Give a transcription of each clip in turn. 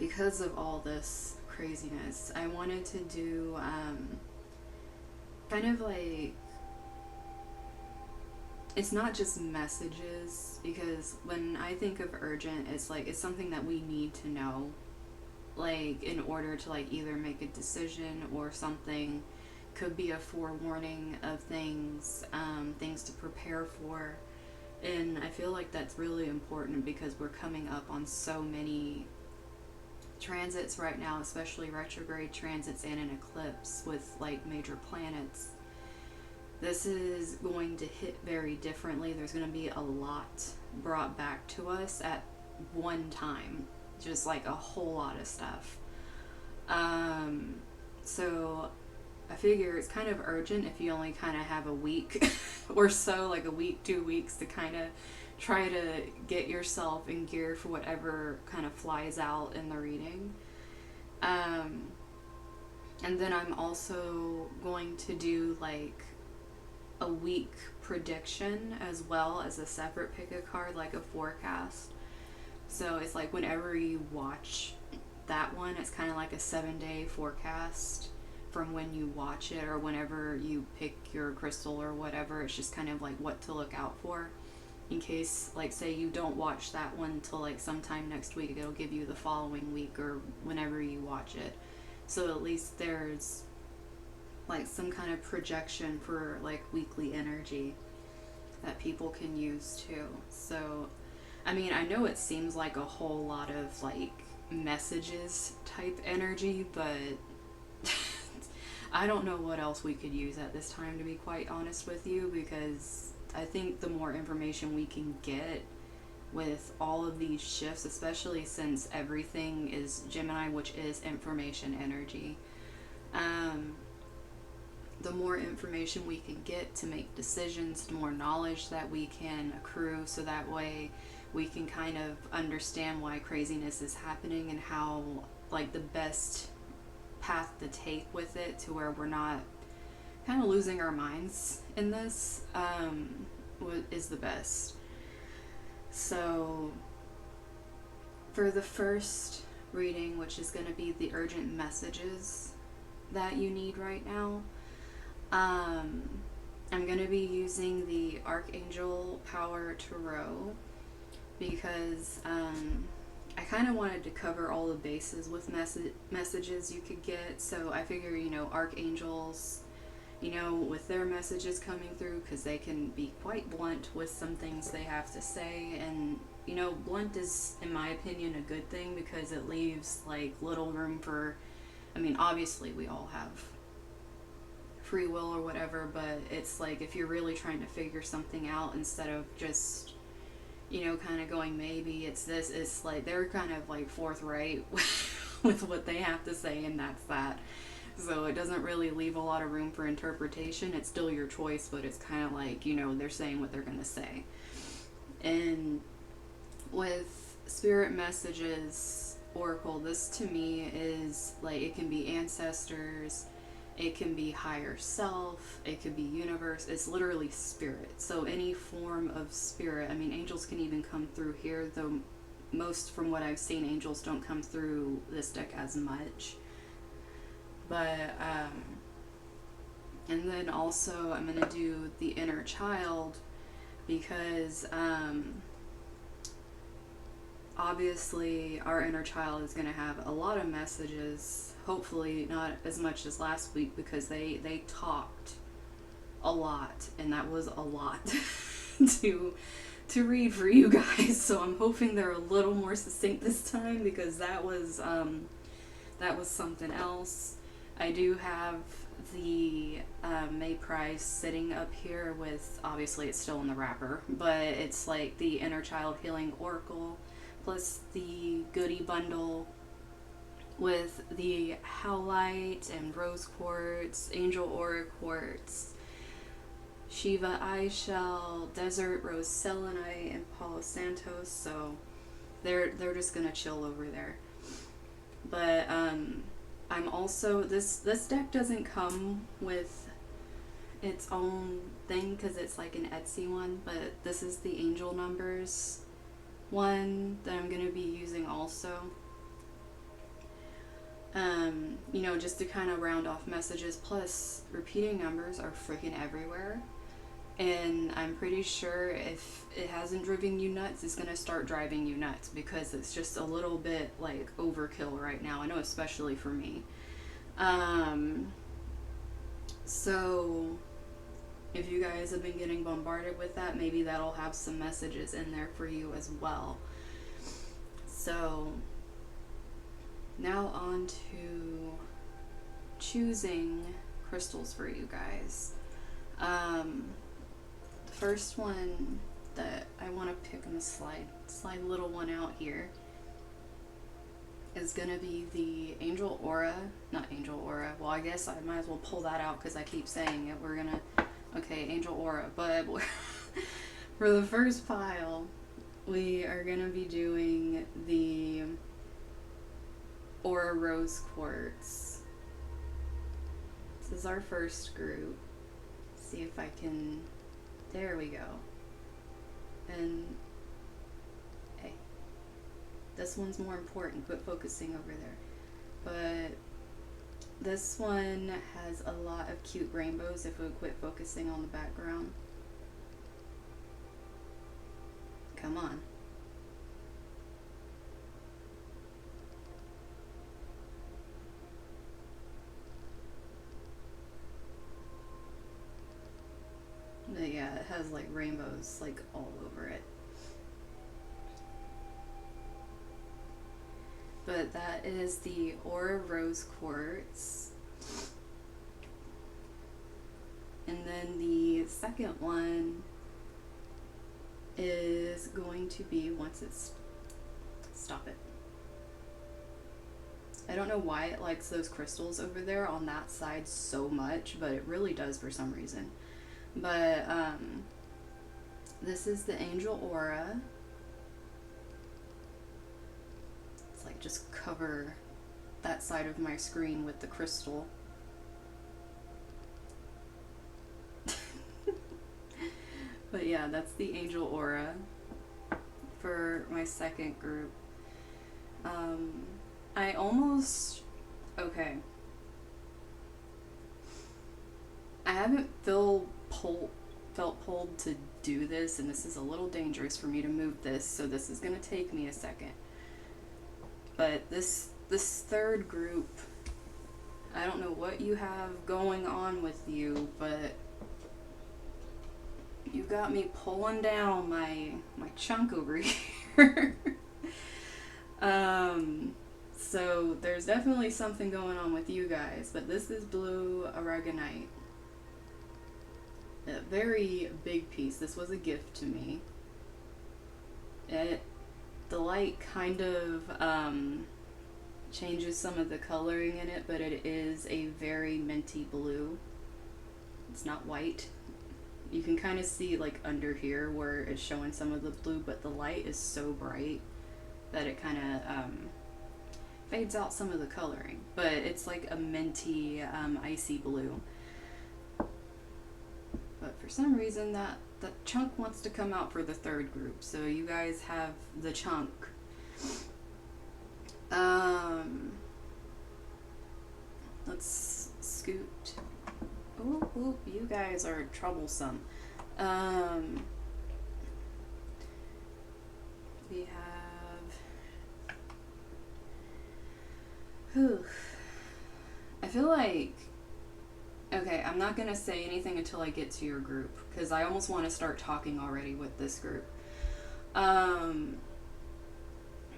because of all this craziness, I wanted to do kind of like, it's not just messages, because when I think of urgent, it's like it's something that we need to know, like in order to like either make a decision or something. Could be a forewarning of things, things to prepare for. And I feel like that's really important because we're coming up on so many transits right now, especially retrograde transits and an eclipse with like major planets. This is going to hit very differently. There's going to be a lot brought back to us at one time, just like a whole lot of stuff. So I figure it's kind of urgent if you only kind of have a week or so, like a week, 2 weeks, to kind of try to get yourself in gear for whatever kind of flies out in the reading. Um, and then I'm also going to do like a week prediction as well as a separate pick a card, like a forecast. So it's like whenever you watch that one, it's kind of like a 7-day forecast from when you watch it, or whenever you pick your crystal or whatever. It's just kind of like what to look out for in case, like, say you don't watch that one until like sometime next week. It'll give you the following week or whenever you watch it, so at least there's like some kind of projection for like weekly energy that people can use too. So I mean, I know it seems like a whole lot of like messages type energy, but I don't know what else we could use at this time, to be quite honest with you, because I think the more information we can get with all of these shifts, especially since everything is Gemini, which is information energy, the more information we can get to make decisions, the more knowledge that we can accrue, so that way we can kind of understand why craziness is happening and how, like, the best path to take with it to where we're not kind of losing our minds in this, is the best. So for the first reading, which is going to be the urgent messages that you need right now, I'm going to be using the Archangel Power Tarot because I kind of wanted to cover all the bases with messages you could get. So I figure, archangels, with their messages coming through, because they can be quite blunt with some things they have to say. And, blunt is, in my opinion, a good thing, because it leaves, like, little room for, obviously we all have free will or whatever, but it's like if you're really trying to figure something out, instead of just kind of going, maybe it's this, it's like they're kind of like forthright with what they have to say, and that's that. So it doesn't really leave a lot of room for interpretation. It's still your choice, but it's kind of like, they're saying what they're going to say. And with Spirit Messages Oracle, this to me is like, it can be ancestors, it can be higher self, it could be universe. It's literally spirit. So any form of spirit. Angels can even come through here, though most, from what I've seen, angels don't come through this deck as much. But, and then also I'm going to do the inner child, because, obviously our inner child is going to have a lot of messages. Hopefully not as much as last week, because they talked a lot, and that was a lot to read for you guys. So I'm hoping they're a little more succinct this time, because that was something else. I do have the May Prize sitting up here with, obviously it's still in the wrapper, but it's like the Inner Child Healing Oracle, plus the goodie bundle with the Howlite and Rose Quartz, Angel Aura Quartz, Shiva Eye Shell, Desert Rose Selenite, and Palo Santos. So they're just gonna chill over there. But I'm also, this deck doesn't come with its own thing, because it's like an Etsy one, but this is the Angel Numbers one that I'm gonna be using also. You know, just to kind of round off messages. Plus, repeating numbers are freaking everywhere. And I'm pretty sure if it hasn't driven you nuts, it's gonna start driving you nuts because it's just a little bit like overkill right now. I know, especially for me. So if you guys have been getting bombarded with that, maybe that'll have some messages in there for you as well. So now on to choosing crystals for you guys. The first one that I want to pick, I'm gonna slide little one out here, is gonna be the Angel Aura. Not Angel Aura. Well, I guess I might as well pull that out because I keep saying it. We're gonna, okay, Angel Aura. But for the first pile, we are gonna be doing the Aura Rose Quartz. This is our first group. See if I can, there we go. And hey, this one's more important, quit focusing over there. But this one has a lot of cute rainbows if we quit focusing on the background. Come on. But yeah, it has like rainbows like all over it. But that is the Aura Rose Quartz. And then the second one is going to be, once it's, stop it. I don't know why it likes those crystals over there on that side so much, but it really does for some reason. But this is the Angel Aura. It's like just cover that side of my screen with the crystal. But yeah, that's the Angel Aura for my second group. I almost, okay. I haven't felt pulled to do this, and this is a little dangerous for me to move this, so this is going to take me a second. But this third group, I don't know what you have going on with you, but you got me pulling down my chunk over here. So there's definitely something going on with you guys, but this is blue Aragonite. A very big piece. This was a gift to me. The light kind of changes some of the coloring in it, but it is a very minty blue. It's not white. You can kind of see like under here where it's showing some of the blue, but the light is so bright that it kind of fades out some of the coloring. But it's like a minty, icy blue. But for some reason that chunk wants to come out for the third group, so you guys have the chunk. Let's scoot. Ooh, you guys are troublesome. We have, I feel like, okay, I'm not gonna say anything until I get to your group, because I almost want to start talking already with this group. And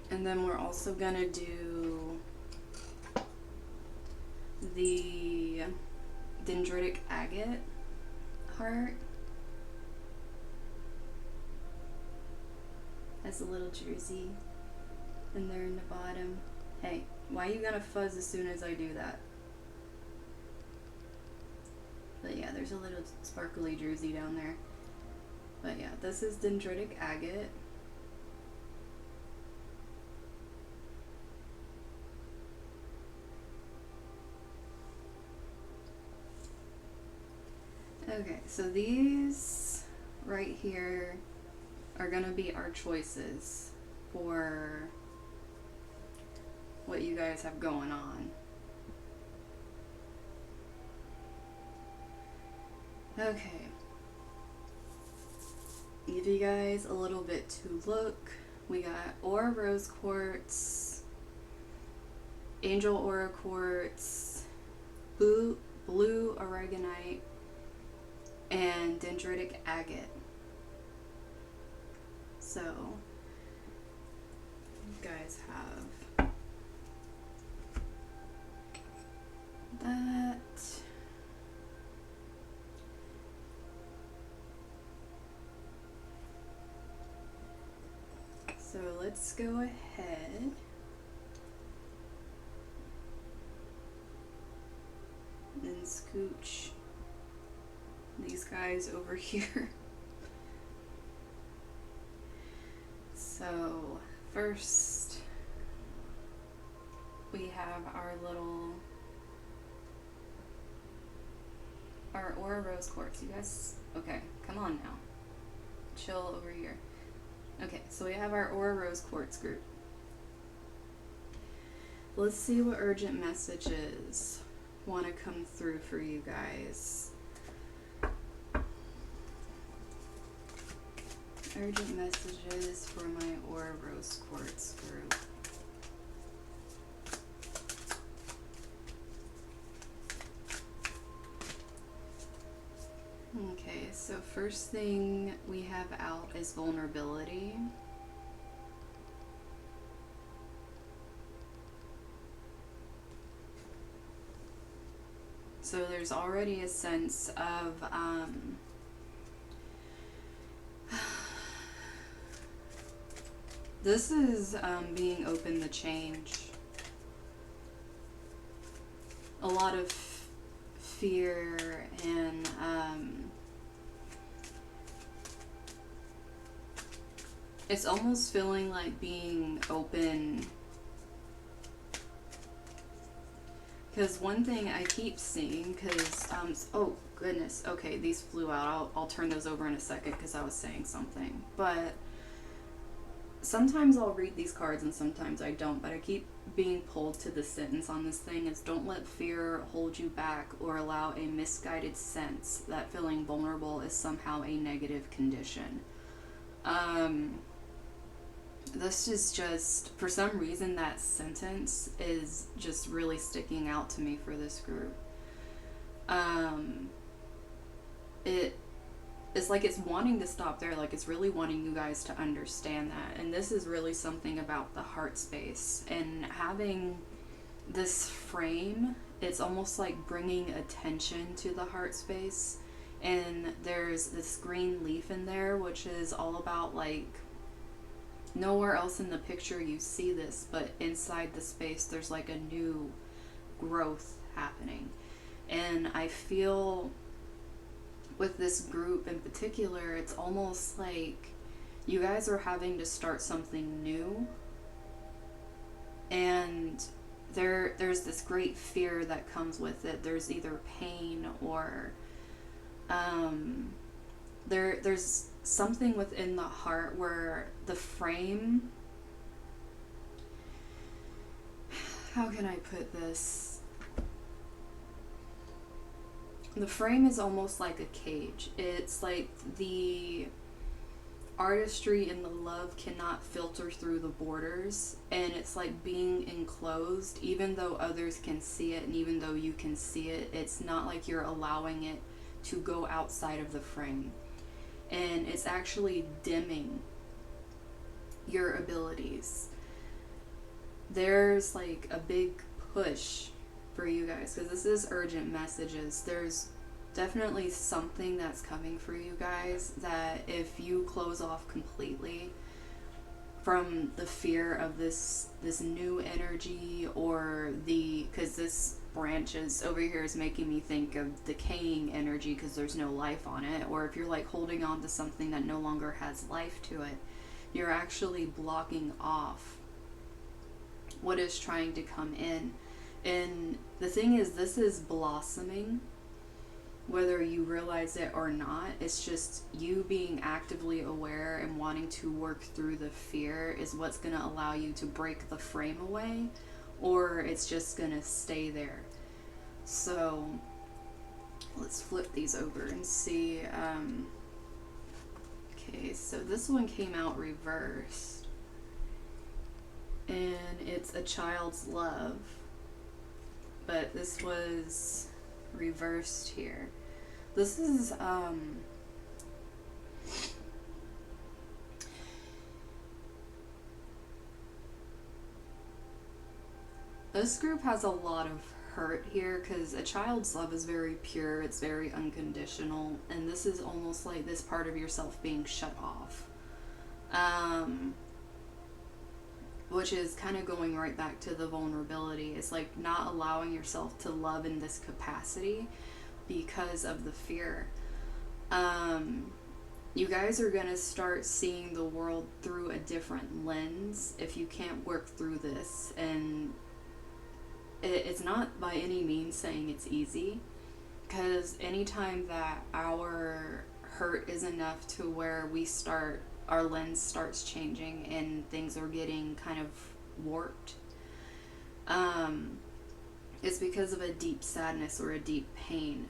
then we're also gonna do the Dendritic Agate heart. Has a little jersey in there in the bottom. Hey, why are you gonna fuzz as soon as I do that? But yeah, there's a little sparkly jersey down there. But yeah, this is Dendritic Agate. Okay, so these right here are gonna be our choices for what you guys have going on. Okay. Give you guys a little bit to look. We got Aura Rose Quartz, Angel Aura Quartz, Blue Aragonite, and Dendritic Agate. So, you guys have that. So let's go ahead and scooch these guys over here. So first we have our Aura Rose Quartz. You guys, okay, come on now. Chill over here. Okay, so we have our Aura Rose Quartz group. Let's see what urgent messages want to come through for you guys. Urgent messages for my Aura Rose Quartz group. Okay, so first thing we have out is vulnerability. So there's already a sense of this is being open to change. A lot of fear and it's almost feeling like being open. Because one thing I keep seeing, because, oh goodness, okay, these flew out. I'll turn those over in a second because I was saying something. But sometimes I'll read these cards and sometimes I don't. But I keep being pulled to the sentence on this thing is don't let fear hold you back or allow a misguided sense that feeling vulnerable is somehow a negative condition. This is just, for some reason, that sentence is just really sticking out to me for this group. It's like it's wanting to stop there, like it's really wanting you guys to understand that. And this is really something about the heart space. And having this frame, it's almost like bringing attention to the heart space. And there's this green leaf in there, which is all about like, nowhere else in the picture you see this, but inside the space there's like a new growth happening. And I feel with this group in particular, it's almost like you guys are having to start something new, and there's this great fear that comes with it. There's either pain or there's something within the heart where the frame, how can I put this? The frame is almost like a cage. It's like the artistry and the love cannot filter through the borders, and it's like being enclosed. Even though others can see it and even though you can see it, it's not like you're allowing it to go outside of the frame. And it's actually dimming your abilities. There's like a big push for you guys, because this is urgent messages. There's definitely something that's coming for you guys that if you close off completely from the fear of this new energy, or because this branch is over here is making me think of decaying energy because there's no life on it, or if you're like holding on to something that no longer has life to it, you're actually blocking off what is trying to come in. And the thing is, this is blossoming whether you realize it or not. It's just you being actively aware and wanting to work through the fear is what's going to allow you to break the frame away, or it's just going to stay there. So let's flip these over and see. Okay, so this one came out reversed. And it's a child's love. But this was reversed here. This is, this group has a lot of hurt here because a child's love is very pure, it's very unconditional, and this is almost like this part of yourself being shut off. Which is kind of going right back to the vulnerability. It's like not allowing yourself to love in this capacity because of the fear. You guys are going to start seeing the world through a different lens if you can't work through this. And it's not by any means saying it's easy, because anytime that our hurt is enough to where our lens starts changing and things are getting kind of warped, it's because of a deep sadness or a deep pain.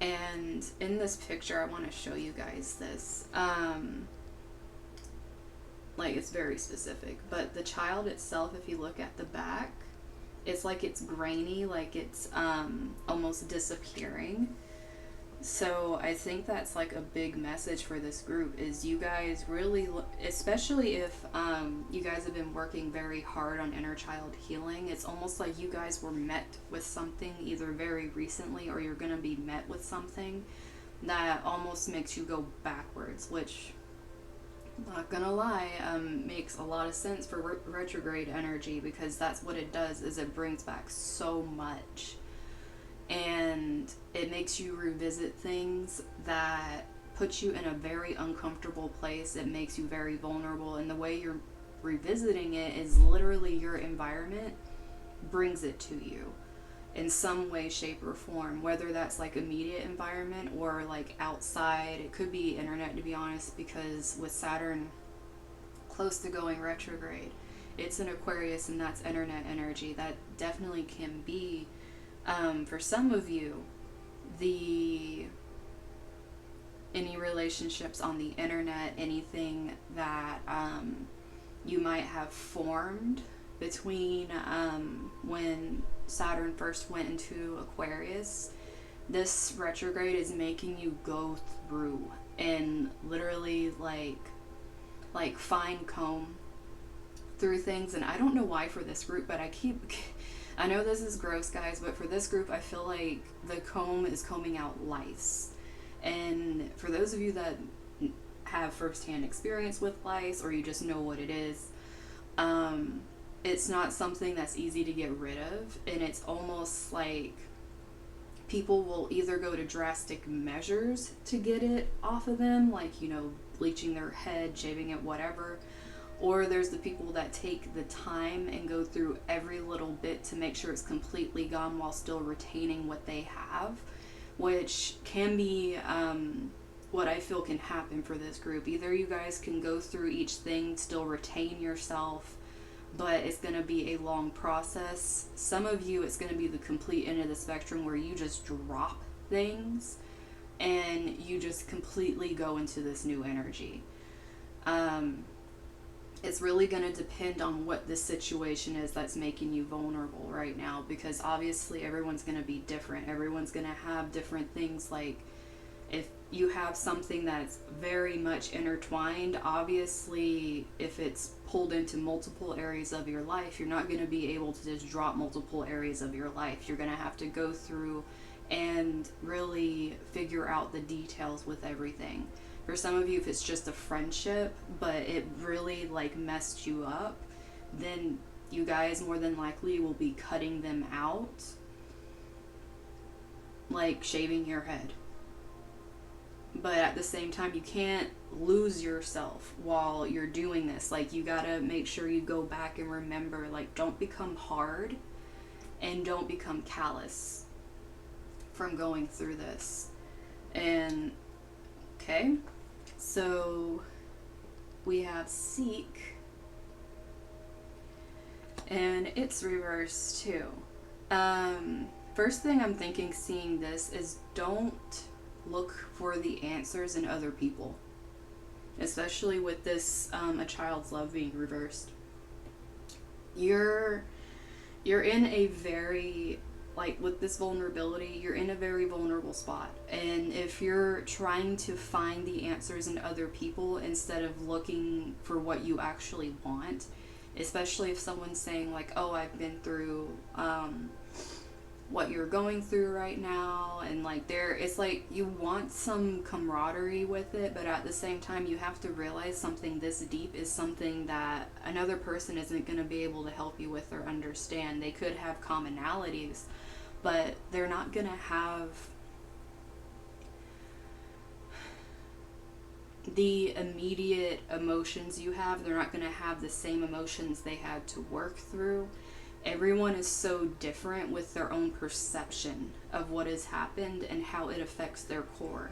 And in this picture, I want to show you guys this. Like, it's very specific, but the child itself, if you look at the back, it's like it's grainy, like it's almost disappearing. So I think that's like a big message for this group, is you guys really, especially if you guys have been working very hard on inner child healing, it's almost like you guys were met with something either very recently or you're going to be met with something that almost makes you go backwards, which, not gonna lie, makes a lot of sense for retrograde energy, because that's what it does, is it brings back so much. And it makes you revisit things that put you in a very uncomfortable place. It makes you very vulnerable, and the way you're revisiting it is literally your environment brings it to you in some way, shape, or form, whether that's like immediate environment or like outside. It could be internet, to be honest, because with Saturn close to going retrograde, it's an Aquarius, and that's internet energy. That definitely can be, for some of you, any relationships on the internet, anything that you might have formed between when Saturn first went into Aquarius. This retrograde is making you go through and literally like fine comb through things. And I don't know why for this group, but I know this is gross, guys, but for this group, I feel like the comb is combing out lice. And for those of you that have firsthand experience with lice, or you just know what it is, it's not something that's easy to get rid of. And it's almost like people will either go to drastic measures to get it off of them, like, you know, bleaching their head, shaving it, whatever. Or there's the people that take the time and go through every little bit to make sure it's completely gone while still retaining what they have, which can be what I feel can happen for this group. Either you guys can go through each thing, still retain yourself, but it's going to be a long process. Some of you, it's going to be the complete end of the spectrum where you just drop things and you just completely go into this new energy. It's really going to depend on what the situation is that's making you vulnerable right now, because obviously everyone's going to be different. Everyone's going to have different things. Like, if you have something that's very much intertwined, obviously if it's pulled into multiple areas of your life, you're not going to be able to just drop multiple areas of your life. You're going to have to go through and really figure out the details with everything. For some of you, if it's just a friendship, but it really like messed you up, then you guys more than likely will be cutting them out, like shaving your head. But at the same time, you can't lose yourself while you're doing this. Like, you gotta make sure you go back and remember, like, don't become hard and don't become callous from going through this. And okay, so we have Seek, and it's reversed too. First thing I'm thinking seeing this is don't look for the answers in other people, especially with this a child's love being reversed. You're in a very, like, with this vulnerability, you're in a very vulnerable spot. And if you're trying to find the answers in other people instead of looking for what you actually want, especially if someone's saying, like, oh, I've been through what you're going through right now, and like it's like you want some camaraderie with it, but at the same time you have to realize something this deep is something that another person isn't going to be able to help you with or understand. They could have commonalities, but they're not going to have the immediate emotions you have. They're not going to have the same emotions they had to work through. Everyone is so different with their own perception of what has happened and how it affects their core.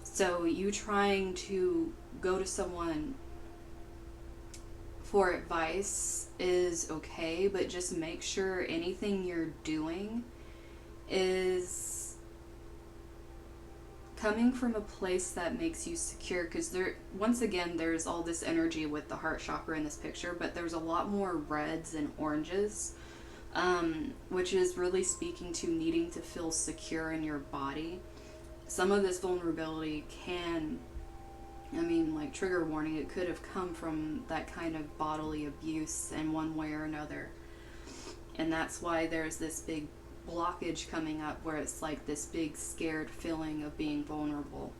So you trying to go to someone for advice is okay, but just make sure anything you're doing is coming from a place that makes you secure, because there, once again, there's all this energy with the heart chakra in this picture, but there's a lot more reds and oranges, which is really speaking to needing to feel secure in your body. Some of this vulnerability can, I mean, like, trigger warning, it could have come from that kind of bodily abuse in one way or another. And that's why there's this big blockage coming up where it's like this big scared feeling of being vulnerable,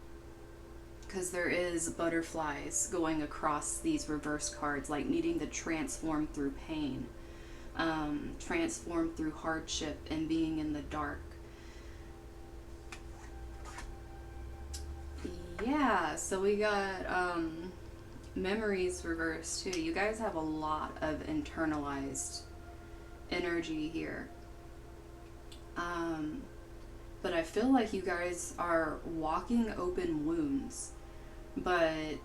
because there is butterflies going across these reverse cards, like needing to transform through pain, transform through hardship and being in the dark. Yeah, so we got memories reversed too. You guys have a lot of internalized energy here. But I feel like you guys are walking open wounds, but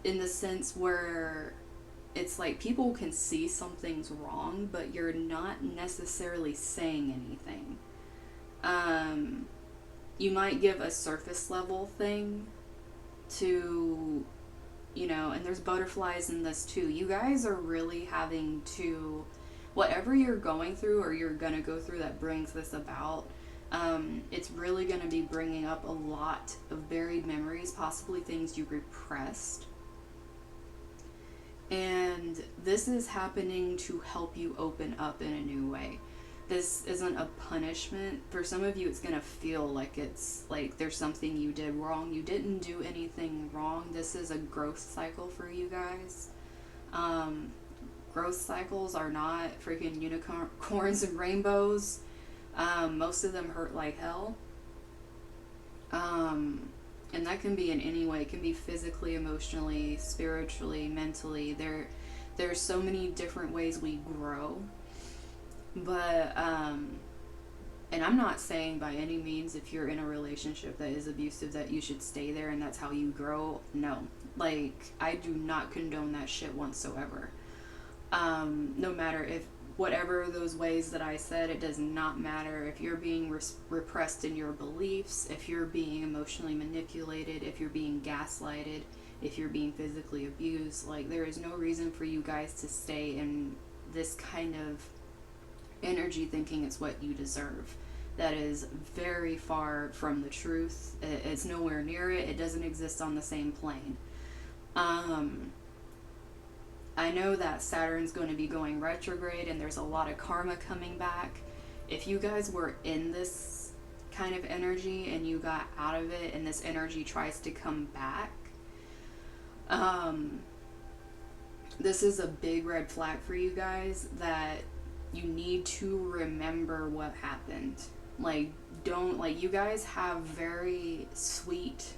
in the sense where it's like people can see something's wrong, but you're not necessarily saying anything. You might give a surface level thing to, you know, and there's butterflies in this too. You guys are really having to, whatever you're going through or you're going to go through that brings this about, it's really going to be bringing up a lot of buried memories, possibly things you repressed. And this is happening to help you open up in a new way. This isn't a punishment. For some of you, it's going to feel like it's like there's something you did wrong. You didn't do anything wrong. This is a growth cycle for you guys. Growth cycles are not freaking unicorns and rainbows. Most of them hurt like hell. And that can be in any way. It can be physically, emotionally, spiritually, mentally. There's so many different ways we grow. But, and I'm not saying by any means if you're in a relationship that is abusive that you should stay there and that's how you grow. No. Like, I do not condone that shit whatsoever. No matter if, whatever those ways that I said, it does not matter if you're being repressed in your beliefs, if you're being emotionally manipulated, if you're being gaslighted, if you're being physically abused. Like, there is no reason for you guys to stay in this kind of energy thinking it's what you deserve. That is very far from the truth. It's nowhere near it. It doesn't exist on the same plane. I know that Saturn's going to be going retrograde and there's a lot of karma coming back. If you guys were in this kind of energy and you got out of it and this energy tries to come back, this is a big red flag for you guys, that you need to remember what happened. Like, don't, like, you guys have very sweet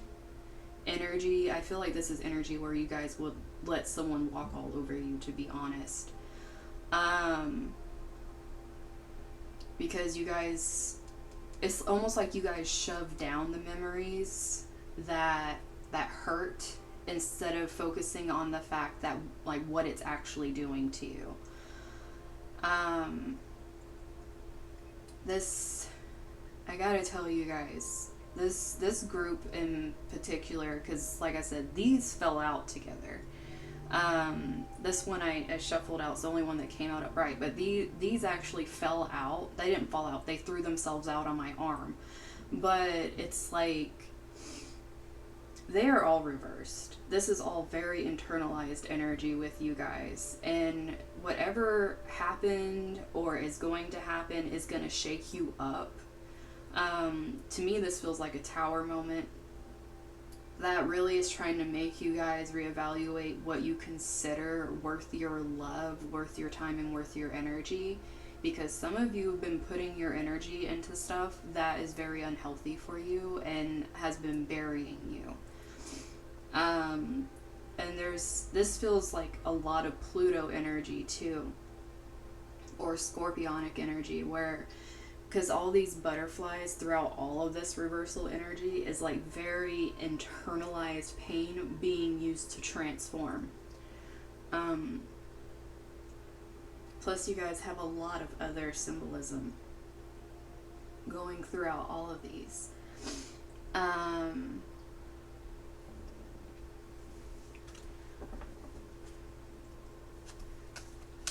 energy. I feel like this is energy where you guys would let someone walk all over you, to be honest. Because you guys, it's almost like you guys shove down the memories that hurt, instead of focusing on the fact that, like, what it's actually doing to you. This, I gotta tell you guys, this group in particular, because like I said, these fell out together. This one I shuffled out. It's the only one that came out upright. But these actually fell out. They didn't fall out. They threw themselves out on my arm. But it's like they are all reversed. This is all very internalized energy with you guys. And whatever happened or is going to happen is going to shake you up. To me, this feels like a tower moment that really is trying to make you guys reevaluate what you consider worth your love, worth your time, and worth your energy. Because some of you have been putting your energy into stuff that is very unhealthy for you and has been burying you. And this feels like a lot of Pluto energy too, or Scorpionic energy, where, because all these butterflies throughout all of this reversal energy is like very internalized pain being used to transform. Plus you guys have a lot of other symbolism going throughout all of these.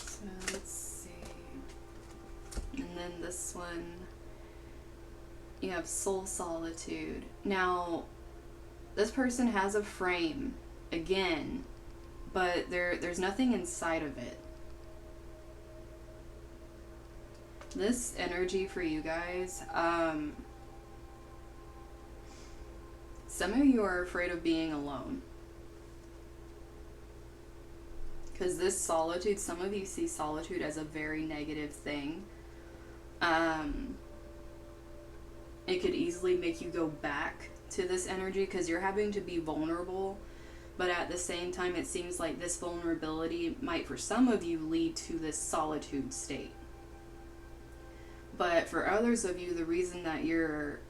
So let's see. And then this one, you have soul solitude. Now, this person has a frame, again, but there's nothing inside of it. This energy for you guys, some of you are afraid of being alone. Because this solitude, some of you see solitude as a very negative thing. It could easily make you go back to this energy because you're having to be vulnerable. But at the same time, it seems like this vulnerability might, for some of you, lead to this solitude state. But for others of you, the reason that you're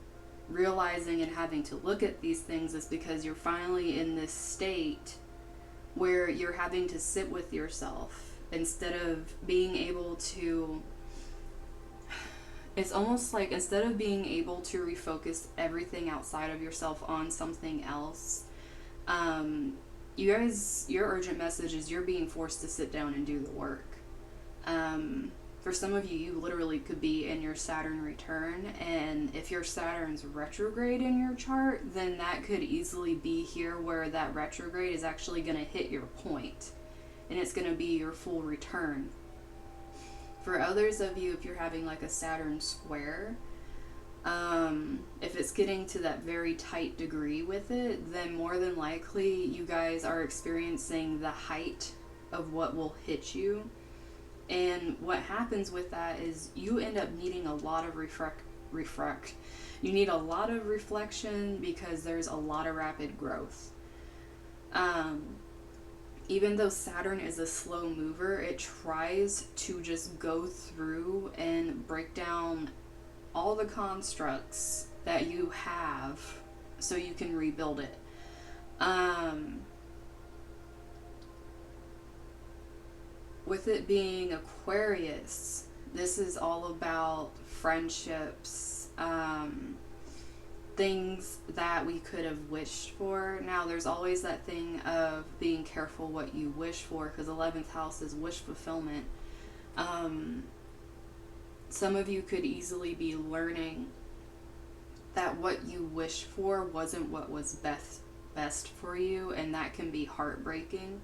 realizing and having to look at these things is because you're finally in this state where you're having to sit with yourself instead of being able to, it's almost like instead of being able to refocus everything outside of yourself on something else, you guys, your urgent message is you're being forced to sit down and do the work. For some of you, you literally could be in your Saturn return, and if your Saturn's retrograde in your chart, then that could easily be here where that retrograde is actually going to hit your point, and it's going to be your full return. For others of you, if you're having like a Saturn square, if it's getting to that very tight degree with it, then more than likely you guys are experiencing the height of what will hit you. And what happens with that is you end up needing a lot of You need a lot of reflection because there's a lot of rapid growth. Even though Saturn is a slow mover, it tries to just go through and break down all the constructs that you have so you can rebuild it. With it being Aquarius, this is all about friendships, things that we could have wished for. Now, there's always that thing of being careful what you wish for, because 11th house is wish fulfillment. Some of you could easily be learning that what you wished for wasn't what was best for you, and that can be heartbreaking.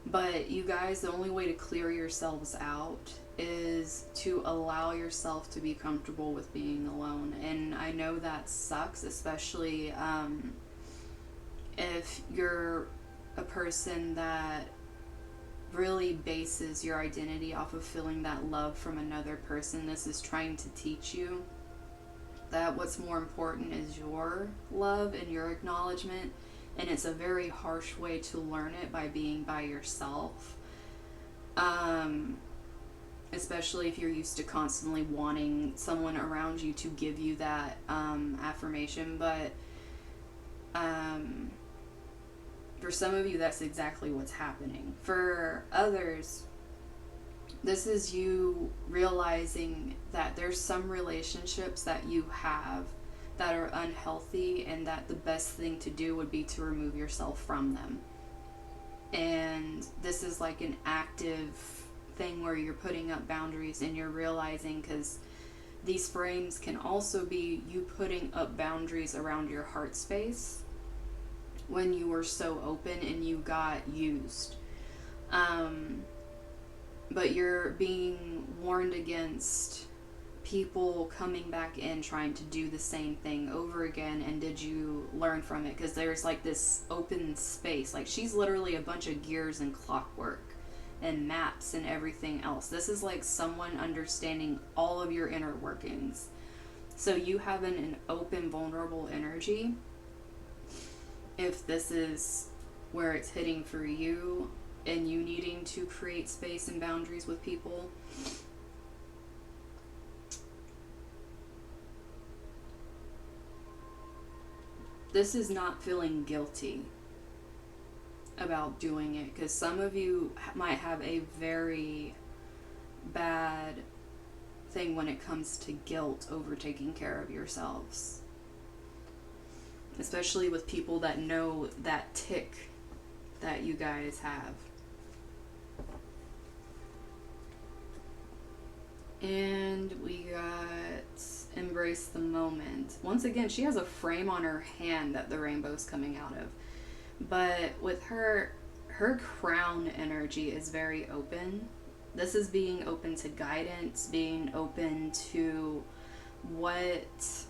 But you guys, the only way to clear yourselves out is to allow yourself to be comfortable with being alone. And I know that sucks, especially if you're a person that really bases your identity off of feeling that love from another person. This is trying to teach you that what's more important is your love and your acknowledgement. And it's a very harsh way to learn it, by being by yourself. Especially if you're used to constantly wanting someone around you to give you that affirmation. But for some of you, that's exactly what's happening. For others, this is you realizing that there's some relationships that you have that are unhealthy, and that the best thing to do would be to remove yourself from them. And this is like an active thing where you're putting up boundaries and you're realizing, because these frames can also be you putting up boundaries around your heart space when you were so open and you got used. But you're being warned against people coming back in trying to do the same thing over again. And did you learn from it? Because there's like this open space. Like, she's literally a bunch of gears and clockwork and maps and everything else. This is like someone understanding all of your inner workings. So you having an open, vulnerable energy, if this is where it's hitting for you, and you needing to create space and boundaries with people, this is not feeling guilty about doing it, because some of you might have a very bad thing when it comes to guilt over taking care of yourselves, especially with people that know that tick that you guys have. And we got embrace the moment. Once again, she has a frame on her hand that the rainbow's coming out of. But with her crown energy is very open. This is being open to guidance, being open to what...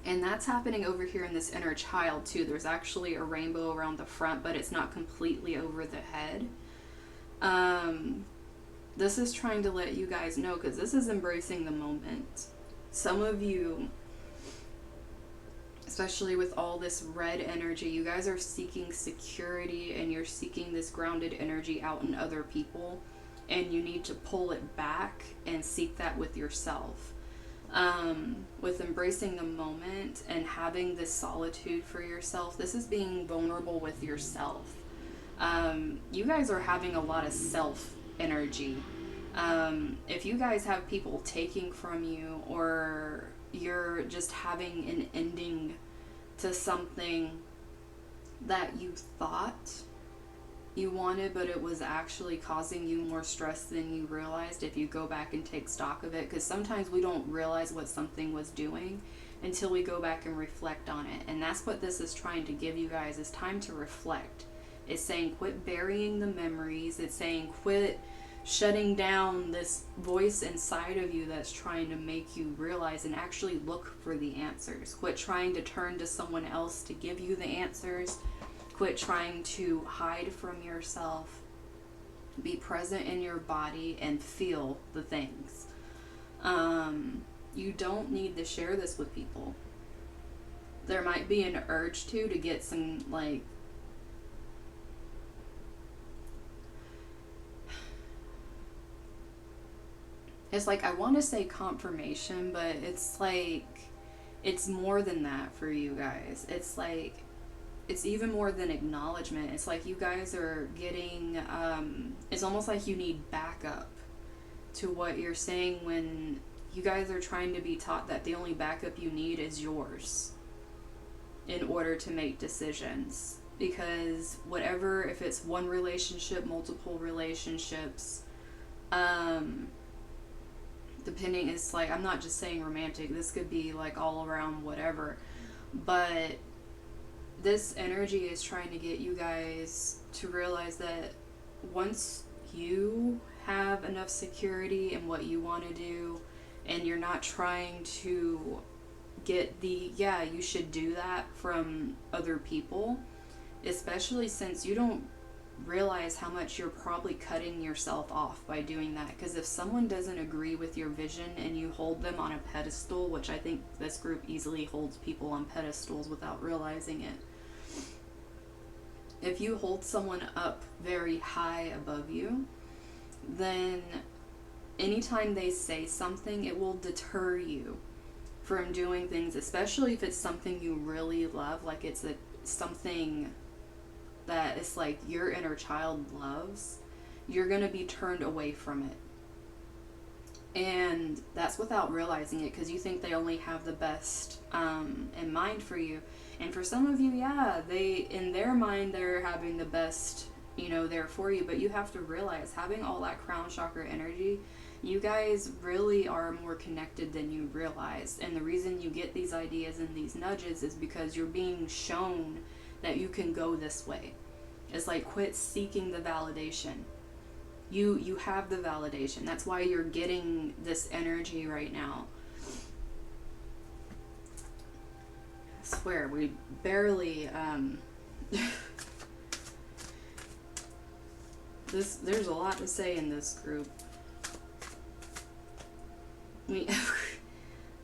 And that's happening over here in this inner child too. There's actually a rainbow around the front, but it's not completely over the head. This is trying to let you guys know, because this is embracing the moment. Some of you, especially with all this red energy, you guys are seeking security, and you're seeking this grounded energy out in other people, and you need to pull it back and seek that with yourself. With embracing the moment and having this solitude for yourself, this is being vulnerable with yourself. You guys are having a lot of self energy. If you guys have people taking from you, or you're just having an ending to something that you thought you wanted, but it was actually causing you more stress than you realized, if you go back and take stock of it, because sometimes we don't realize what something was doing until we go back and reflect on it. And that's what this is trying to give you guys, is time to reflect. It's saying quit burying the memories. It's saying quit shutting down this voice inside of you that's trying to make you realize and actually look for the answers. Quit trying to turn to someone else to give you the answers. Quit trying to hide from yourself. Be present in your body and feel the things. You don't need to share this with people. There might be an urge to get some, like, it's like, I want to say confirmation, but it's like, it's more than that for you guys. It's like, it's even more than acknowledgement. It's like you guys are getting, it's almost like you need backup to what you're saying, when you guys are trying to be taught that the only backup you need is yours in order to make decisions. Because whatever, if it's one relationship, multiple relationships, depending, it's like, I'm not just saying romantic, this could be like all around whatever, but this energy is trying to get you guys to realize that once you have enough security in what you want to do, and you're not trying to get the, yeah, you should do that from other people, especially since you don't realize how much you're probably cutting yourself off by doing that. Because if someone doesn't agree with your vision and you hold them on a pedestal, which I think this group easily holds people on pedestals without realizing it. If you hold someone up very high above you, then anytime they say something, it will deter you from doing things, especially if it's something you really love, like it's something that is like your inner child loves. You're going to be turned away from it. And that's without realizing it, because you think they only have the best in mind for you. And for some of you, yeah, they, in their mind, they're having the best, you know, there for you. But you have to realize, having all that crown chakra energy, you guys really are more connected than you realize. And the reason you get these ideas and these nudges is because you're being shown that you can go this way. It's like, quit seeking the validation. You have the validation. That's why you're getting this energy right now. I swear, we barely there's a lot to say in this group.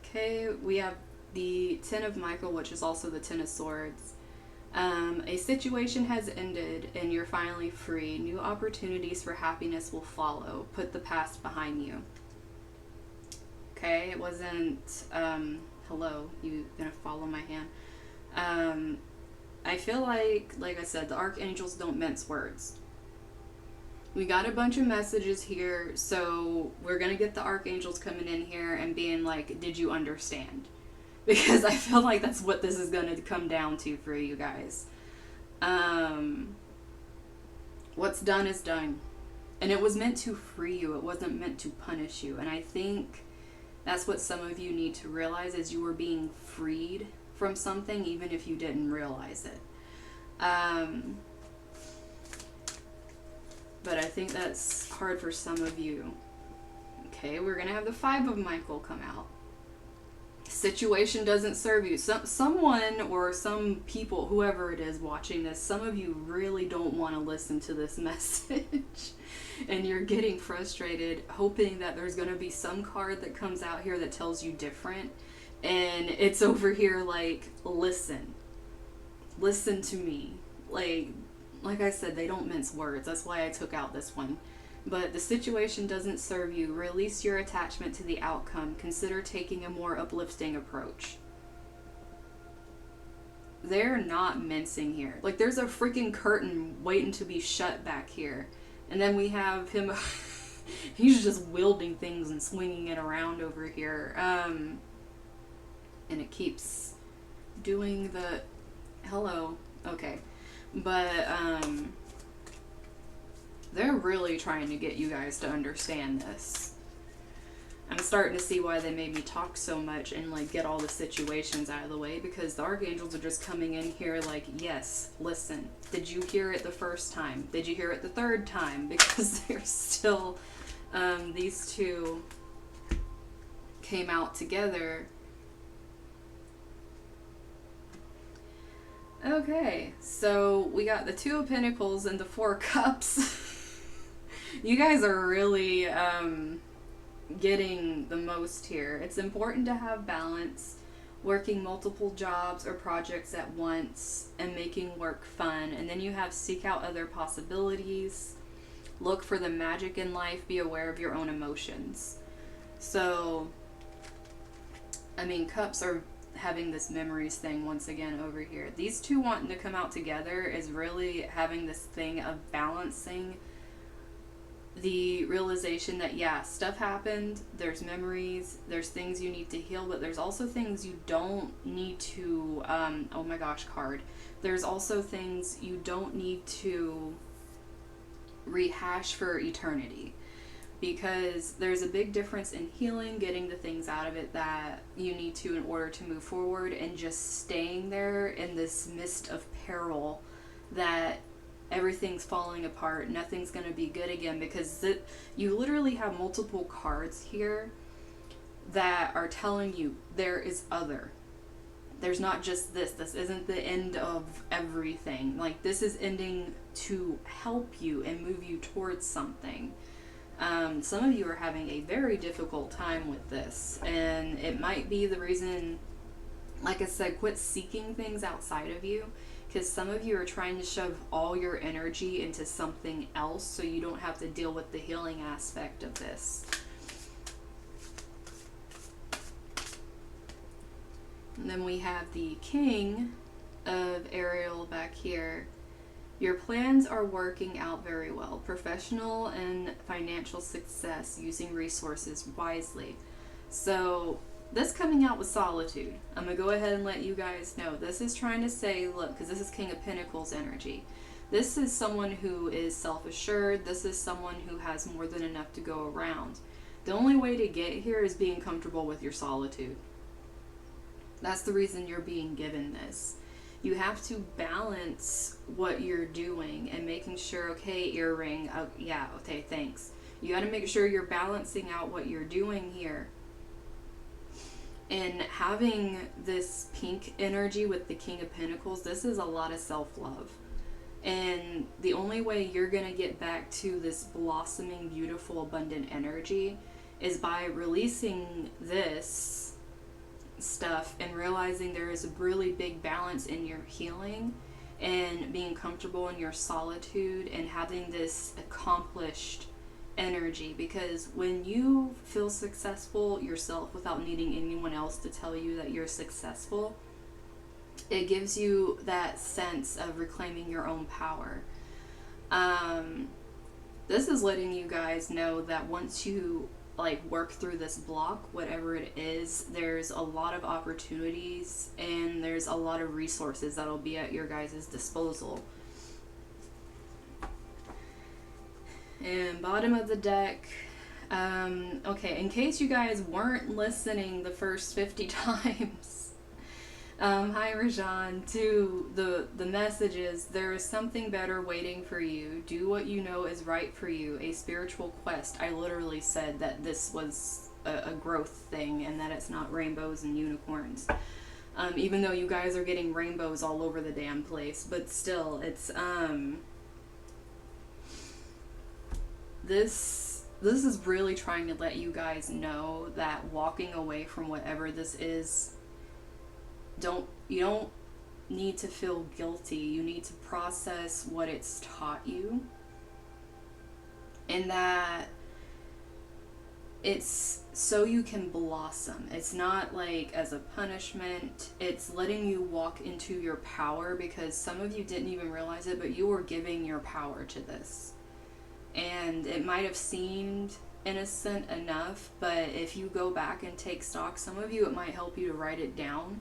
Okay, we have the Ten of Michael, which is also the Ten of Swords. A situation has ended and you're finally free. New opportunities for happiness will follow. Put the past behind you. Okay, it wasn't, hello, you gonna follow my hand? I feel like I said, the archangels don't mince words. We got a bunch of messages here, so we're gonna get the archangels coming in here and being like, did you understand? Because I feel like that's what this is going to come down to for you guys. What's done is done. And it was meant to free you. It wasn't meant to punish you. And I think that's what some of you need to realize, is you were being freed from something even if you didn't realize it. But I think that's hard for some of you. Okay, we're going to have the Five of Michael come out. Situation doesn't serve you. Someone or some people, whoever it is watching this, some of you really don't want to listen to this message. And you're getting frustrated, hoping that there's going to be some card that comes out here that tells you different. And it's over here like, listen. Listen to me. Like I said, they don't mince words. That's why I took out this one. But the situation doesn't serve you. Release your attachment to the outcome. Consider taking a more uplifting approach. They're not mincing here. Like, there's a freaking curtain waiting to be shut back here. And then we have him... he's just wielding things and swinging it around over here. And it keeps doing the... Hello. Okay. But, they're really trying to get you guys to understand this. I'm starting to see why they made me talk so much and like get all the situations out of the way, because the archangels are just coming in here like, yes, listen. Did you hear it the first time? Did you hear it the third time? Because they're still, these two came out together. Okay, so we got the Two of Pentacles and the Four of Cups. You guys are really getting the most here. It's important to have balance, working multiple jobs or projects at once and making work fun. And then you have seek out other possibilities, look for the magic in life, be aware of your own emotions. So, I mean, Cups are having this memories thing once again over here. These two wanting to come out together is really having this thing of balancing the realization that, yeah, stuff happened, there's memories, there's things you need to heal, but there's also things you don't need to, oh my gosh, card. There's also things you don't need to rehash for eternity. Because there's a big difference in healing, getting the things out of it that you need to in order to move forward, and just staying there in this mist of peril that everything's falling apart, nothing's going to be good again, because you literally have multiple cards here that are telling you there is other. There's not just this. This isn't the end of everything. Like, this is ending to help you and move you towards something. Some of you are having a very difficult time with this, and it might be the reason, like I said, quit seeking things outside of you, because some of you are trying to shove all your energy into something else so you don't have to deal with the healing aspect of this. And then we have the King of Ariel back here. Your plans are working out very well. Professional and financial success using resources wisely. So, this coming out with solitude. I'm going to go ahead and let you guys know. This is trying to say, look, because this is King of Pentacles energy. This is someone who is self-assured. This is someone who has more than enough to go around. The only way to get here is being comfortable with your solitude. That's the reason you're being given this. You have to balance what you're doing and making sure, okay, earring, yeah, okay, thanks. You got to make sure you're balancing out what you're doing here. And having this pink energy with the King of Pentacles, this is a lot of self-love. And the only way you're going to get back to this blossoming, beautiful, abundant energy is by releasing this stuff and realizing there is a really big balance in your healing and being comfortable in your solitude and having this accomplished energy. Because when you feel successful yourself without needing anyone else to tell you that you're successful, it gives you that sense of reclaiming your own power. This is letting you guys know that once you work through this block, whatever it is, there's a lot of opportunities and there's a lot of resources that'll be at your guys' disposal. And bottom of the deck, okay, in case you guys weren't listening the first 50 times, hi Rajan, to the messages, there is something better waiting for you. Do what you know is right for you. A spiritual quest. I literally said that this was a growth thing and that it's not rainbows and unicorns. Even though you guys are getting rainbows all over the damn place, but still, it's this is really trying to let you guys know that walking away from whatever this is, you don't need to feel guilty. You need to process what it's taught you, and that it's so you can blossom. It's not like as a punishment. It's letting you walk into your power, because some of you didn't even realize it, but you were giving your power to this. And it might have seemed innocent enough, but if you go back and take stock, some of you, it might help you to write it down.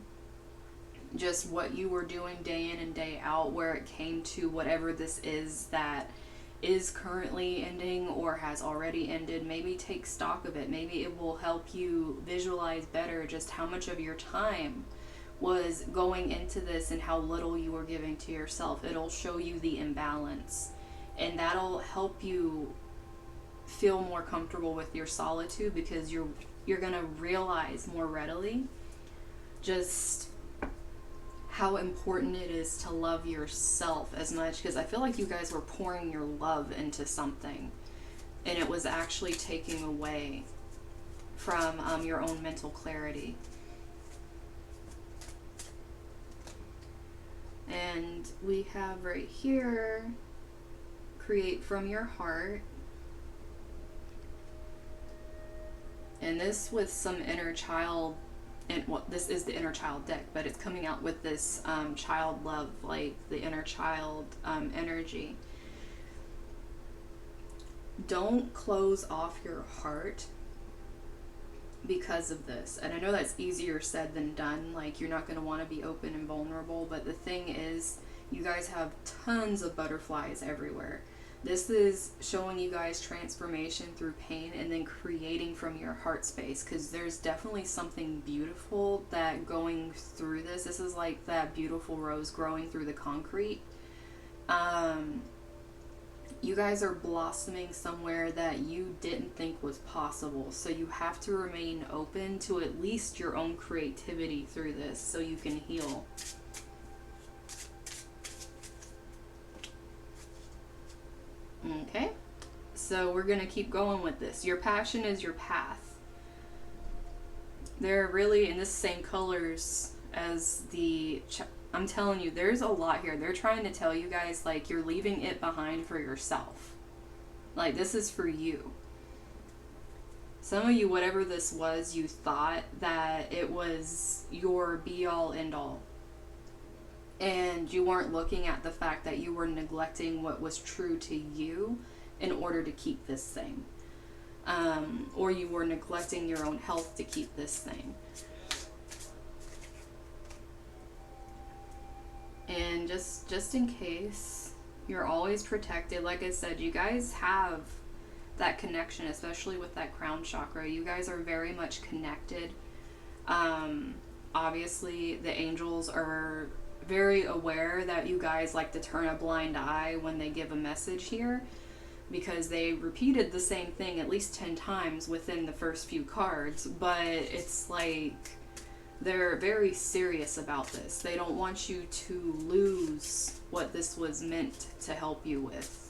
Just what you were doing day in and day out, where it came to whatever this is that is currently ending or has already ended. Maybe take stock of it. Maybe it will help you visualize better just how much of your time was going into this and how little you were giving to yourself. It'll show you the imbalance, and that'll help you feel more comfortable with your solitude, because you're gonna realize more readily just how important it is to love yourself as much, because I feel like you guys were pouring your love into something and it was actually taking away from your own mental clarity. And we have right here, create from your heart. And this with some inner child, and well, this is the inner child deck, but it's coming out with this child love, like the inner child energy. Don't close off your heart because of this. And I know that's easier said than done. Like, you're not going to want to be open and vulnerable, but the thing is, you guys have tons of butterflies everywhere. This is showing you guys transformation through pain and then creating from your heart space, because there's definitely something beautiful that going through this. This is like that beautiful rose growing through the concrete. You guys are blossoming somewhere that you didn't think was possible. So you have to remain open to at least your own creativity through this so you can heal. Okay, so we're going to keep going with this. Your passion is your path. They're really in the same colors as the... I'm telling you, there's a lot here. They're trying to tell you guys, like, you're leaving it behind for yourself. Like, this is for you. Some of you, whatever this was, you thought that it was your be-all, end-all. and you weren't looking at the fact that you were neglecting what was true to you in order to keep this thing. Or you were neglecting your own health to keep this thing. And just in case, you're always protected. Like I said, you guys have that connection, especially with that crown chakra. You guys are very much connected. Obviously, the angels are very aware that you guys like to turn a blind eye when they give a message here, because they repeated the same thing at least 10 times within the first few cards, but it's like they're very serious about this. They don't want you to lose what this was meant to help you with.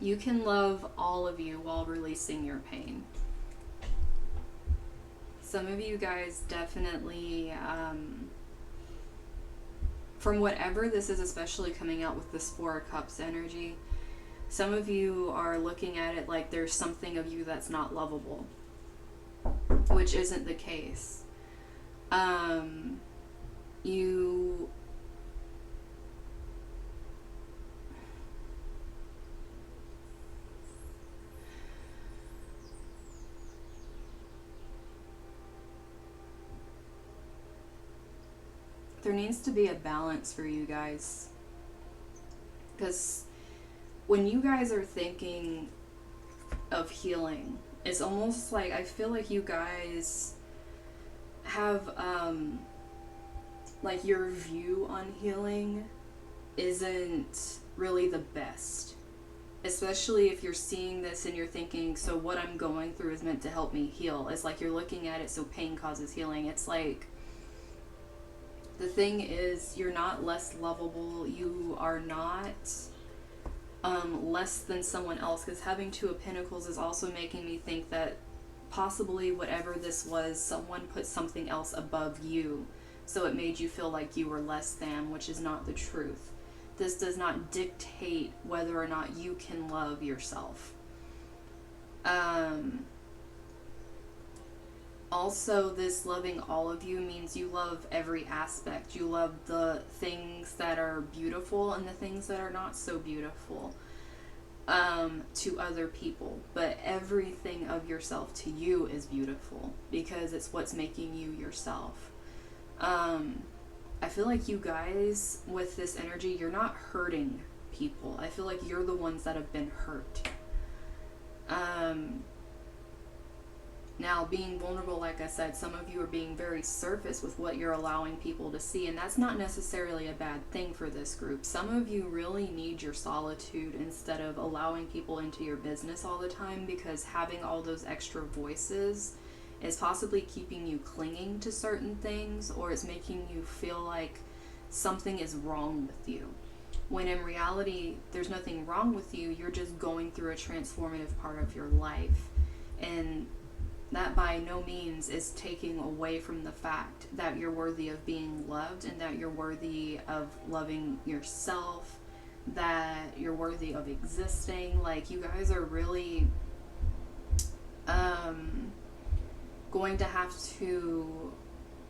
You can love all of you while releasing your pain. Some of you guys definitely, from whatever this is, especially coming out with this Four of Cups energy, some of you are looking at it like there's something of you that's not lovable, which isn't the case. There needs to be a balance for you guys, because when you guys are thinking of healing, it's almost like I feel like you guys have like your view on healing isn't really the best, especially if you're seeing this and you're thinking, so what I'm going through is meant to help me heal. It's like you're looking at it, so pain causes healing. It's like, the thing is, you're not less lovable. You are not less than someone else, because having Two of Pentacles is also making me think that possibly whatever this was, someone put something else above you, so it made you feel like you were less than, which is not the truth. This does not dictate whether or not you can love yourself. Also, this loving all of you means you love every aspect. You love the things that are beautiful and the things that are not so beautiful to other people. But everything of yourself to you is beautiful, because it's what's making you yourself. I feel like you guys, with this energy, you're not hurting people. I feel like you're the ones that have been hurt. Now, being vulnerable, like I said, some of you are being very surface with what you're allowing people to see, and that's not necessarily a bad thing for this group. Some of you really need your solitude instead of allowing people into your business all the time, because having all those extra voices is possibly keeping you clinging to certain things, or it's making you feel like something is wrong with you. When in reality, there's nothing wrong with you. You're just going through a transformative part of your life. And that by no means is taking away from the fact that you're worthy of being loved, and that you're worthy of loving yourself, that you're worthy of existing. Like, you guys are really going to have to,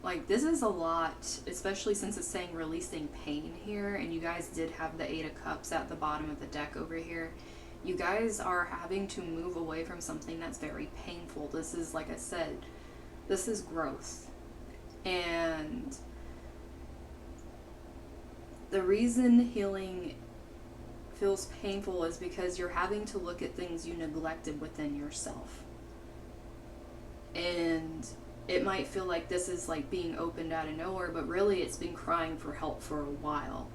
like, this is a lot, especially since it's saying releasing pain here, and you guys did have the Eight of Cups at the bottom of the deck over here. You guys are having to move away from something that's very painful. This is, like I said, this is growth. And the reason healing feels painful is because you're having to look at things you neglected within yourself. And it might feel like this is like being opened out of nowhere, but really it's been crying for help for a while.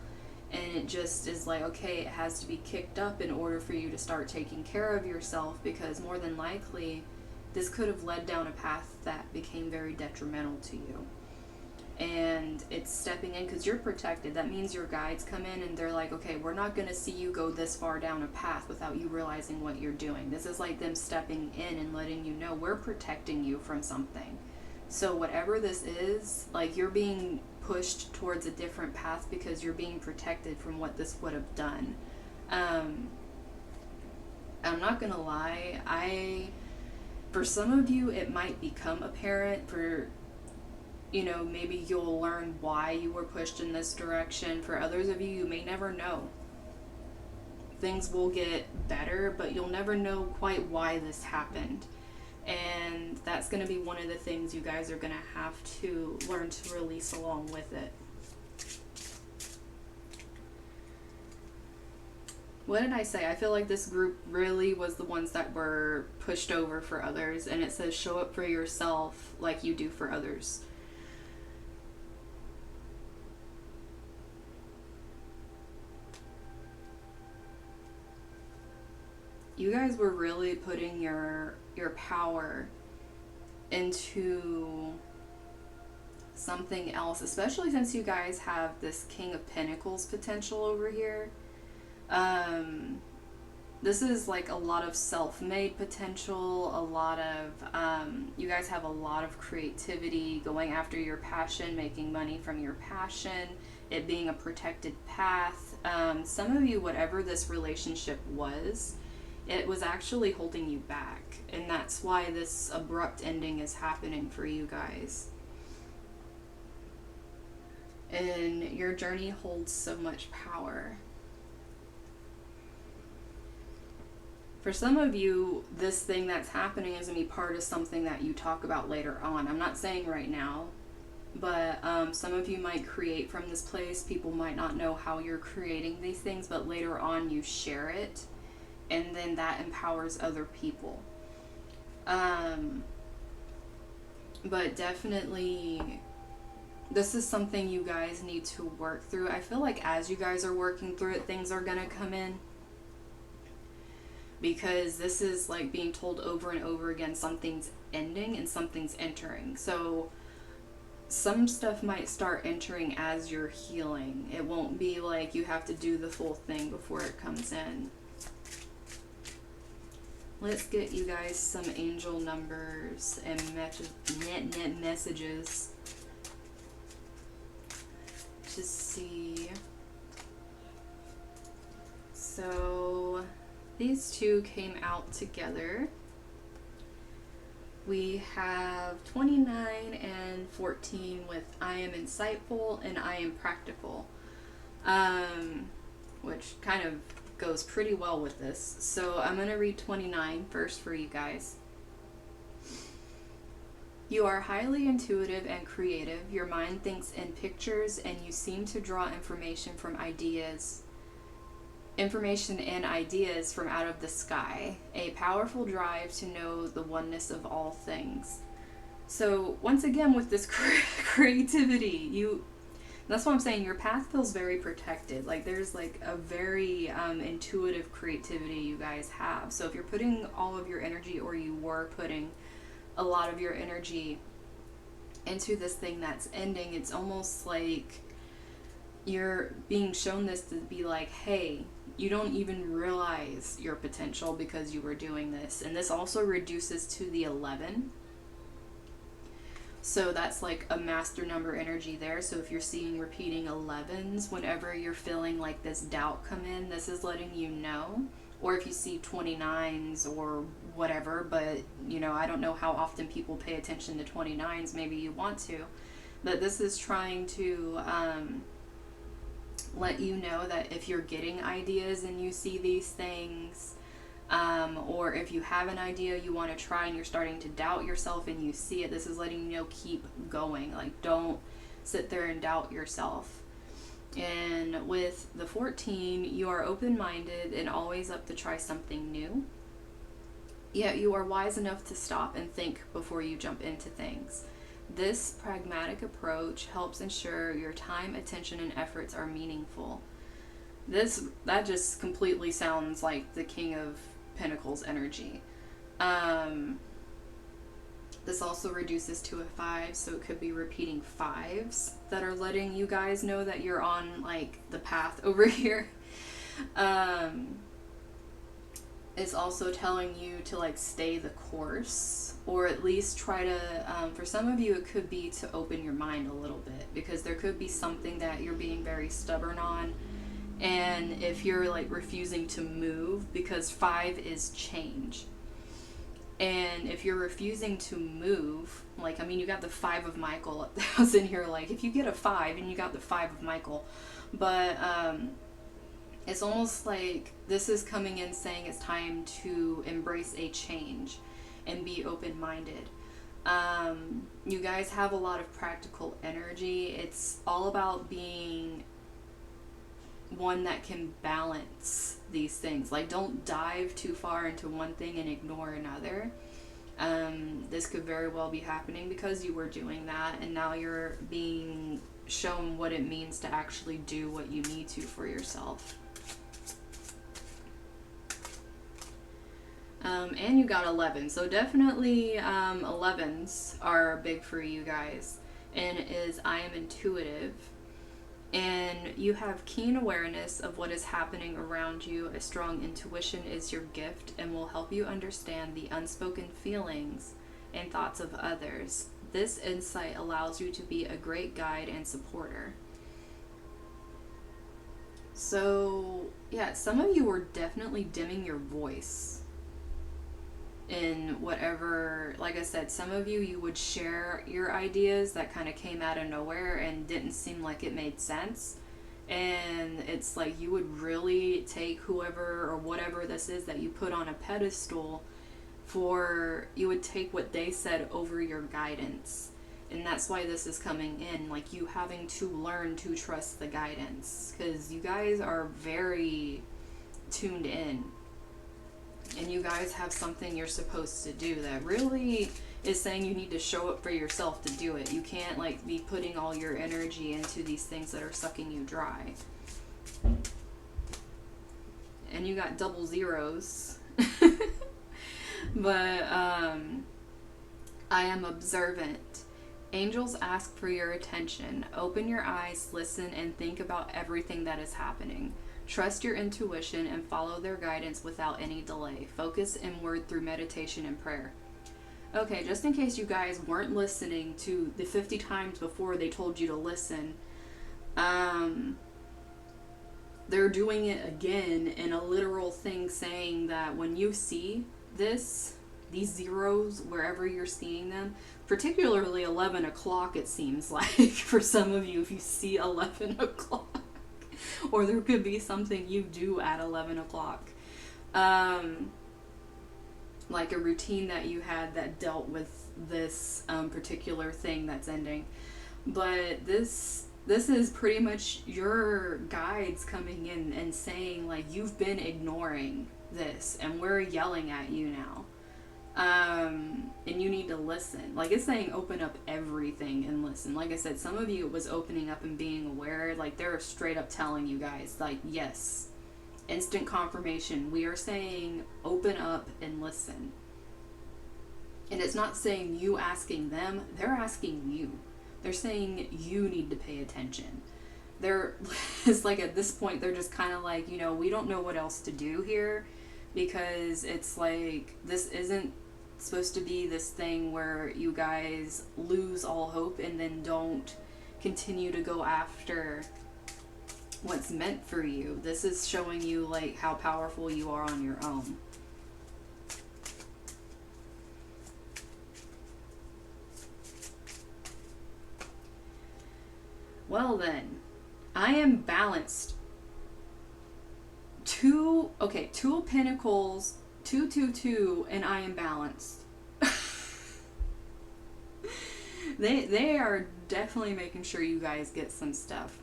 And it just is like, okay, it has to be kicked up in order for you to start taking care of yourself, because more than likely this could have led down a path that became very detrimental to you. And it's stepping in because you're protected. That means your guides come in and they're like, okay, we're not going to see you go this far down a path without you realizing what you're doing. This is like them stepping in and letting you know we're protecting you from something. So whatever this is, like, you're being pushed towards a different path because you're being protected from what this would have done. I'm not gonna lie, For some of you, it might become apparent. For, maybe you'll learn why you were pushed in this direction. For others of you, you may never know. Things will get better, but you'll never know quite why this happened. And that's going to be one of the things you guys are going to have to learn to release along with it. What did I say? I feel like this group really was the ones that were pushed over for others. And it says show up for yourself like you do for others. You guys were really putting your power into something else, especially since you guys have this King of Pentacles potential over here. This is like a lot of self-made potential, a lot of, you guys have a lot of creativity, going after your passion, making money from your passion, it being a protected path. Some of you, whatever this relationship was, it was actually holding you back. And that's why this abrupt ending is happening for you guys. And your journey holds so much power. For some of you, this thing that's happening is going to be part of something that you talk about later on. I'm not saying right now, but some of you might create from this place. People might not know how you're creating these things, but later on you share it. And then that empowers other people. But definitely, this is something you guys need to work through. I feel like as you guys are working through it, things are going to come in. Because this is like being told over and over again, something's ending and something's entering. So some stuff might start entering as you're healing. It won't be like you have to do the full thing before it comes in. Let's get you guys some angel numbers and messages to see. So these two came out together. We have 29 and 14 with I am insightful and I am practical, which kind of goes pretty well with this. So I'm going to read 29 first for you guys. You are highly intuitive and creative. Your mind thinks in pictures and you seem to draw information and ideas from out of the sky. A powerful drive to know the oneness of all things. So once again with this creativity, that's what I'm saying, your path feels very protected. Like there's like a very intuitive creativity you guys have. So if you're putting all of your energy, or you were putting a lot of your energy into this thing that's ending, it's almost like you're being shown this to be like, hey, you don't even realize your potential because you were doing this. And this also reduces to the 11. So that's like a master number energy there. So if you're seeing repeating 11s, whenever you're feeling like this doubt come in, this is letting you know. Or if you see 29s or whatever, but I don't know how often people pay attention to 29s. Maybe you want to. But this is trying to let you know that if you're getting ideas and you see these things, or if you have an idea you want to try and you're starting to doubt yourself and you see it, this is letting you know, keep going. Like, don't sit there and doubt yourself. And with the 14, you are open-minded and always up to try something new. Yet you are wise enough to stop and think before you jump into things. This pragmatic approach helps ensure your time, attention, and efforts are meaningful. That just completely sounds like the King of Pentacles energy. This also reduces to a 5, so it could be repeating 5s that are letting you guys know that you're on like the path over here. It's also telling you to like stay the course, or at least try to, for some of you it could be to open your mind a little bit, because there could be something that you're being very stubborn on. And if you're like refusing to move, because 5 is change. And if you're refusing to move, like, I mean, you got the 5 of Michael. I was in here like, if you get a 5 and you got the 5 of Michael. But it's almost like this is coming in saying it's time to embrace a change and be open-minded. You guys have a lot of practical energy. It's all about being one that can balance these things. Like, don't dive too far into one thing and ignore another. This could very well be happening because you were doing that, and now you're being shown what it means to actually do what you need to for yourself. And you got 11, so definitely 11s are big for you guys. And it is, I am intuitive. And you have keen awareness of what is happening around you. A strong intuition is your gift and will help you understand the unspoken feelings and thoughts of others. This insight allows you to be a great guide and supporter. So, yeah, some of you are definitely dimming your voice in whatever, like I said, some of you would share your ideas that kind of came out of nowhere and didn't seem like it made sense. And it's like you would really take whoever or whatever this is that you put on a pedestal for, you would take what they said over your guidance. And that's why this is coming in, like you having to learn to trust the guidance, because you guys are very tuned in. And you guys have something you're supposed to do that really is saying you need to show up for yourself to do it. You can't like be putting all your energy into these things that are sucking you dry. And you got double zeros. But I am observant. Angels ask for your attention. Open your eyes, listen, and think about everything that is happening. Trust your intuition and follow their guidance without any delay. Focus inward through meditation and prayer. Okay, just in case you guys weren't listening to the 50 times before they told you to listen, they're doing it again in a literal thing, saying that when you see these zeros, wherever you're seeing them, particularly 11 o'clock, it seems like, for some of you, if you see 11 o'clock. Or there could be something you do at 11 o'clock. Like a routine that you had that dealt with this particular thing that's ending. But this is pretty much your guides coming in and saying, like, you've been ignoring this and we're yelling at you now. And you need to listen. Like, it's saying open up everything and listen. Like I said, some of you it was opening up and being aware. Like, they're straight up telling you guys, like, yes, instant confirmation. We are saying open up and listen. And it's not saying you asking them, they're asking you. They're saying you need to pay attention. It's like at this point, they're just kind of like, you know, we don't know what else to do here, because it's like, this isn't supposed to be this thing where you guys lose all hope and then don't continue to go after what's meant for you. This is showing you like how powerful you are on your own. Well then, I am balanced. Two of Pentacles, 222, and I am balanced. They are definitely making sure you guys get some stuff.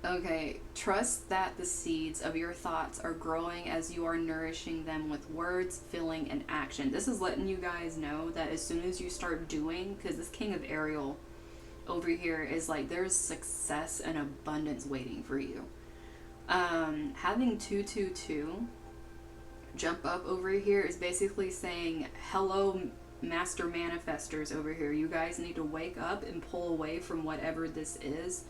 Okay, trust that the seeds of your thoughts are growing as you are nourishing them with words, feeling, and action. This is letting you guys know that as soon as you start doing, because this King of Ariel over here is like, there's success and abundance waiting for you. Having 222 jump up over here is basically saying, hello, master manifestors over here. You guys need to wake up and pull away from whatever this is.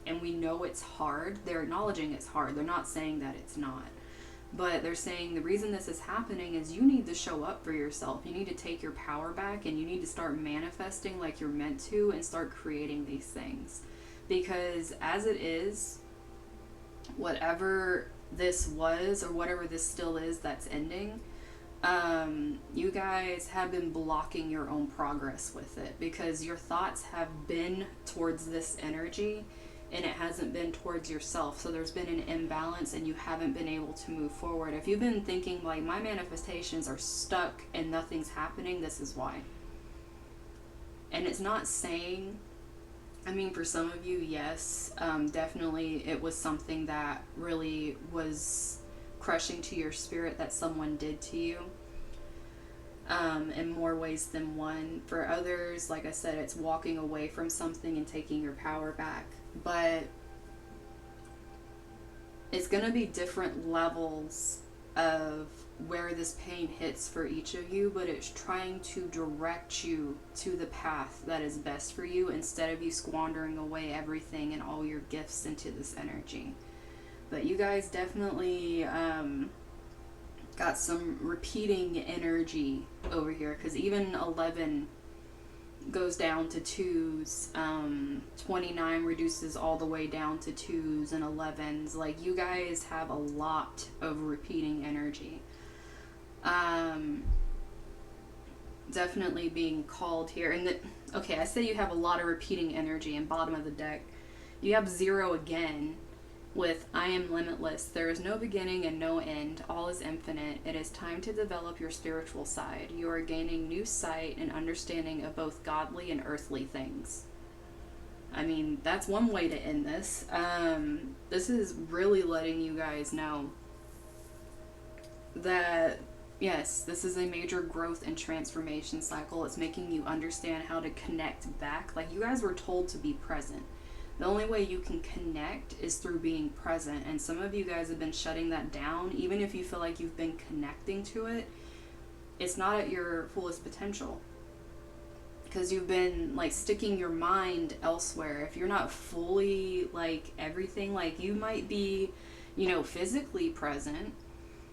And we know it's hard. They're acknowledging it's hard. They're not saying that it's not. But they're saying the reason this is happening is you need to show up for yourself. You need to take your power back, and you need to start manifesting like you're meant to and start creating these things. Because as it is, whatever this was or whatever this still is that's ending, You guys have been blocking your own progress with it because your thoughts have been towards this energy and it hasn't been towards yourself. So there's been an imbalance and you haven't been able to move forward. If you've been thinking like my manifestations are stuck and nothing's happening, this is why. And it's not saying, I mean, for some of you, yes, definitely it was something that really was crushing to your spirit that someone did to you, in more ways than one. For others, like I said, it's walking away from something and taking your power back. But it's going to be different levels of where this pain hits for each of you, but it's trying to direct you to the path that is best for you instead of you squandering away everything and all your gifts into this energy. But you guys definitely got some repeating energy over here, because even 11 goes down to 2s, 29 reduces all the way down to 2s and 11s. Like, you guys have a lot of repeating energy. Definitely being called here. And okay, I say you have a lot of repeating energy in bottom of the deck. You have 0 again with I am limitless. There is no beginning and no end. All is infinite. It is time to develop your spiritual side. You are gaining new sight and understanding of both godly and earthly things. I mean, that's one way to end this. This is really letting you guys know that, yes, this is a major growth and transformation cycle. It's making you understand how to connect back. Like, you guys were told to be present. The only way you can connect is through being present. And some of you guys have been shutting that down. Even if you feel like you've been connecting to it, it's not at your fullest potential. Because you've been, like, sticking your mind elsewhere. If you're not fully, like, everything, like, you might be, you know, physically present,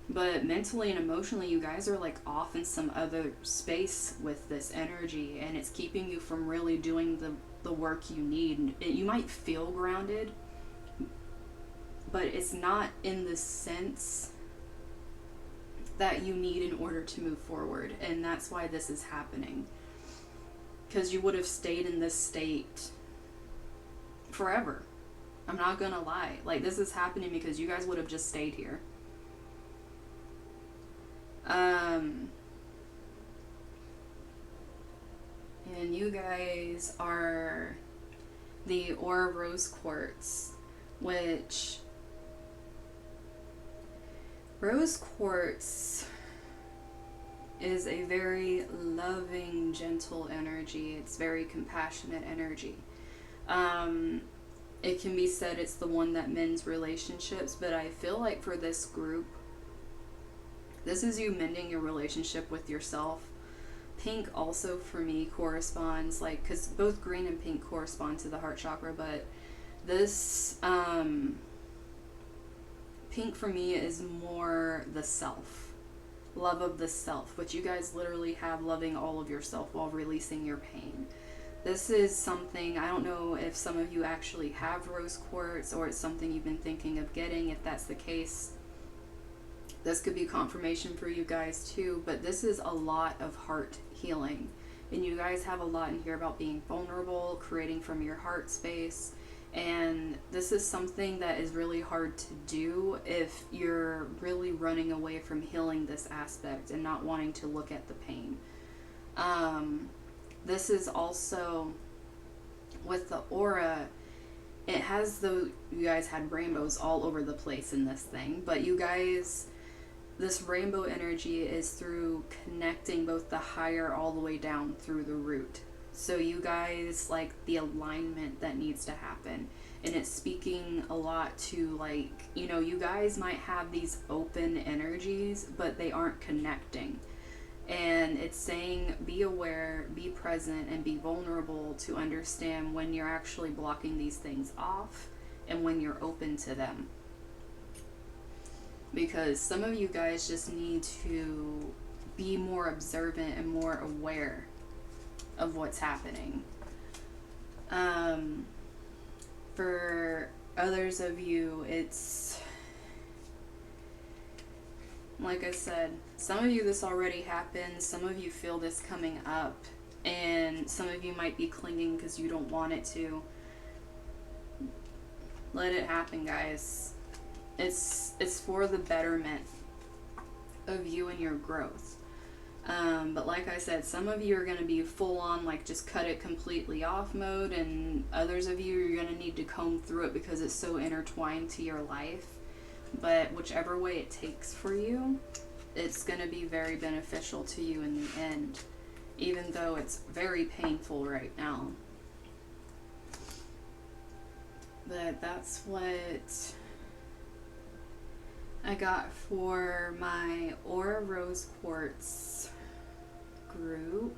but mentally and emotionally you guys are, like, off in some other space with this energy, and it's keeping you from really doing the work you need. You might feel grounded, but it's not in the sense that you need in order to move forward. And that's why this is happening, because you would have stayed in this state forever. I'm not gonna lie, like, this is happening because you guys would have just stayed here. And you guys are the Aura Rose Quartz, which Rose Quartz is a very loving, gentle energy. It's very compassionate energy. It can be said it's the one that mends relationships, but I feel like for this group, this is you mending your relationship with yourself. Pink also for me corresponds, like, because both green and pink correspond to the heart chakra, but this pink for me is more the self, love of the self, which you guys literally have, loving all of yourself while releasing your pain. This is something, I don't know if some of you actually have rose quartz or it's something you've been thinking of getting. If that's the case, this could be confirmation for you guys too, but this is a lot of heart healing. And you guys have a lot in here about being vulnerable, creating from your heart space. And this is something that is really hard to do if you're really running away from healing this aspect and not wanting to look at the pain. This is also with the aura. It has you guys had rainbows all over the place in this thing, but you guys, this rainbow energy is through connecting both the higher all the way down through the root. So you guys, like, the alignment that needs to happen. And it's speaking a lot to, like, you know, you guys might have these open energies, but they aren't connecting. And it's saying be aware, be present, and be vulnerable to understand when you're actually blocking these things off and when you're open to them. Because some of you guys just need to be more observant and more aware of what's happening. For others of you, it's Like I said, some of you this already happened, some of you feel this coming up, and some of you might be clinging because you don't want it to. Let it happen, guys. It's for the betterment of you and your growth. But like I said, some of you are going to be full on, like, just cut it completely off mode, and others of you are going to need to comb through it because it's so intertwined to your life. But whichever way it takes for you, it's going to be very beneficial to you in the end, even though it's very painful right now. But that's what I got for my Aura Rose Quartz group.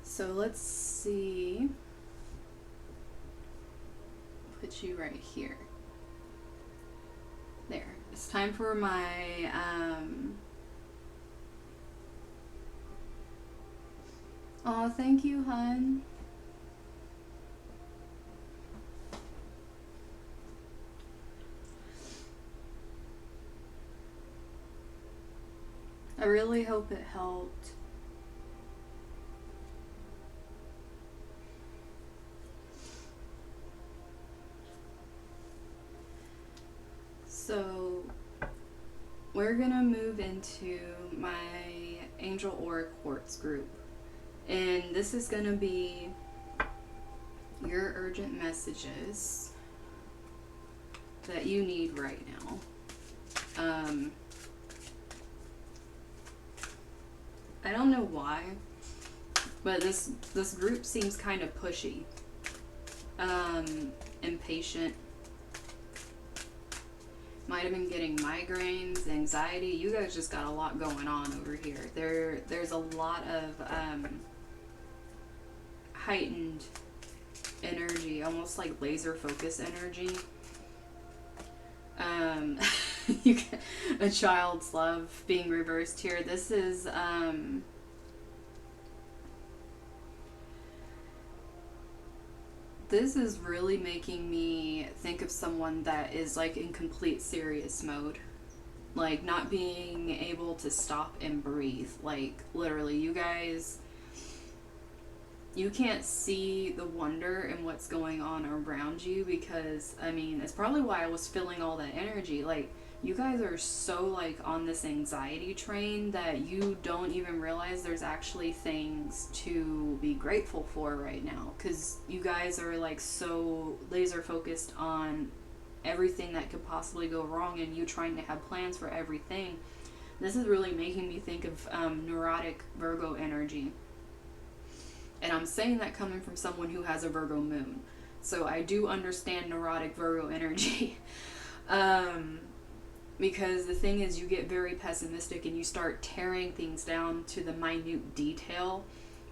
So let's see. Put you right here. There. It's time for my oh, thank you, hun. I really hope it helped. So we're gonna move into my Angel Aura Quartz group, and this is gonna be your urgent messages that you need right now. I don't know why, but this group seems kind of pushy, impatient. Might have been getting migraines, anxiety. You guys just got a lot going on over here. There's a lot of heightened energy, almost like laser focus energy. You get a child's love being reversed here. This is really making me think of someone that is like in complete serious mode, like not being able to stop and breathe. Like literally, you guys, you can't see the wonder in what's going on around you, because I mean, it's probably why I was feeling all that energy. Like, you guys are so like on this anxiety train that you don't even realize there's actually things to be grateful for right now, because you guys are like so laser focused on everything that could possibly go wrong and you trying to have plans for everything. This is really making me think of neurotic Virgo energy. And I'm saying that coming from someone who has a Virgo moon. So I do understand neurotic Virgo energy. Because the thing is, you get very pessimistic and you start tearing things down to the minute detail,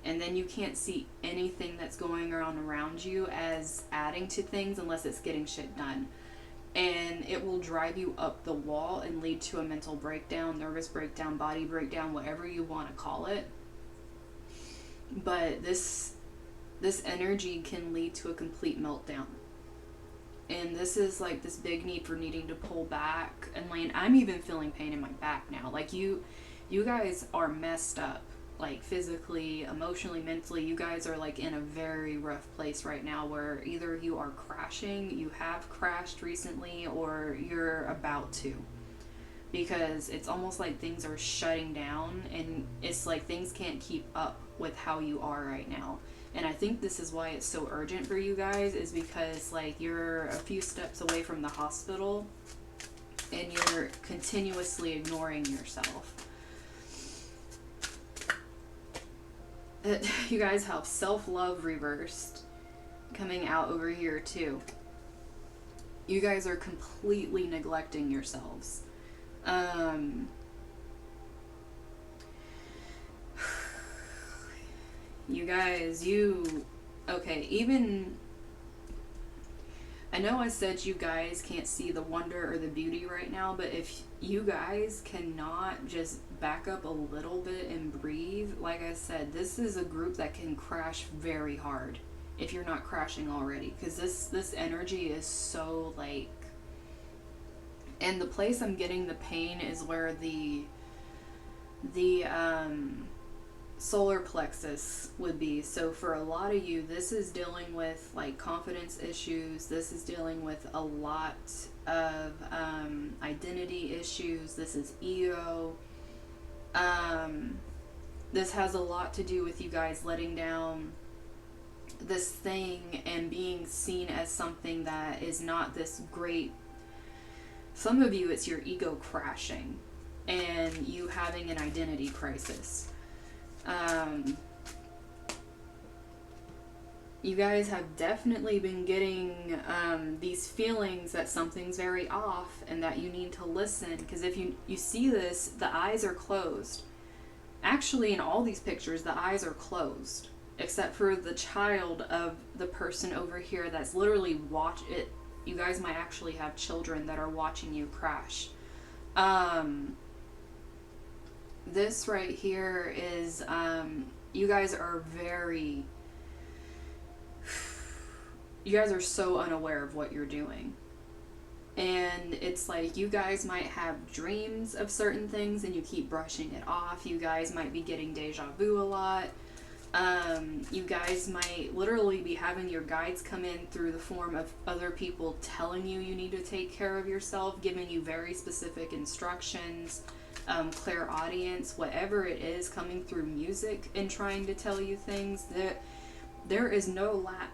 and then you can't see anything that's going on around you as adding to things unless it's getting shit done. And it will drive you up the wall and lead to a mental breakdown, nervous breakdown, body breakdown, whatever you want to call it. But this energy can lead to a complete meltdown. And this is like this big need for needing to pull back and land. I'm even feeling pain in my back now. Like you guys are messed up, like physically, emotionally, mentally. You guys are like in a very rough place right now, where either you are crashing, you have crashed recently, or you're about to. Because it's almost like things are shutting down, and it's like things can't keep up with how you are right now. And I think this is why it's so urgent for you guys, is because like you're a few steps away from the hospital and you're continuously ignoring yourself. You guys have self-love reversed coming out over here too. You guys are completely neglecting yourselves. You guys, okay, even I know I said you guys can't see the wonder or the beauty right now, but if you guys cannot just back up a little bit and breathe, like I said, this is a group that can crash very hard if you're not crashing already, because this energy is so like, and the place I'm getting the pain is where the solar plexus would be. So for a lot of you, this is dealing with like confidence issues. This is dealing with a lot of identity issues. This is ego. This has a lot to do with you guys letting down this thing and being seen as something that is not this great. Some of you, it's your ego crashing and you having an identity crisis. You guys have definitely been getting these feelings that something's very off and that you need to listen, because if you see this, the eyes are closed. Actually, in all these pictures, the eyes are closed, except for the child of the person over here that's literally watch it. You guys might actually have children that are watching you crash. This right here is, you guys are so unaware of what you're doing. And it's like you guys might have dreams of certain things and you keep brushing it off. You guys might be getting deja vu a lot. You guys might literally be having your guides come in through the form of other people telling you need to take care of yourself, giving you very specific instructions, clairaudience, whatever it is, coming through music and trying to tell you things. That there is no lack.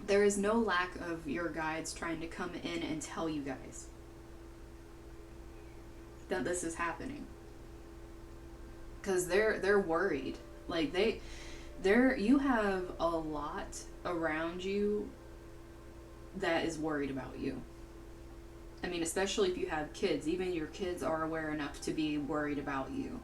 There is no lack of your guides trying to come in and tell you guys that this is happening. Because they're worried. Like you have a lot around you that is worried about you. I mean, especially if you have kids. Even your kids are aware enough to be worried about you.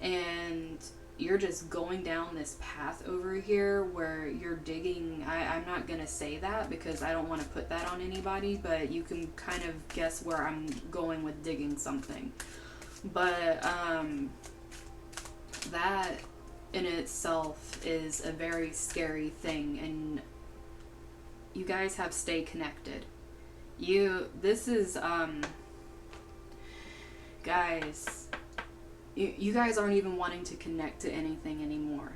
And you're just going down this path over here where you're digging. I'm not going to say that because I don't want to put that on anybody, but you can kind of guess where I'm going with digging something. But that in itself is a very scary thing, and you guys have stay connected. This is guys, you guys aren't even wanting to connect to anything anymore.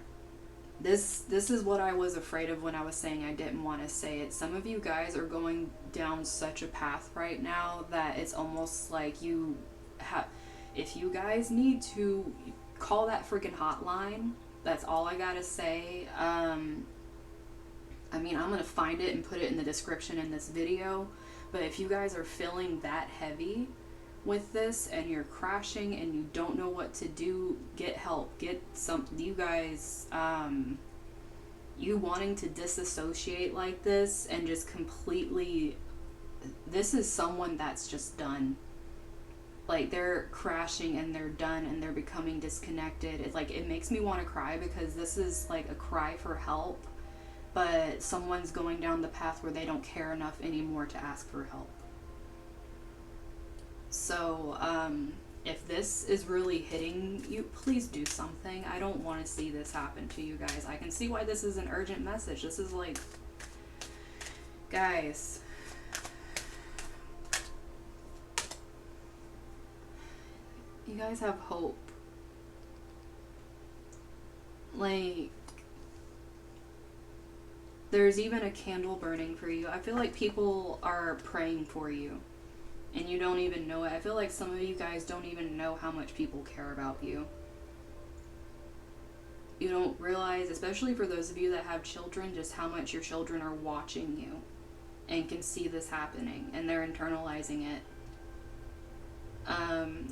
This is what I was afraid of when I was saying I didn't want to say it. Some of you guys are going down such a path right now that it's almost like you have, if you guys need to call that freaking hotline, that's all I gotta say. I mean, I'm gonna find it and put it in the description in this video, but if you guys are feeling that heavy with this and you're crashing and you don't know what to do, get help. Get some, you guys, you wanting to disassociate like this and just completely, this is someone that's just done. Like, they're crashing and they're done and they're becoming disconnected. It's like, it makes me want to cry because this is like a cry for help, but someone's going down the path where they don't care enough anymore to ask for help. So, if this is really hitting you, please do something. I don't want to see this happen to you guys. I can see why this is an urgent message. This is like, guys, you guys have hope. Like, there's even a candle burning for you. I feel like people are praying for you and you don't even know it. I feel like some of you guys don't even know how much people care about you. You don't realize, especially for those of you that have children, just how much your children are watching you and can see this happening and they're internalizing it.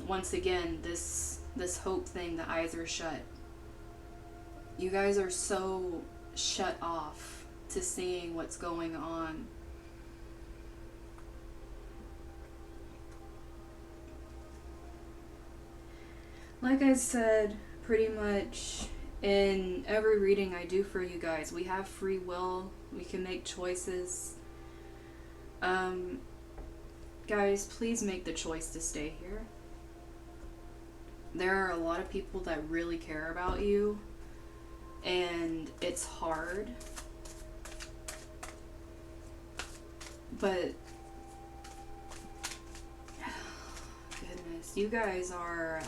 Once again, this hope thing, the eyes are shut. You guys are so shut off to seeing what's going on. Like I said, pretty much in every reading I do for you guys, we have free will. We can make choices. Guys, please make the choice to stay here. There are a lot of people that really care about you, and it's hard. But goodness, you guys are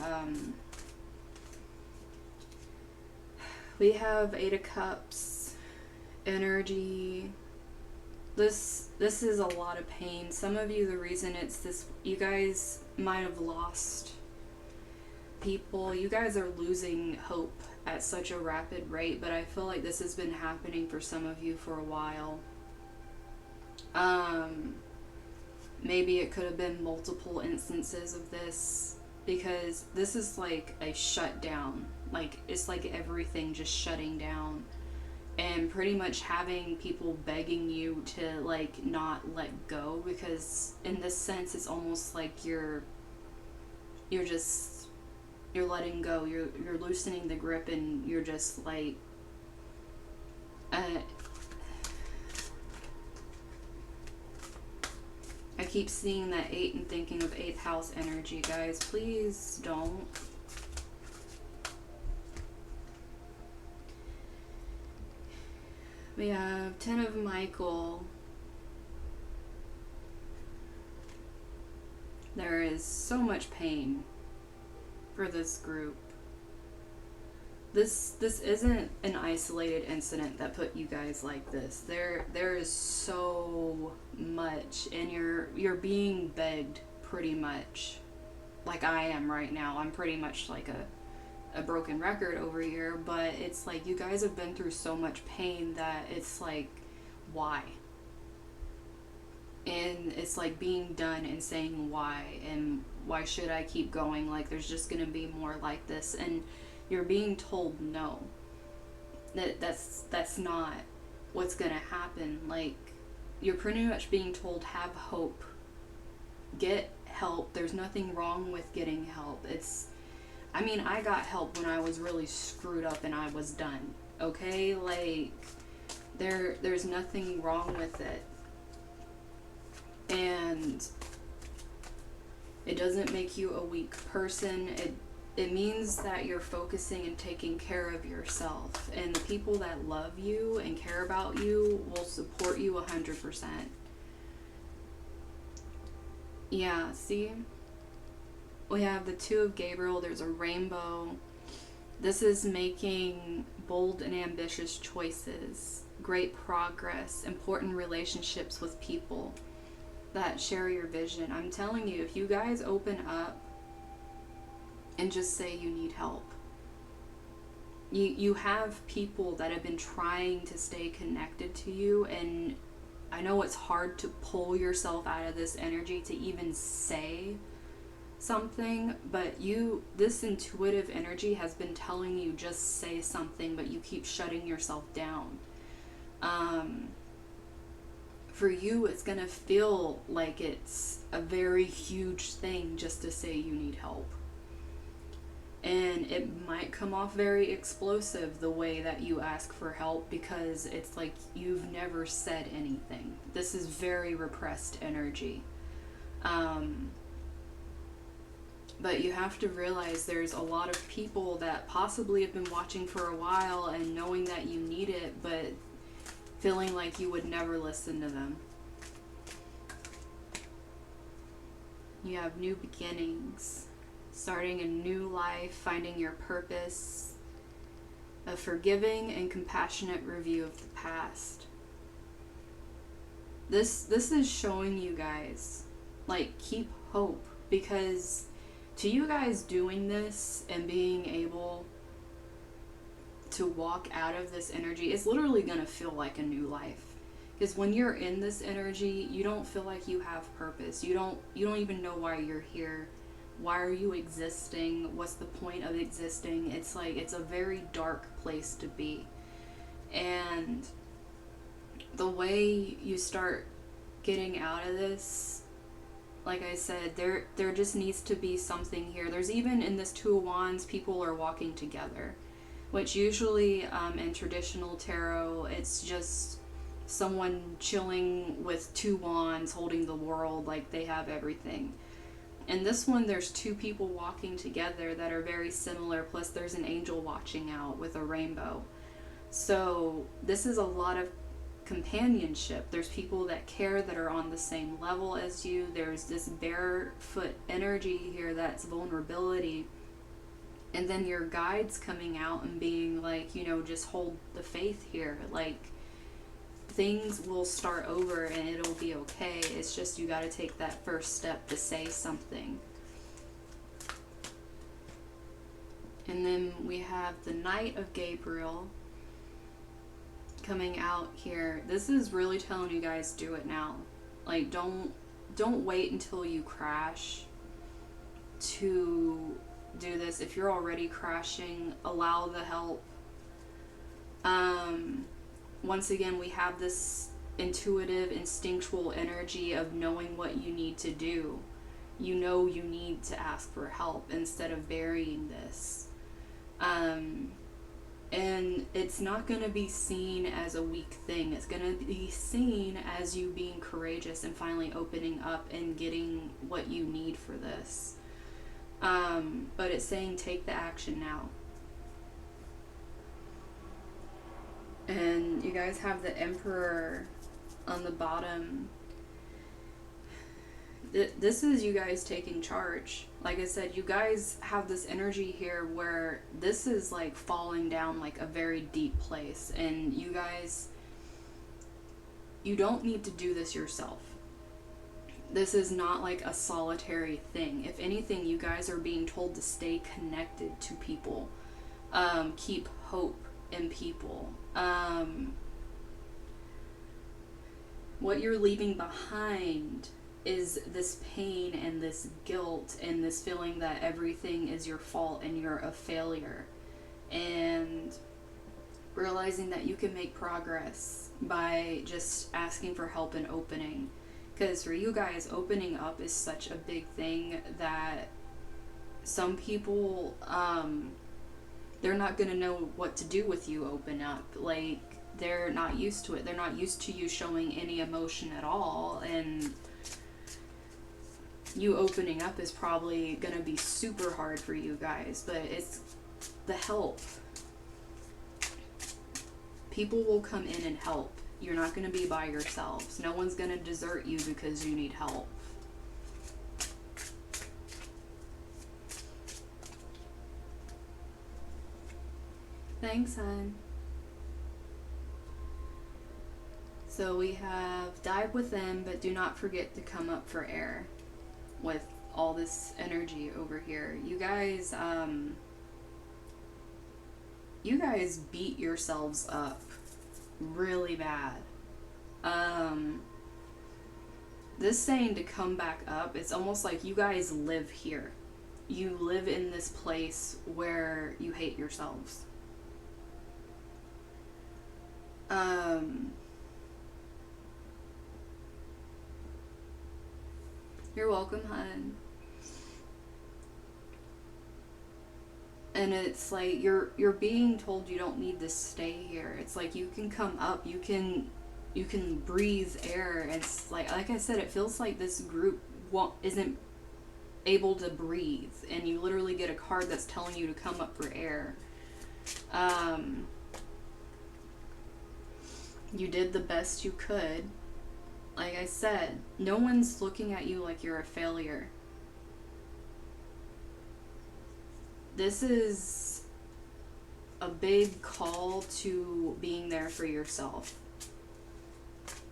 we have Eight of Cups energy. This is a lot of pain. Some of you, the reason it's this, you guys might have lost people. You guys are losing hope at such a rapid rate, but I feel like this has been happening for some of you for a while. Maybe it could have been multiple instances of this, because this is like a shutdown. Like, it's like everything just shutting down. And pretty much having people begging you to, like, not let go, because in this sense it's almost like you're letting go, you're loosening the grip, and you're just like I keep seeing that 8 and thinking of 8th house energy, guys. Please don't. We have 10 of Michael. There is so much pain for this group. This isn't an isolated incident that put you guys like this. There is so much, and you're being begged pretty much, like I am right now. I'm pretty much like a broken record over here, but it's like you guys have been through so much pain that it's like, why? And it's like being done and saying why, and why should I keep going? Like, there's just gonna be more like this, and you're being told no. That's not what's gonna happen. Like, you're pretty much being told, have hope, get help. There's nothing wrong with getting help. I mean, I got help when I was really screwed up and I was done, okay? Like, there's nothing wrong with it. And it doesn't make you a weak person. It means that you're focusing and taking care of yourself. And the people that love you and care about you will support you 100%. Yeah, see? We have the 2 of Gabriel. There's a rainbow. This is making bold and ambitious choices, great progress, important relationships with people that share your vision. I'm telling you, if you guys open up and just say you need help, you have people that have been trying to stay connected to you, and I know it's hard to pull yourself out of this energy to even say something, but this intuitive energy has been telling you just say something, but you keep shutting yourself down. For you, it's gonna feel like it's a very huge thing just to say you need help, and it might come off very explosive the way that you ask for help, because it's like you've never said anything. This is very repressed energy. But you have to realize there's a lot of people that possibly have been watching for a while and knowing that you need it, but feeling like you would never listen to them. You have new beginnings, starting a new life, finding your purpose, a forgiving and compassionate review of the past. This is showing you guys, like, keep hope, because to you guys doing this and being able to walk out of this energy, it's literally gonna feel like a new life. Because when you're in this energy, you don't feel like you have purpose. You don't even know why you're here. Why are you existing? What's the point of existing? It's like, it's a very dark place to be. And the way you start getting out of this, like I said, there just needs to be something here. There's even in this 2 of Wands, people are walking together, which usually in traditional tarot, it's just someone chilling with two wands holding the world, like they have everything. In this one, there's two people walking together that are very similar, plus there's an angel watching out with a rainbow. So this is a lot of companionship. There's people that care, that are on the same level as you. There's this barefoot energy here that's vulnerability. And then your guides coming out and being like, you know, just hold the faith here. Like, things will start over and it'll be okay. It's just you got to take that first step to say something. And then we have the Knight of Gabriel coming out here. This is really telling you guys, do it now. Like, don't wait until you crash to do this. If you're already crashing, allow the help. Once again, we have this intuitive, instinctual energy of knowing what you need to do. You know you need to ask for help instead of burying this. And it's not going to be seen as a weak thing. It's going to be seen as you being courageous and finally opening up and getting what you need for this. But it's saying take the action now. And you guys have the Emperor on the bottom. This is you guys taking charge. Like I said, you guys have this energy here where this is like falling down like a very deep place. And you guys, you don't need to do this yourself. This is not like a solitary thing. If anything, you guys are being told to stay connected to people. Keep hope in people. What you're leaving behind is this pain and this guilt and this feeling that everything is your fault and you're a failure. And realizing that you can make progress by just asking for help and opening. Because for you guys, opening up is such a big thing that some people, they're not going to know what to do with you open up. Like, they're not used to it. They're not used to you showing any emotion at all. And you opening up is probably going to be super hard for you guys. But it's the help. People will come in and help. You're not going to be by yourselves. No one's going to desert you because you need help. Thanks, hon. So we have dive within, but do not forget to come up for air with all this energy over here. You guys beat yourselves up really bad. This saying to come back up, it's almost like you guys live here. You live in this place where you hate yourselves. You're welcome, hon. And it's like you're being told you don't need to stay here. It's like you can come up, you can breathe air. And it's like I said, it feels like this group isn't able to breathe, and you literally get a card that's telling you to come up for air. You did the best you could. Like I said, no one's looking at you like you're a failure. This is a big call to being there for yourself.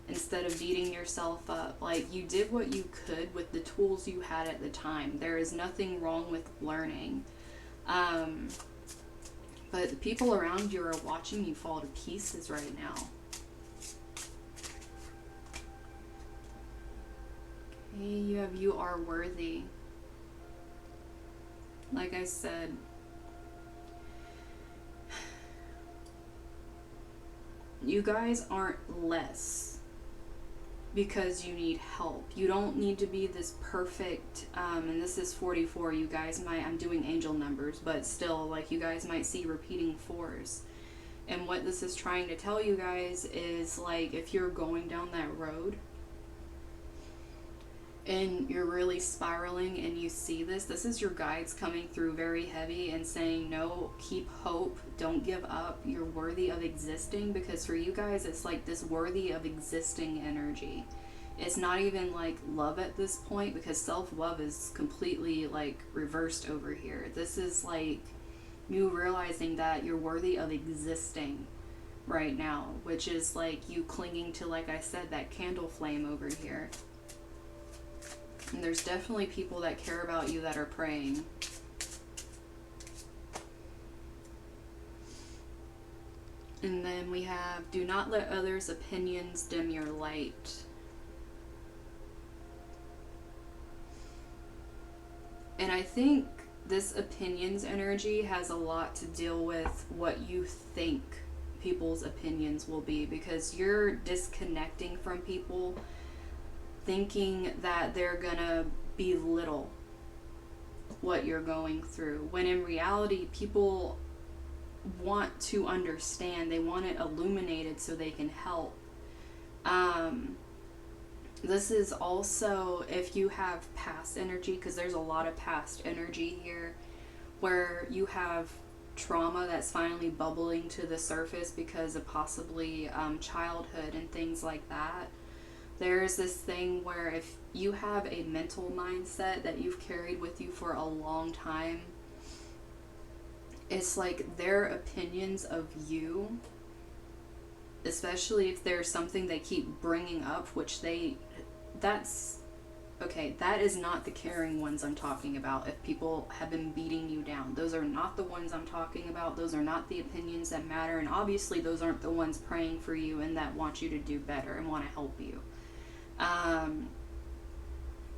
Instead of beating yourself up. Like, you did what you could with the tools you had at the time. There is nothing wrong with learning. But the people around you are watching you fall to pieces right now. Okay, you are worthy. Like I said, you guys aren't less because you need help. You don't need to be this perfect, and this is 44, you guys might, I'm doing angel numbers, but still, like, you guys might see repeating fours. And what this is trying to tell you guys is, like, if you're going down that road and you're really spiraling and you see this, this is your guides coming through very heavy and saying, no, keep hope, don't give up, you're worthy of existing. Because for you guys, it's like this worthy of existing energy. It's not even like love at this point, because self-love is completely like reversed over here. This is like you realizing that you're worthy of existing right now, which is like you clinging to, like I said, that candle flame over here. And there's definitely people that care about you that are praying. And then we have, do not let others' opinions dim your light. And I think this opinions energy has a lot to deal with what you think people's opinions will be, because you're disconnecting from people thinking that they're gonna belittle what you're going through, when in reality people want to understand, they want it illuminated so they can help. This is also if you have past energy, because there's a lot of past energy here, where you have trauma that's finally bubbling to the surface because of possibly childhood and things like that. There's this thing where if you have a mental mindset that you've carried with you for a long time, it's like their opinions of you, especially if there's something they keep bringing up, which that's okay, that is not the caring ones I'm talking about. If people have been beating you down, those are not the ones I'm talking about. Those are not the opinions that matter, and obviously those aren't the ones praying for you and that want you to do better and want to help you.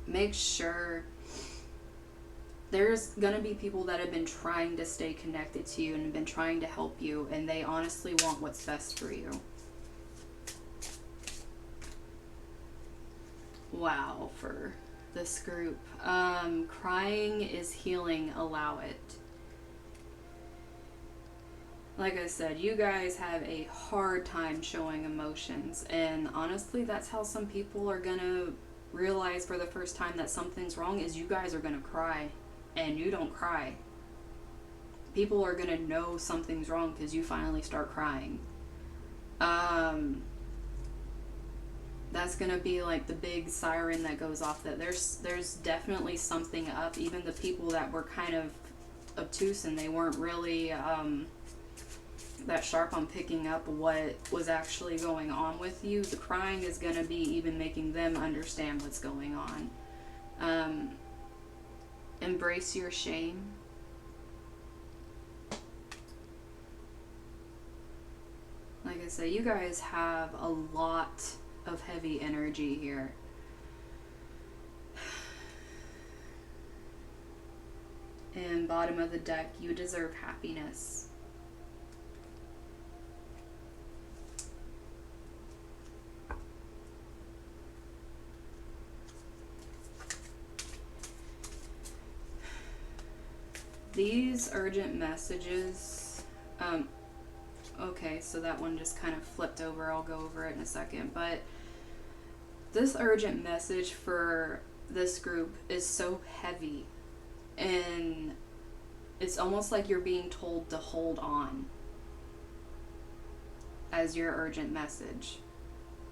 Make sure there's gonna be people that have been trying to stay connected to you and have been trying to help you, and they honestly want what's best for you. Wow, for this group. Crying is healing, allow it. Like I said, you guys have a hard time showing emotions, and honestly that's how some people are gonna realize for the first time that something's wrong, is you guys are gonna cry, and you don't cry. People are gonna know something's wrong because you finally start crying. That's gonna be like the big siren that goes off, that there's definitely something up. Even the people that were kind of obtuse and they weren't really that sharp on picking up what was actually going on with you, the crying is gonna be even making them understand what's going on. Embrace your shame. Like I said, you guys have a lot of heavy energy here. And bottom of the deck, you deserve happiness. These urgent messages, okay, so that one just kind of flipped over. I'll go over it in a second. But this urgent message for this group is so heavy, and it's almost like you're being told to hold on as your urgent message.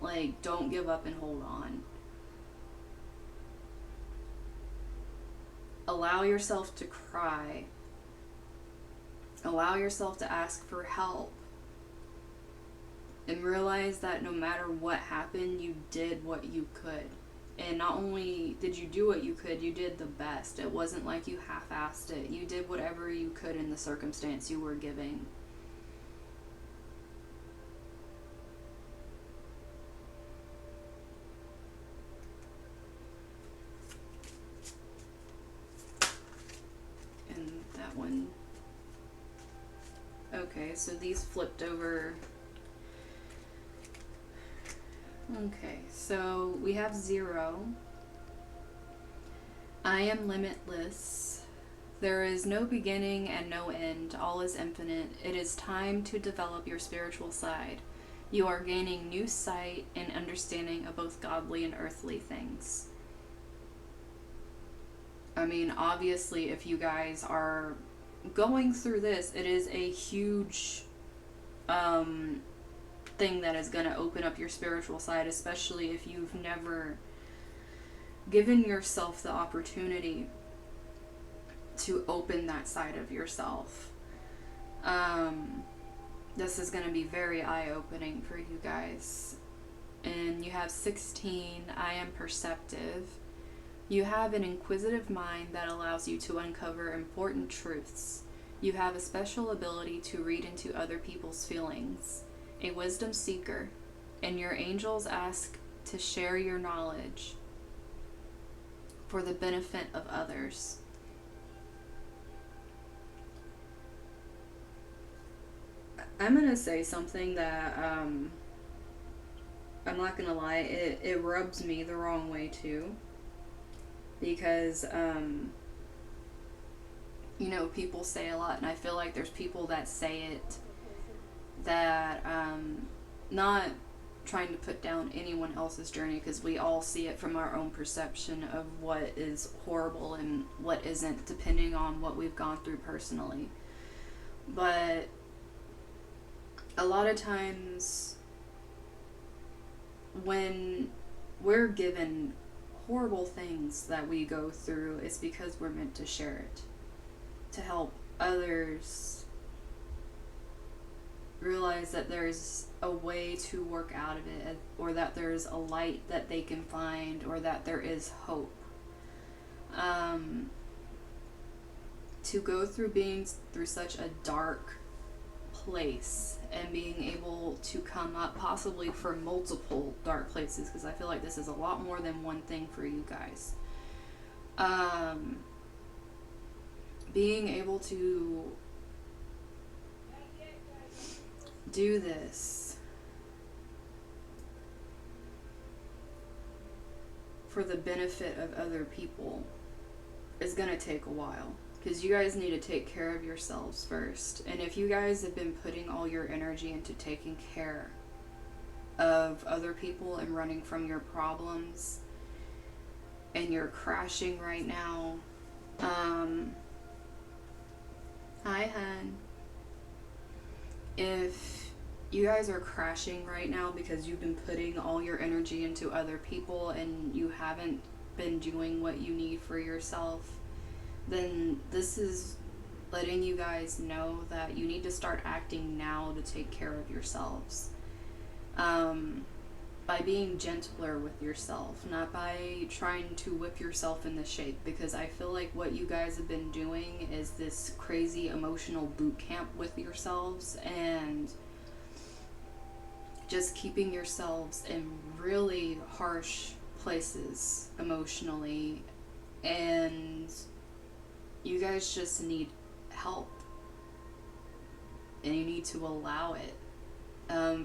Like, don't give up and hold on. Allow yourself to cry. Allow yourself to ask for help. And realize that no matter what happened, you did what you could. And not only did you do what you could, you did the best. It wasn't like you half-assed it. You did whatever you could in the circumstance you were giving. And that one. Okay, so these flipped over. Okay, so we have 0. I am limitless. There is no beginning and no end. All is infinite. It is time to develop your spiritual side. You are gaining new sight and understanding of both godly and earthly things. I mean, obviously, if you guys are going through this, it is a huge thing that is going to open up your spiritual side, especially if you've never given yourself the opportunity to open that side of yourself. This is going to be very eye-opening for you guys. And you have 16. I am perceptive. You have an inquisitive mind that allows you to uncover important truths. You have a special ability to read into other people's feelings. A wisdom seeker. And your angels ask to share your knowledge for the benefit of others. I'm going to say something that, I'm not going to lie, it rubs me the wrong way too. Because, you know, people say a lot, and I feel like there's people that say it that, not trying to put down anyone else's journey, because we all see it from our own perception of what is horrible and what isn't, depending on what we've gone through personally. But a lot of times when we're given horrible things that we go through, it's because we're meant to share it, to help others realize that there's a way to work out of it, or that there's a light that they can find, or that there is hope. To go through being through such a dark place and being able to come up possibly for multiple dark places, because I feel like this is a lot more than one thing for you guys. Being able to do this for the benefit of other people is gonna take a while. Because you guys need to take care of yourselves first. And if you guys have been putting all your energy into taking care of other people and running from your problems, and you're crashing right now, hi, hun. If you guys are crashing right now because you've been putting all your energy into other people and you haven't been doing what you need for yourself, then this is letting you guys know that you need to start acting now to take care of yourselves. By being gentler with yourself, not by trying to whip yourself into shape, because I feel like what you guys have been doing is this crazy emotional boot camp with yourselves and just keeping yourselves in really harsh places emotionally, and you guys just need help, and you need to allow it.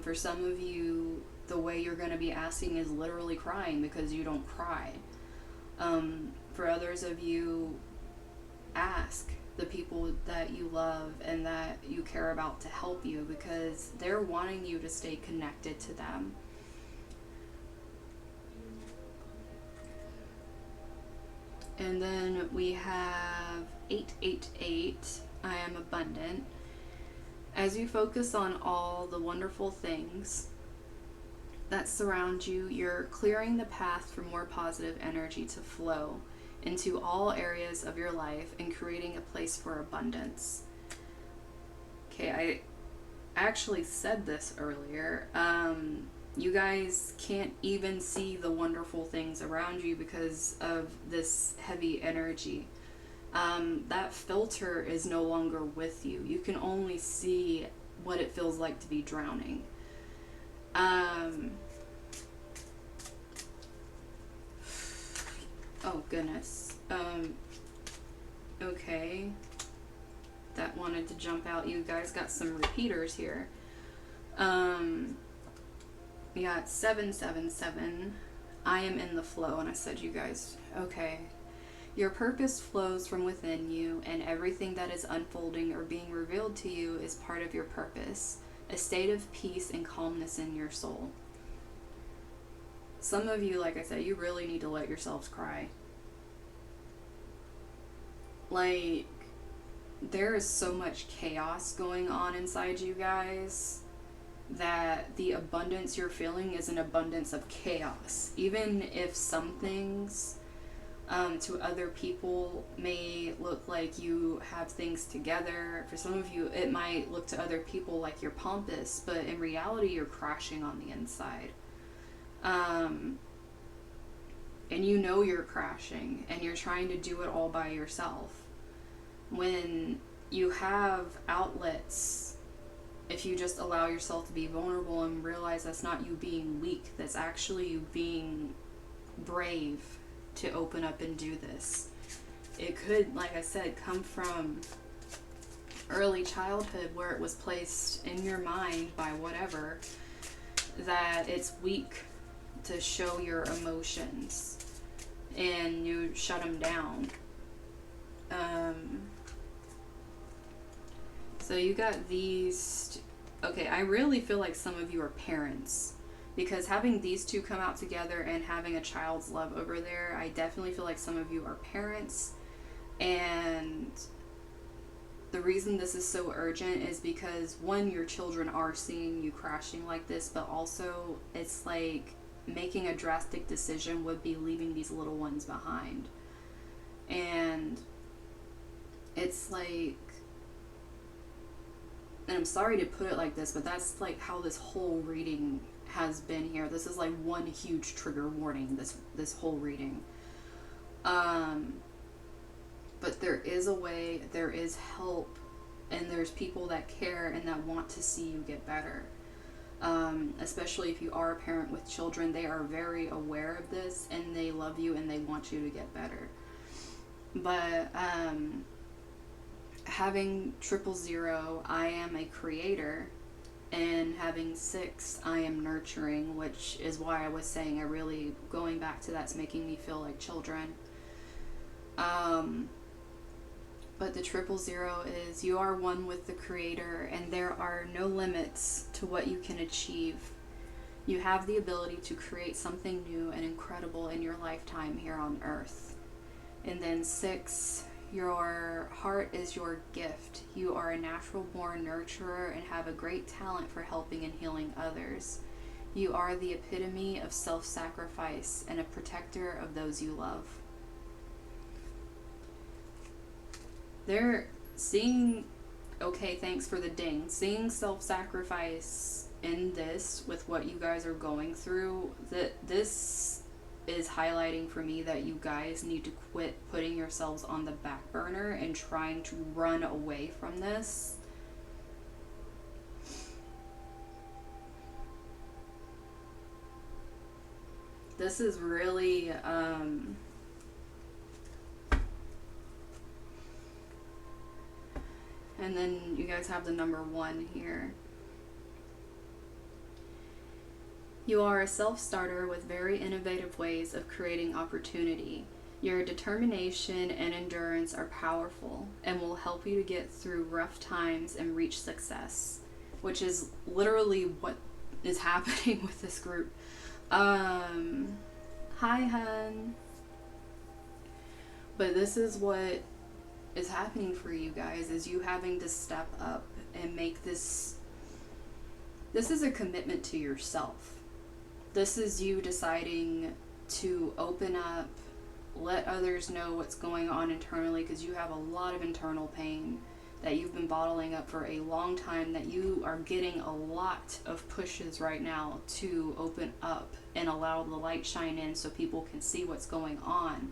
For some of you, the way you're going to be asking is literally crying because you don't cry. For others of you, ask the people that you love and that you care about to help you, because they're wanting you to stay connected to them. And then we have 888, I am abundant. As you focus on all the wonderful things that surround you, you're clearing the path for more positive energy to flow into all areas of your life and creating a place for abundance. Okay, I actually said this earlier. You guys can't even see the wonderful things around you because of this heavy energy. That filter is no longer with you. You can only see what it feels like to be drowning. Oh goodness. Okay. That wanted to jump out. You guys got some repeaters here. We got 777. I am in the flow, and I said you guys, okay. Your purpose flows from within you, and everything that is unfolding or being revealed to you is part of your purpose, a state of peace and calmness in your soul. Some of you, like I said, you really need to let yourselves cry. Like, there is so much chaos going on inside you guys that the abundance you're feeling is an abundance of chaos. Even if some things to other people may look like you have things together, for some of you it might look to other people like you're pompous, but in reality you're crashing on the inside. And you know you're crashing and you're trying to do it all by yourself. When you have outlets, if you just allow yourself to be vulnerable and realize that's not you being weak, that's actually you being brave to open up and do this. It could, like I said, come from early childhood where it was placed in your mind by whatever that it's weak to show your emotions and you shut them down. So you got these. Okay, I really feel like some of you are parents, because having these two come out together and having a child's love over there, I definitely feel like some of you are parents. And the reason this is so urgent is because, one, your children are seeing you crashing like this, but also it's like making a drastic decision would be leaving these little ones behind. And it's like, and I'm sorry to put it like this, but that's like how this whole reading has been here. This is like one huge trigger warning, this whole reading. But there is a way, there is help, and there's people that care and that want to see you get better. Especially if you are a parent with children, they are very aware of this and they love you and they want you to get better. But having 000, I am a creator, and having 6, I am nurturing, which is why I was saying I really, going back to that's making me feel like children. But the 000 is you are one with the Creator, and there are no limits to what you can achieve. You have the ability to create something new and incredible in your lifetime here on Earth. And then 6, your heart is your gift. You are a natural born nurturer and have a great talent for helping and healing others. You are the epitome of self-sacrifice and a protector of those you love. They're seeing, okay, thanks for the ding, seeing self-sacrifice in this with what you guys are going through, that this is highlighting for me that you guys need to quit putting yourselves on the back burner and trying to run away from this. This is really and then you guys have the number 1 here. You are a self-starter with very innovative ways of creating opportunity. Your determination and endurance are powerful and will help you to get through rough times and reach success, which is literally what is happening with this group. Hi, hun. But this is what is happening for you guys, is you having to step up and make this. This is a commitment to yourself. This is you deciding to open up, let others know what's going on internally, because you have a lot of internal pain that you've been bottling up for a long time, that you are getting a lot of pushes right now to open up and allow the light shine in so people can see what's going on.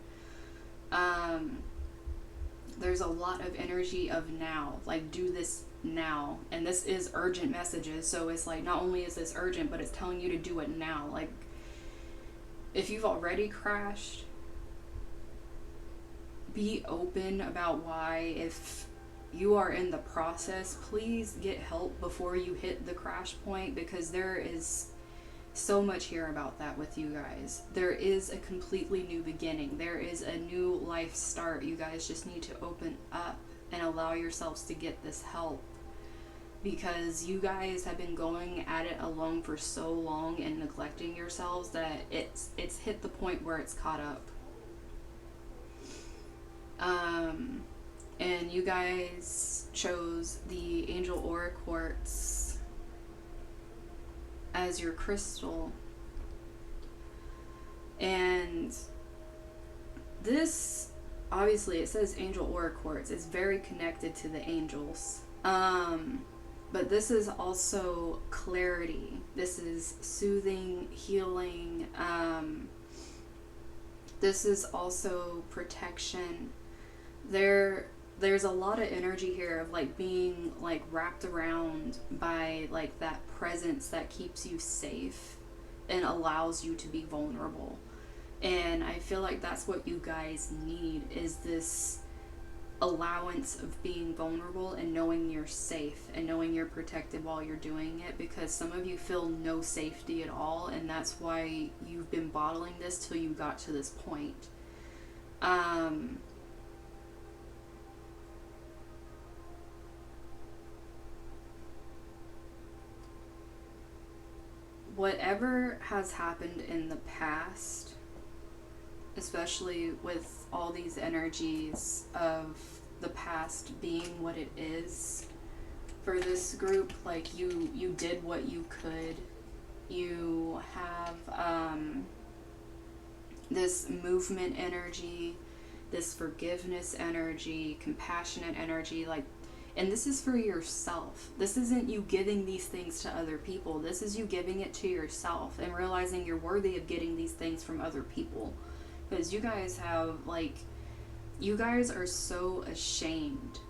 There's a lot of energy of now, like do this now, and this is urgent messages, so it's like not only is this urgent, but it's telling you to do it now. Like if you've already crashed, be open about why. If you are in the process, please get help before you hit the crash point, because there is so much here about that with you guys. There is a completely new beginning. There is a new life start. You guys just need to open up and allow yourselves to get this help, because you guys have been going at it alone for so long and neglecting yourselves that it's hit the point where it's caught up. And you guys chose the Angel Aura Quartz as your crystal. And this, obviously it says Angel Aura Quartz, is very connected to the angels. But this is also clarity. This is soothing, healing. This is also protection. There's a lot of energy here of like being like wrapped around by like that presence that keeps you safe and allows you to be vulnerable. And I feel like that's what you guys need, is this allowance of being vulnerable and knowing you're safe and knowing you're protected while you're doing it, because some of you feel no safety at all, and that's why you've been bottling this till you got to this point. Whatever has happened in the past, especially with all these energies of the past being what it is for this group, like you did what you could. You have this movement energy, this forgiveness energy, compassionate energy, like, and this is for yourself. This isn't you giving these things to other people. This is you giving it to yourself and realizing you're worthy of getting these things from other people. Because you guys have, like, you guys are so ashamed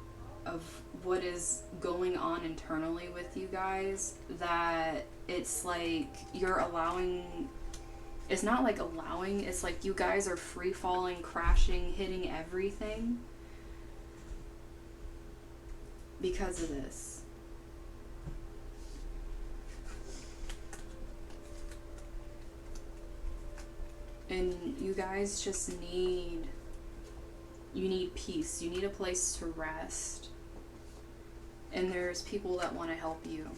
of what is going on internally with you guys that it's like you're allowing, it's not like allowing, it's like you guys are free falling, crashing, hitting everything because of this. And you guys just need, you need peace. You need a place to rest. And there's people that want to help you.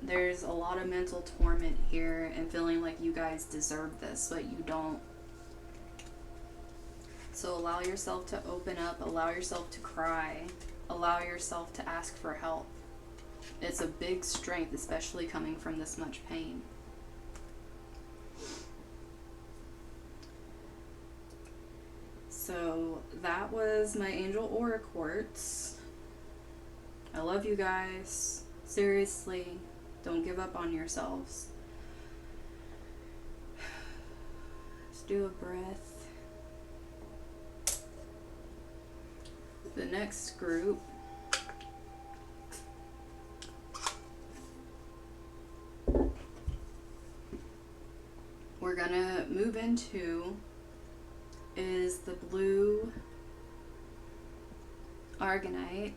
There's a lot of mental torment here and feeling like you guys deserve this, but you don't. So allow yourself to open up, allow yourself to cry, allow yourself to ask for help. It's a big strength, especially coming from this much pain. So that was my Angel Aura Quartz. I love you guys. Seriously, don't give up on yourselves. Let's do a breath. The next group we're gonna move into is the blue Aragonite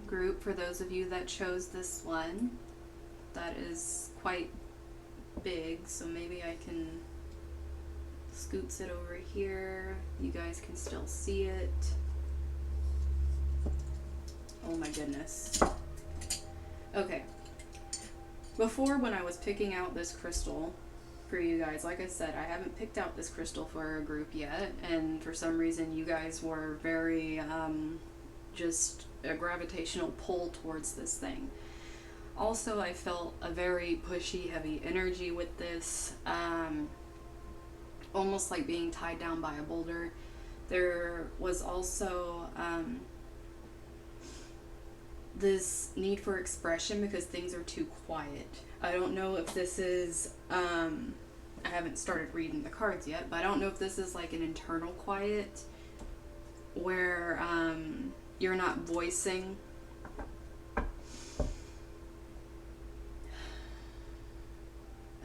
group. For those of you that chose this one, that is quite big, so maybe I can scoots it over here. You guys can still see it. Oh my goodness. Okay. Before, when I was picking out this crystal for you guys, like I said, I haven't picked out this crystal for a group yet, and for some reason you guys were very just a gravitational pull towards this thing. Also, I felt a very pushy, heavy energy with this, almost like being tied down by a boulder. There was also this need for expression because things are too quiet. I don't know if this is, I haven't started reading the cards yet, but I don't know if this is like an internal quiet where you're not voicing.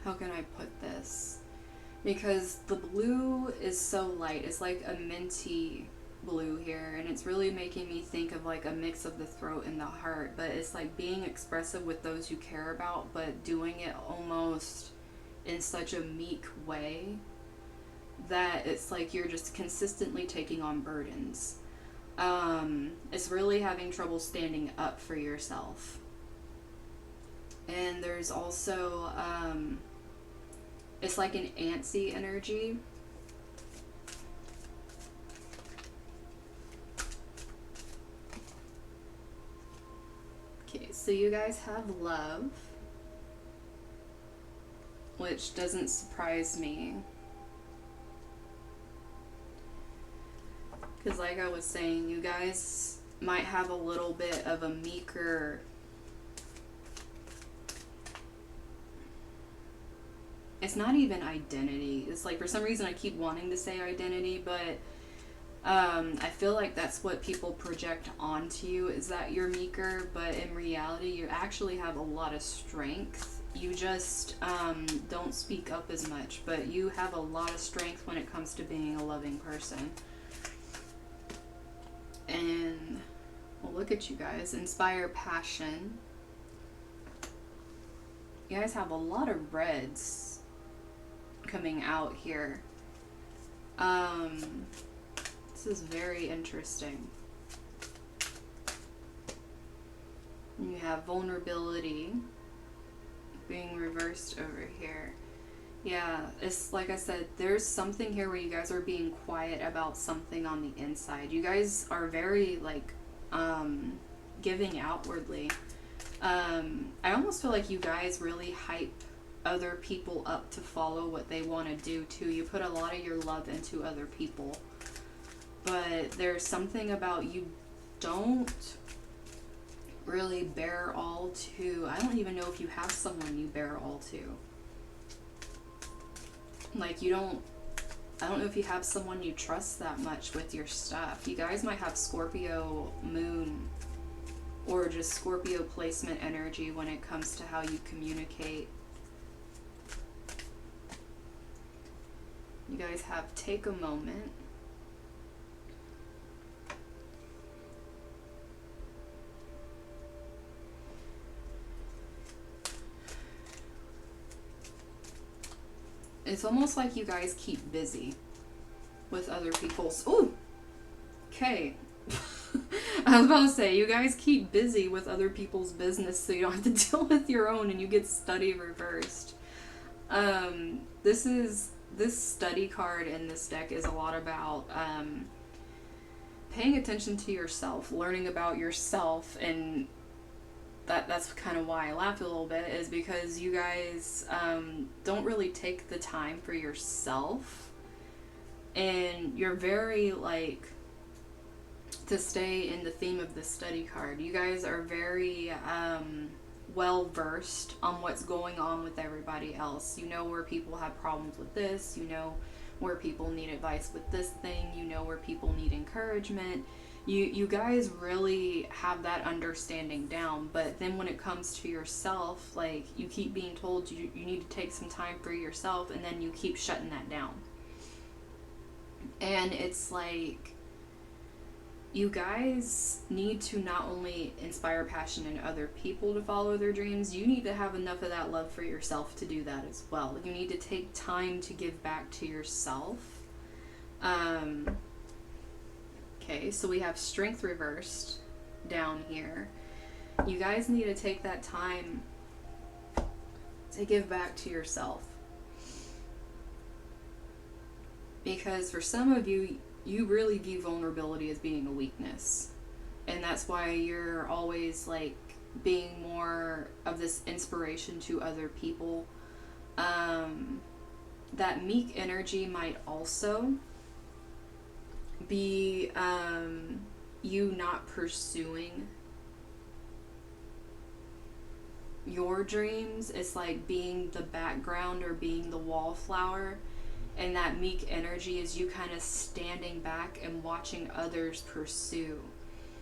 How can I put this? Because the blue is so light. It's like a minty blue here, and it's really making me think of like a mix of the throat and the heart, but it's like being expressive with those you care about, but doing it almost in such a meek way that it's like you're just consistently taking on burdens. It's really having trouble standing up for yourself. And there's also, it's like an antsy energy. Okay, so you guys have love, which doesn't surprise me. Because like I was saying, you guys might have a little bit of a meeker it's not even identity. It's like for some reason I keep wanting to say identity, but I feel like that's what people project onto you, is that you're meeker, but in reality you actually have a lot of strength. You just don't speak up as much, but you have a lot of strength when it comes to being a loving person. And well, look at you guys. Inspire passion. You guys have a lot of reds coming out here. This is very interesting. You have vulnerability being reversed over here. Yeah, it's like I said, there's something here where you guys are being quiet about something on the inside. You guys are very like giving outwardly. I almost feel like you guys really hype other people up to follow what they want to do too. You put a lot of your love into other people, but there's something about you don't really bear all to. I don't even know if you have someone you bear all to. Like I don't know if you have someone you trust that much with your stuff. You guys might have Scorpio moon or just Scorpio placement energy when it comes to how you communicate. You guys have take a moment. It's almost like you guys keep busy with other people's... Ooh! Okay. I was about to say, you guys keep busy with other people's business so you don't have to deal with your own, and you get study reversed. This study card in this deck is a lot about paying attention to yourself, learning about yourself, and that's kind of why I laugh a little bit, is because you guys don't really take the time for yourself, and you're very like, to stay in the theme of the study card, you guys are very well versed on what's going on with everybody else. You know where people have problems with this, you know where people need advice with this thing, you know where people need encouragement. You guys really have that understanding down, but then when it comes to yourself, like, you keep being told you need to take some time for yourself, and then you keep shutting that down. And it's like, you guys need to not only inspire passion in other people to follow their dreams, you need to have enough of that love for yourself to do that as well. You need to take time to give back to yourself. Okay, so we have strength reversed down here. You guys need to take that time to give back to yourself. Because for some of you, you really view vulnerability as being a weakness. And that's why you're always like being more of this inspiration to other people. That meek energy might also be you not pursuing your dreams. It's like being the background or being the wallflower. And that meek energy is you kind of standing back and watching others pursue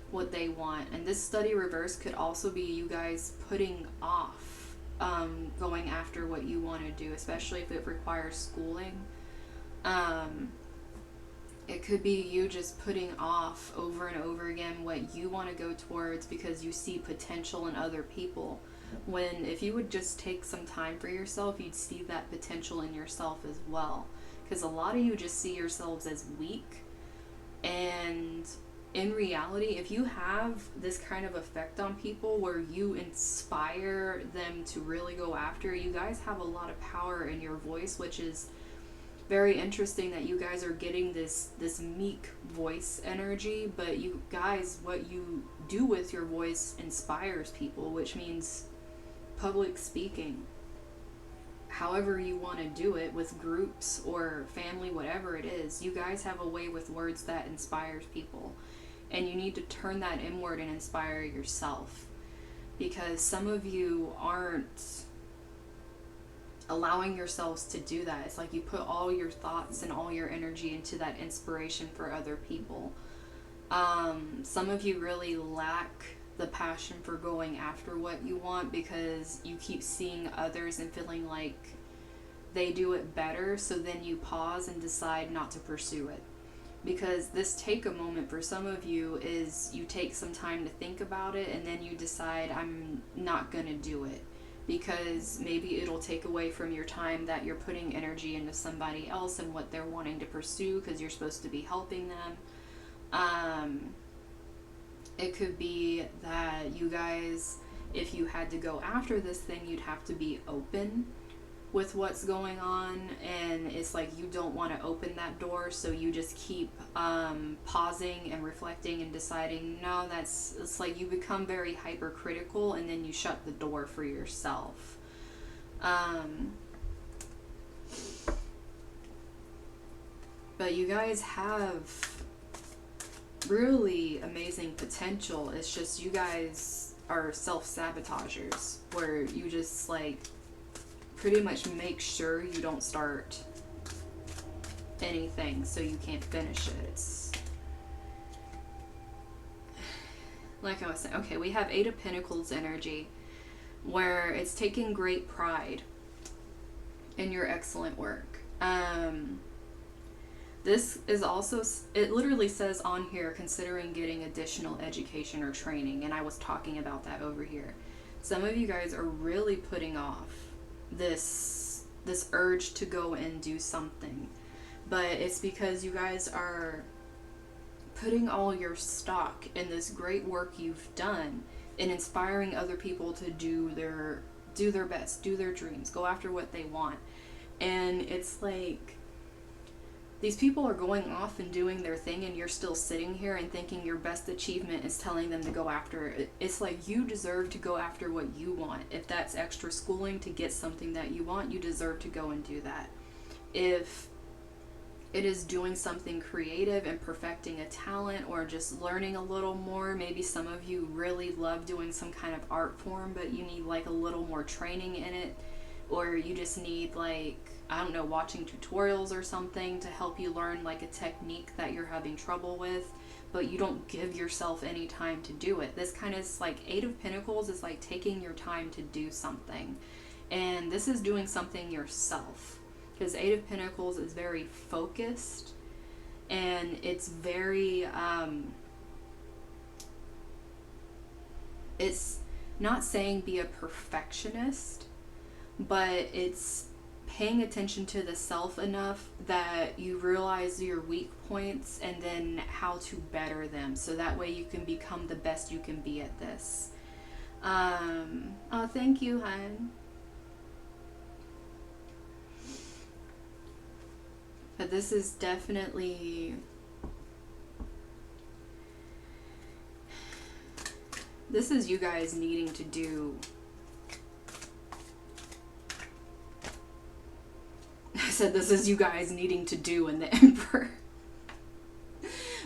what they want. And this study reverse could also be you guys putting off going after what you want to do, especially if it requires schooling. It could be you just putting off over and over again what you want to go towards because you see potential in other people. When if you would just take some time for yourself, you'd see that potential in yourself as well. Because a lot of you just see yourselves as weak. And in reality, if you have this kind of effect on people where you inspire them to really go after, you guys have a lot of power in your voice, which is very interesting that you guys are getting this meek voice energy, but you guys, what you do with your voice inspires people, which means public speaking. However you want to do it, with groups or family, whatever it is, you guys have a way with words that inspires people. And you need to turn that inward and inspire yourself. Because some of you aren't allowing yourselves to do that. It's like you put all your thoughts and all your energy into that inspiration for other people. Some of you really lack the passion for going after what you want because you keep seeing others and feeling like they do it better, so then you pause and decide not to pursue it. Because this take a moment for some of you is you take some time to think about it and then you decide, I'm not gonna do it, because maybe it'll take away from your time that you're putting energy into somebody else and what they're wanting to pursue, because you're supposed to be helping them. It could be that you guys, if you had to go after this thing, you'd have to be open with what's going on, and it's like you don't want to open that door, so you just keep pausing and reflecting and deciding, no, it's like you become very hypercritical and then you shut the door for yourself. But you guys have really amazing potential. It's just you guys are self-sabotagers, where you just like pretty much make sure you don't start anything so you can't finish it. It's like I was saying, okay, we have Eight of Pentacles energy, where it's taking great pride in your excellent work. This is also, it literally says on here, considering getting additional education or training, and I was talking about that over here. Some of you guys are really putting off this urge to go and do something, but it's because you guys are putting all your stock in this great work you've done and inspiring other people to do their best, do their dreams, go after what they want. And it's like these people are going off and doing their thing, and you're still sitting here and thinking your best achievement is telling them to go after it. It's like you deserve to go after what you want. If that's extra schooling to get something that you want, you deserve to go and do that. If it is doing something creative and perfecting a talent, or just learning a little more, maybe some of you really love doing some kind of art form, but you need like a little more training in it, or you just need like, I don't know, watching tutorials or something to help you learn like a technique that you're having trouble with, but you don't give yourself any time to do it. This kind of like Eight of Pentacles is like taking your time to do something, and this is doing something yourself, because Eight of Pentacles is very focused, and it's very it's not saying be a perfectionist, but it's paying attention to the self enough that you realize your weak points and then how to better them, so that way you can become the best you can be at this. Oh, thank you, hon. But this is definitely, this is you guys needing to do, I said this is you guys needing to do in the Emperor.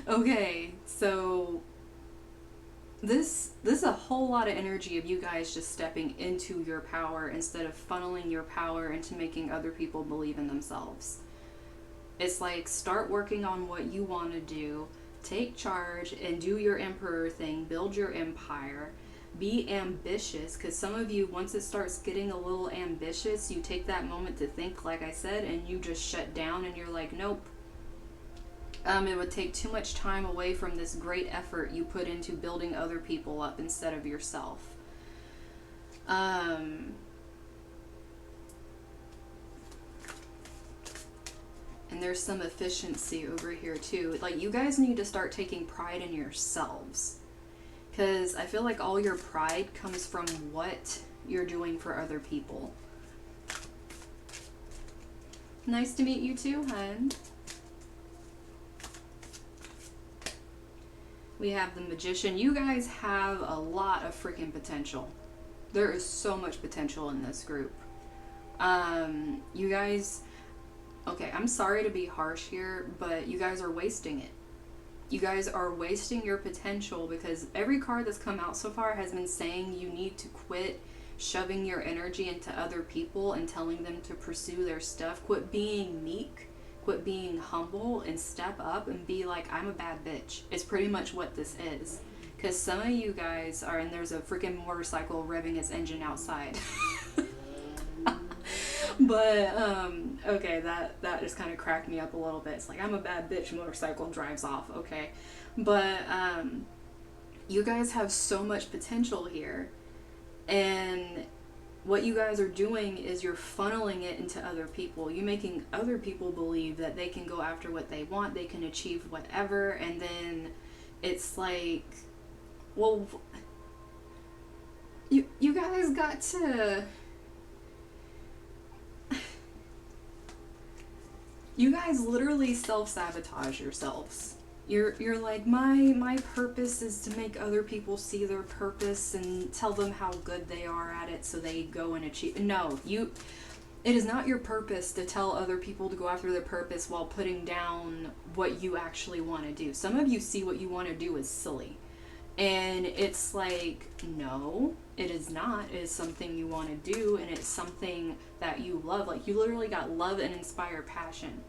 Okay, so this is a whole lot of energy of you guys just stepping into your power instead of funneling your power into making other people believe in themselves. It's like, start working on what you want to do, take charge and do your Emperor thing, build your empire. Be ambitious, because some of you, once it starts getting a little ambitious, you take that moment to think, like I said, and you just shut down and you're like, nope, It would take too much time away from this great effort you put into building other people up instead of yourself. And there's some efficiency over here too. Like, you guys need to start taking pride in yourselves. Because I feel like all your pride comes from what you're doing for other people. Nice to meet you too, hun. We have the Magician. You guys have a lot of freaking potential. There is so much potential in this group. You guys... Okay, I'm sorry to be harsh here, but you guys are wasting it. You guys are wasting your potential, because every card that's come out so far has been saying you need to quit shoving your energy into other people and telling them to pursue their stuff. Quit being meek, quit being humble, and step up and be like, I'm a bad bitch. It's pretty much what this is. Because some of you guys are, and there's a freaking motorcycle revving its engine outside. But, okay, that just kind of cracked me up a little bit. It's like, I'm a bad bitch, motorcycle drives off, okay. But, you guys have so much potential here. And what you guys are doing is you're funneling it into other people. You're making other people believe that they can go after what they want, they can achieve whatever, and then it's like, well, you guys got to... You guys literally self-sabotage yourselves. You're like, my purpose is to make other people see their purpose and tell them how good they are at it so they go and achieve. No, it is not your purpose to tell other people to go after their purpose while putting down what you actually want to do. Some of you see what you want to do as silly. And it's like, no, it is not. It is something you want to do, and it's something that you love. Like, you literally got love and inspire passion.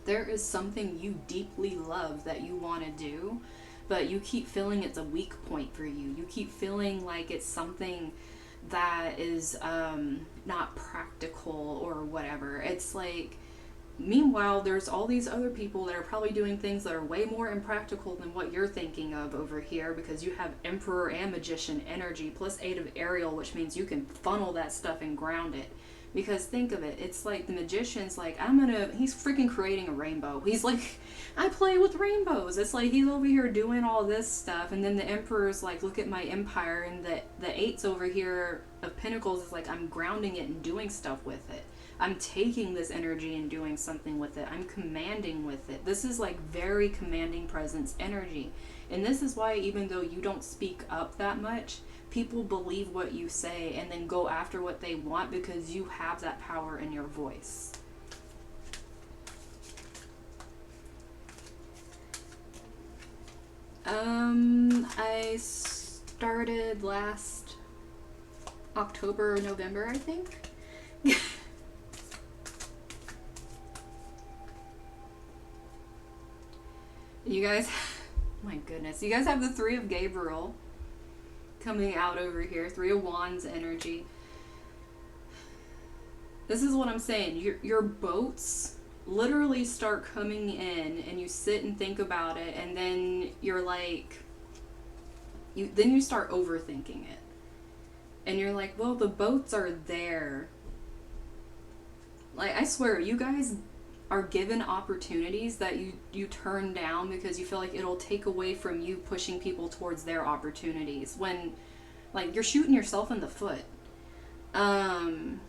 There is something you deeply love that you want to do, but you keep feeling it's a weak point for you. You keep feeling like it's something that is not practical or whatever. It's like, meanwhile, there's all these other people that are probably doing things that are way more impractical than what you're thinking of over here, because you have Emperor and Magician energy plus 8 of Ariel, which means you can funnel that stuff and ground it. Because think of it, it's like the Magician's like, he's freaking creating a rainbow. He's like, I play with rainbows. It's like he's over here doing all this stuff, and then the Emperor's like, look at my empire, and the 8's over here of Pentacles is like, I'm grounding it and doing stuff with it. I'm taking this energy and doing something with it. I'm commanding with it. This is like very commanding presence energy. And this is why, even though you don't speak up that much, people believe what you say and then go after what they want, because you have that power in your voice. I started last October or November, I think. You guys, my goodness, you guys have the 3 of Gabriel coming out over here, 3 of Wands energy. This is what I'm saying. Your boats literally start coming in, and you sit and think about it, and then you're like, then you start overthinking it. And you're like, well, the boats are there. Like, I swear, you guys are given opportunities that you turn down because you feel like it'll take away from you pushing people towards their opportunities, when, like, you're shooting yourself in the foot. And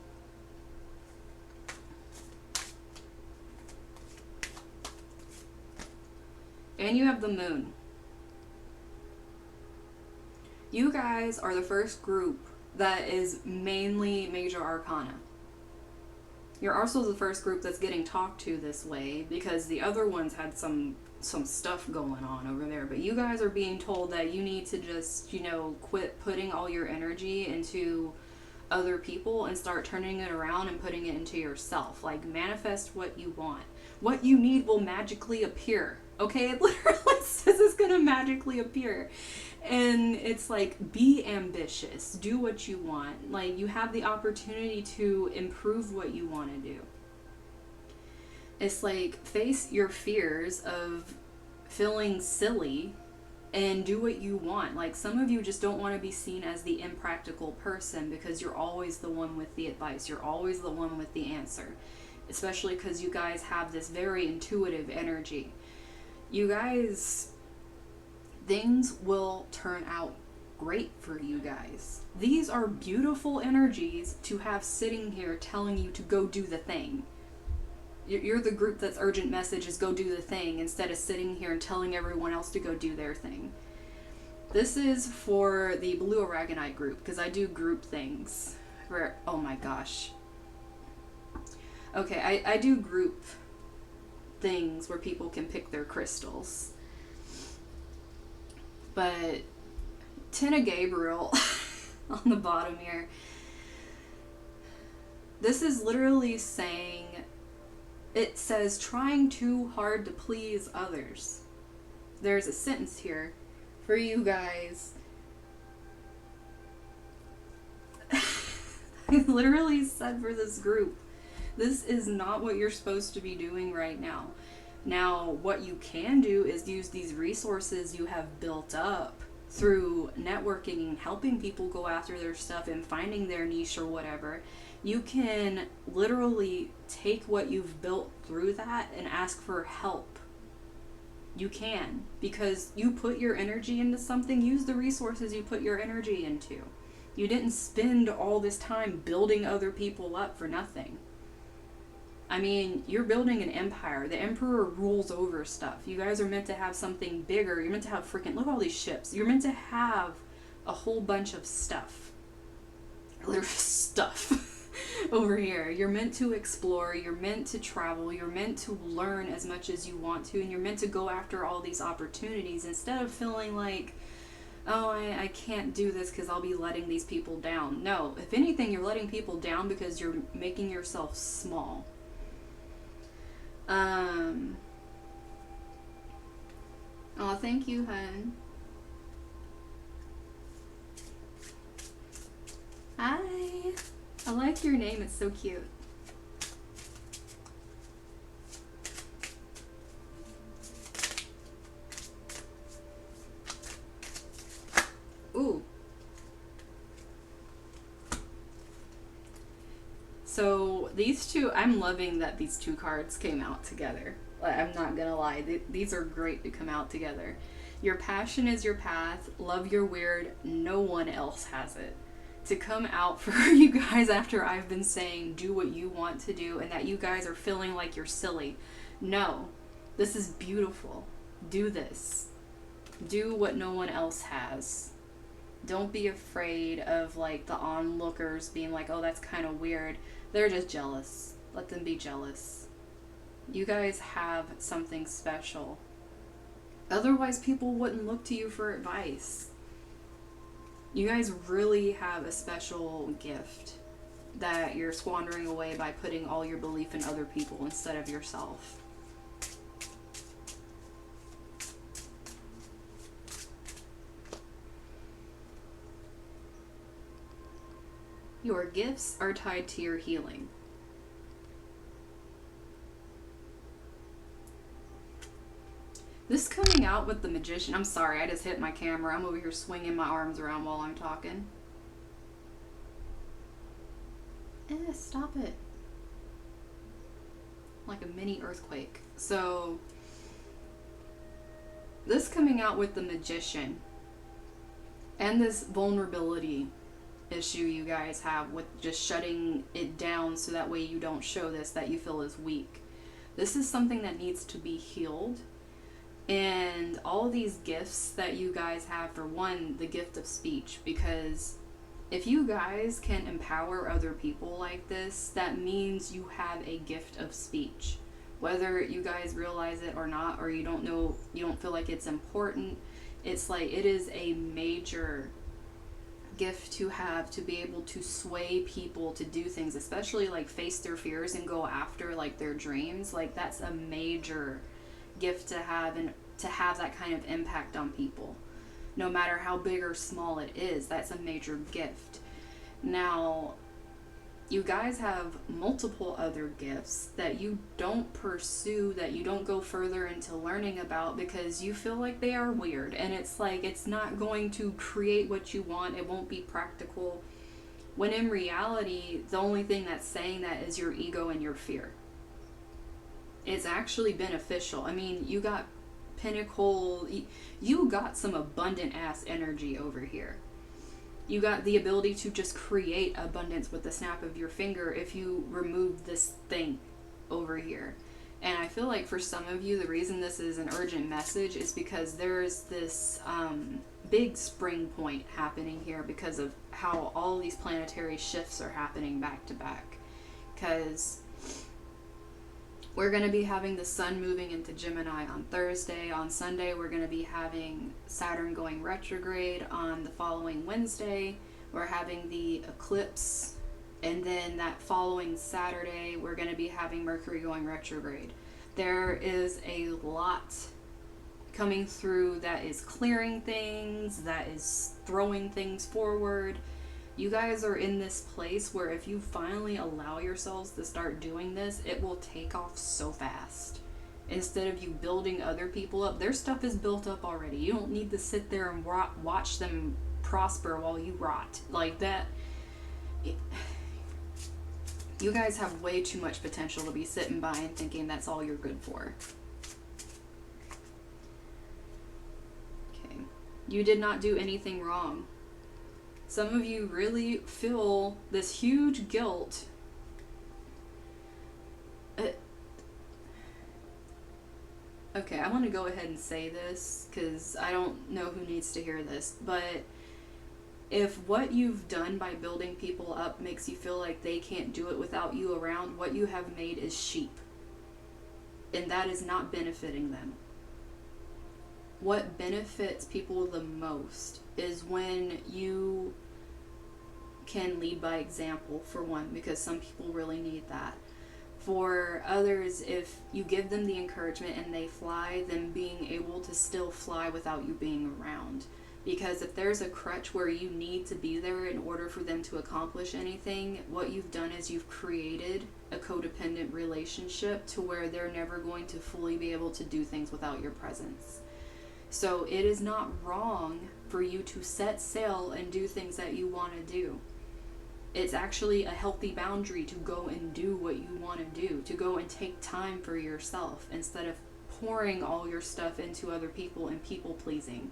you have the Moon. You guys are the first group that is mainly Major Arcana. You're also the first group that's getting talked to this way, because the other ones had some stuff going on over there. But you guys are being told that you need to just, quit putting all your energy into other people and start turning it around and putting it into yourself. Like, manifest what you want. What you need will magically appear. Okay? It literally says it's gonna magically appear. And it's like, be ambitious. Do what you want. Like, you have the opportunity to improve what you want to do. It's like, face your fears of feeling silly and do what you want. Like, some of you just don't want to be seen as the impractical person because you're always the one with the advice. You're always the one with the answer. Especially because you guys have this very intuitive energy. You guys, things will turn out great for you guys. These are beautiful energies to have sitting here telling you to go do the thing. You're the group that's urgent message is go do the thing instead of sitting here and telling everyone else to go do their thing. This is for the Blue Aragonite group, because I do group things. Oh my gosh. Okay, I do group things where people can pick their crystals. But Tina Gabriel on the bottom here, this is literally saying, it says trying too hard to please others. There's a sentence here for you guys. I literally said for this group, this is not what you're supposed to be doing right now. Now, what you can do is use these resources you have built up through networking and helping people go after their stuff and finding their niche or whatever. You can literally take what you've built through that and ask for help. You can, because you put your energy into something. Use the resources you put your energy into. You didn't spend all this time building other people up for nothing. I mean, you're building an empire. The emperor rules over stuff. You guys are meant to have something bigger. You're meant to have freaking, look at all these ships. You're meant to have a whole bunch of stuff. There's stuff over here. You're meant to explore. You're meant to travel. You're meant to learn as much as you want to. And you're meant to go after all these opportunities instead of feeling like, oh, I can't do this because I'll be letting these people down. No, if anything, you're letting people down because you're making yourself small. Oh, thank you, hun. Hi. I like your name. It's so cute. Ooh. So these two, I'm loving that these two cards came out together. I'm not gonna lie, these are great to come out together. Your passion is your path, love your weird, no one else has it. To come out for you guys after I've been saying do what you want to do and that you guys are feeling like you're silly. No, this is beautiful. Do this. Do what no one else has. Don't be afraid of like the onlookers being like, oh, that's kind of weird. They're just jealous. Let them be jealous. You guys have something special. Otherwise, people wouldn't look to you for advice. You guys really have a special gift that you're squandering away by putting all your belief in other people instead of yourself. Your gifts are tied to your healing. This coming out with the Magician. I'm sorry, I just hit my camera. I'm over here swinging my arms around while I'm talking. Stop it. Like a mini earthquake. So, this coming out with the Magician and this vulnerability issue you guys have with just shutting it down so that way you don't show this, that you feel is weak. This is something that needs to be healed. And all these gifts that you guys have, for one, the gift of speech, because if you guys can empower other people like this, that means you have a gift of speech. Whether you guys realize it or not, or you don't know, you don't feel like it's important, it's like it is a major gift to have, to be able to sway people to do things, especially like face their fears and go after like their dreams. Like that's a major gift to have, and to have that kind of impact on people, no matter how big or small it is. That's a major gift. Now, You guys have multiple other gifts that you don't pursue, that you don't go further into learning about because you feel like they are weird. And it's like, it's not going to create what you want. It won't be practical. When in reality, the only thing that's saying that is your ego and your fear. It's actually beneficial. I mean, you got pinnacle, you got some abundant ass energy over here. You got the ability to just create abundance with the snap of your finger if you remove this thing over here. And I feel like for some of you, the reason this is an urgent message is because there's this big spring point happening here because of how all these planetary shifts are happening back to back. Because we're going to be having the sun moving into Gemini on Thursday. On Sunday, we're going to be having Saturn going retrograde. On the following Wednesday, we're having the eclipse. And then that following Saturday, we're going to be having Mercury going retrograde. There is a lot coming through that is clearing things, that is throwing things forward. You guys are in this place where if you finally allow yourselves to start doing this, it will take off so fast. Instead of you building other people up, their stuff is built up already. You don't need to sit there and watch them prosper while you rot. Like that. You guys have way too much potential to be sitting by and thinking that's all you're good for. Okay. You did not do anything wrong. Some of you really feel this huge guilt. Okay, I want to go ahead and say this because I don't know who needs to hear this, but if what you've done by building people up makes you feel like they can't do it without you around, what you have made is sheep. And that is not benefiting them. What benefits people the most is when you can lead by example, for one, because some people really need that. For others, if you give them the encouragement and they fly, then being able to still fly without you being around. Because if there's a crutch where you need to be there in order for them to accomplish anything, what you've done is you've created a codependent relationship to where they're never going to fully be able to do things without your presence. So it is not wrong for you to set sail and do things that you want to do. It's actually a healthy boundary to go and do what you want to do, to go and take time for yourself instead of pouring all your stuff into other people and people pleasing.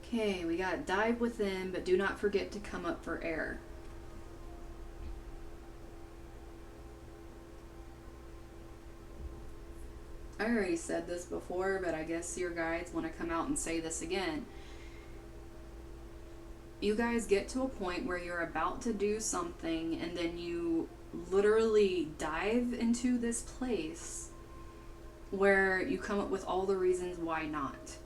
Okay, we got dive within, but do not forget to come up for air. I already said this before, but I guess your guides want to come out and say this again. You guys get to a point where you're about to do something and then you literally dive into this place where you come up with all the reasons why not.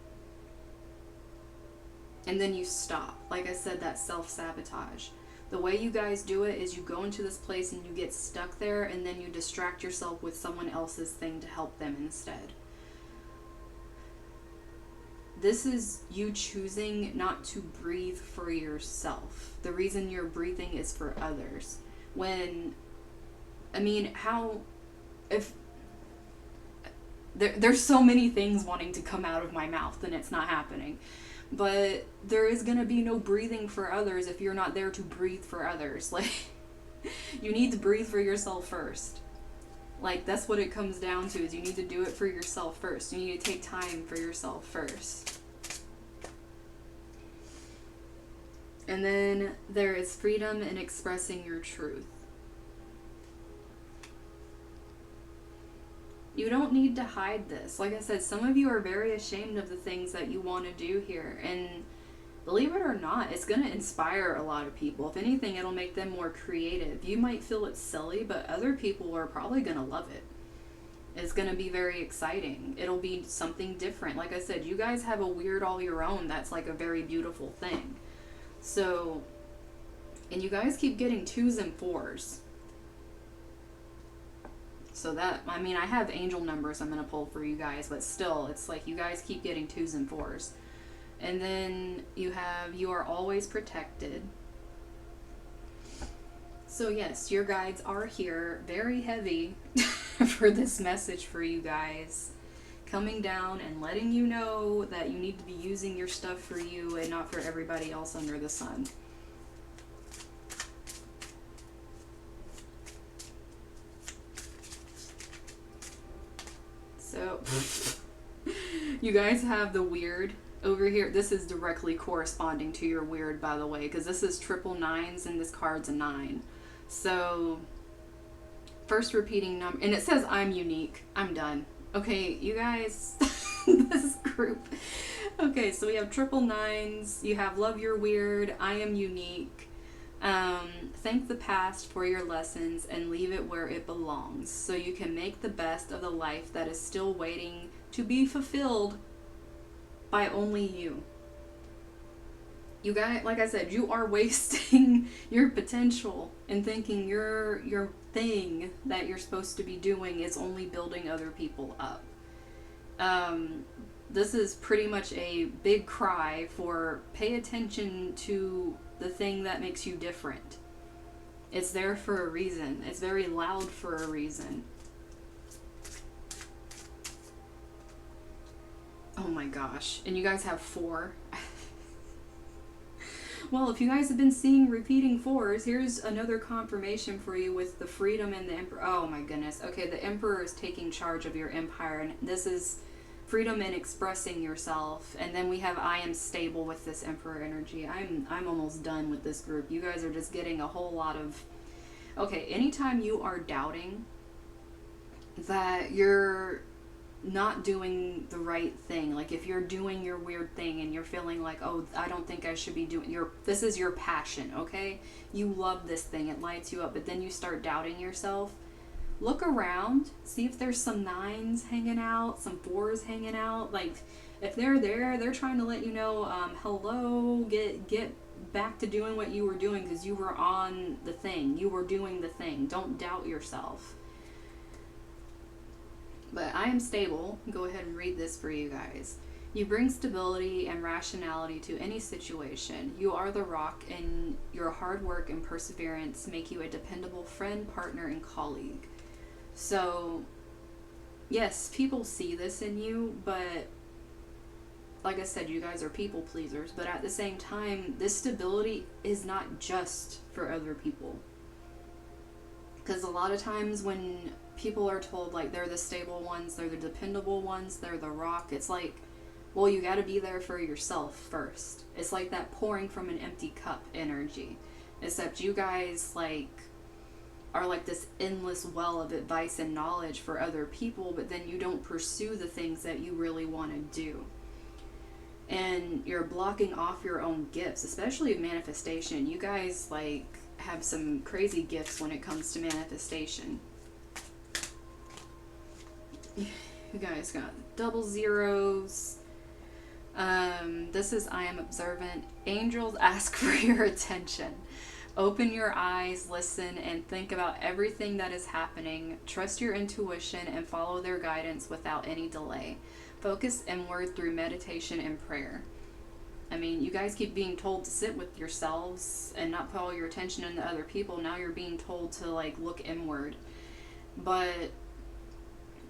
And then you stop. Like I said, that self-sabotage. The way you guys do it is you go into this place and you get stuck there and then you distract yourself with someone else's thing to help them instead. This is you choosing not to breathe for yourself. The reason you're breathing is for others. There's so many things wanting to come out of my mouth and it's not happening. But there is going to be no breathing for others if you're not there to breathe for others. Like, you need to breathe for yourself first. Like, that's what it comes down to, is you need to do it for yourself first. You need to take time for yourself first. And then there is freedom in expressing your truth. You don't need to hide this. Like I said, some of you are very ashamed of the things that you want to do here. And believe it or not, it's going to inspire a lot of people. If anything, it'll make them more creative. You might feel it's silly, but other people are probably going to love it. It's going to be very exciting. It'll be something different. Like I said, you guys have a weird all your own that's like a very beautiful thing. So, and you guys keep getting 2s and 4s. So that, I mean, I have angel numbers I'm going to pull for you guys, but still, it's like you guys keep getting 2s and 4s. And then you have, you are always protected. So yes, your guides are here, very heavy for this message for you guys. Coming down and letting you know that you need to be using your stuff for you and not for everybody else under the sun. So, you guys have the weird over here. This is directly corresponding to your weird, by the way, because this is triple nines and this card's a 9. So, first repeating number, and it says I'm unique. I'm done. Okay, you guys, this group. Okay, so we have triple nines. You have love your weird. I am unique. Thank the past for your lessons and leave it where it belongs so you can make the best of the life that is still waiting to be fulfilled by only you. You guys, like I said, you are wasting your potential and thinking your thing that you're supposed to be doing is only building other people up. This is pretty much a big cry for pay attention to the thing that makes you different. It's there for a reason. It's very loud for a reason. Oh my gosh. And you guys have 4. Well, if you guys have been seeing repeating 4s, here's another confirmation for you with the freedom and the emperor. Oh my goodness. Okay, the emperor is taking charge of your empire, and this is freedom in expressing yourself. And then we have I am stable with this emperor energy. I'm almost done with this group. You guys are just getting a whole lot of... Okay, anytime you are doubting that you're not doing the right thing, like if you're doing your weird thing and you're feeling like, oh, I don't think I should be doing this is your passion, okay? You love this thing, it lights you up, but then you start doubting yourself. Look around, see if there's some 9s hanging out, some 4s hanging out. Like, if they're there, they're trying to let you know, hello, get back to doing what you were doing because you were on the thing. You were doing the thing. Don't doubt yourself. But I am stable. Go ahead and read this for you guys. You bring stability and rationality to any situation. You are the rock, and your hard work and perseverance make you a dependable friend, partner, and colleague. So, yes, people see this in you, but like I said, you guys are people pleasers. But at the same time, this stability is not just for other people. Because a lot of times when people are told like they're the stable ones, they're the dependable ones, they're the rock, it's like, well, you got to be there for yourself first. It's like that pouring from an empty cup energy, except you guys like are like this endless well of advice and knowledge for other people, but then you don't pursue the things that you really want to do, and you're blocking off your own gifts, especially manifestation. You guys like have some crazy gifts when it comes to manifestation. You guys got double zeros. This is I am observant. Angels ask for your attention. Open your eyes, listen, and think about everything that is happening. Trust your intuition and follow their guidance without any delay. Focus inward through meditation and prayer. I mean, you guys keep being told to sit with yourselves and not put all your attention into other people. Now you're being told to like look inward. But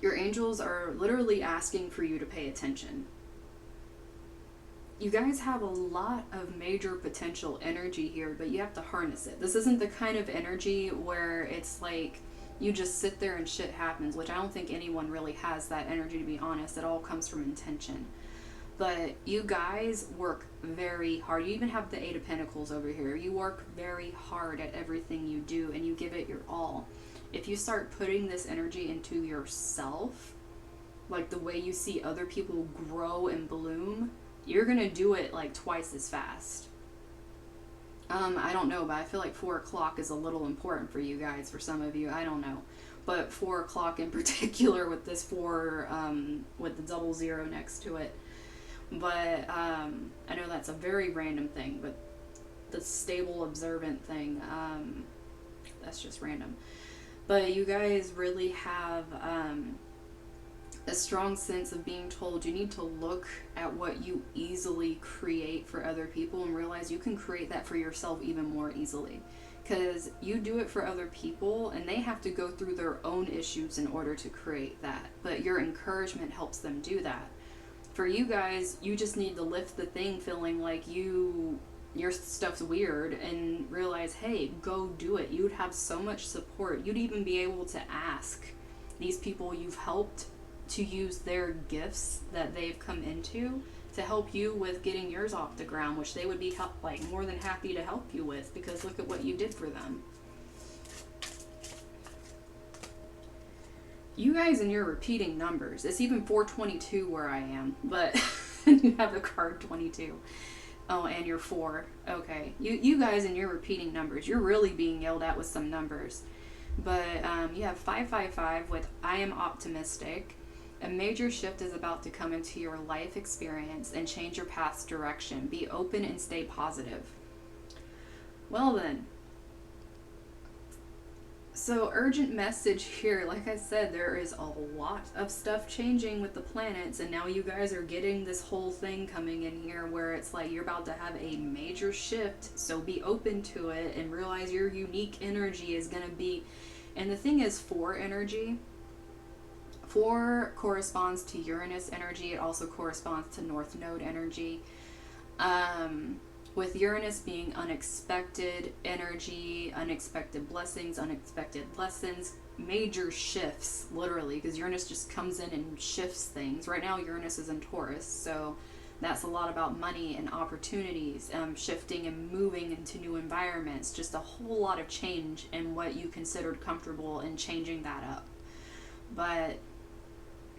your angels are literally asking for you to pay attention. You guys have a lot of major potential energy here, but you have to harness it. This isn't the kind of energy where it's like you just sit there and shit happens, which I don't think anyone really has that energy, to be honest. It all comes from intention. But you guys work very hard. You even have the 8 of Pentacles over here. You work very hard at everything you do, and you give it your all. If you start putting this energy into yourself, like the way you see other people grow and bloom, you're going to do it like twice as fast. I don't know, but I feel like 4 o'clock is a little important for you guys, for some of you. I don't know. But 4 o'clock in particular with this 4, with the double zero next to it. But I know that's a very random thing, but the stable observant thing, that's just random. But you guys really have a strong sense of being told you need to look at what you easily create for other people and realize you can create that for yourself even more easily. Because you do it for other people and they have to go through their own issues in order to create that. But your encouragement helps them do that. For you guys, you just need to lift the thing feeling like your stuff's weird and realize, hey, go do it. You'd have so much support. You'd even be able to ask these people you've helped to use their gifts that they've come into to help you with getting yours off the ground, which they would be more than happy to help you with, because look at what you did for them. You guys and your repeating numbers. It's even 422 where I am, but you have the card 22. Oh, and you're 4. Okay. You guys and your repeating numbers. You're really being yelled at with some numbers. But you have 555 with I am optimistic. A major shift is about to come into your life experience and change your path's direction. Be open and stay positive. Well then. So urgent message here. Like I said, there is a lot of stuff changing with the planets, and now you guys are getting this whole thing coming in here where it's like you're about to have a major shift. So be open to it and realize your unique energy is going to be. And the thing is, 4 energy. 4 corresponds to Uranus energy. It also corresponds to North Node energy. With Uranus being unexpected energy, unexpected blessings, unexpected lessons, major shifts, literally, because Uranus just comes in and shifts things. Right now, Uranus is in Taurus, so that's a lot about money and opportunities, shifting and moving into new environments, just a whole lot of change in what you considered comfortable and changing that up. But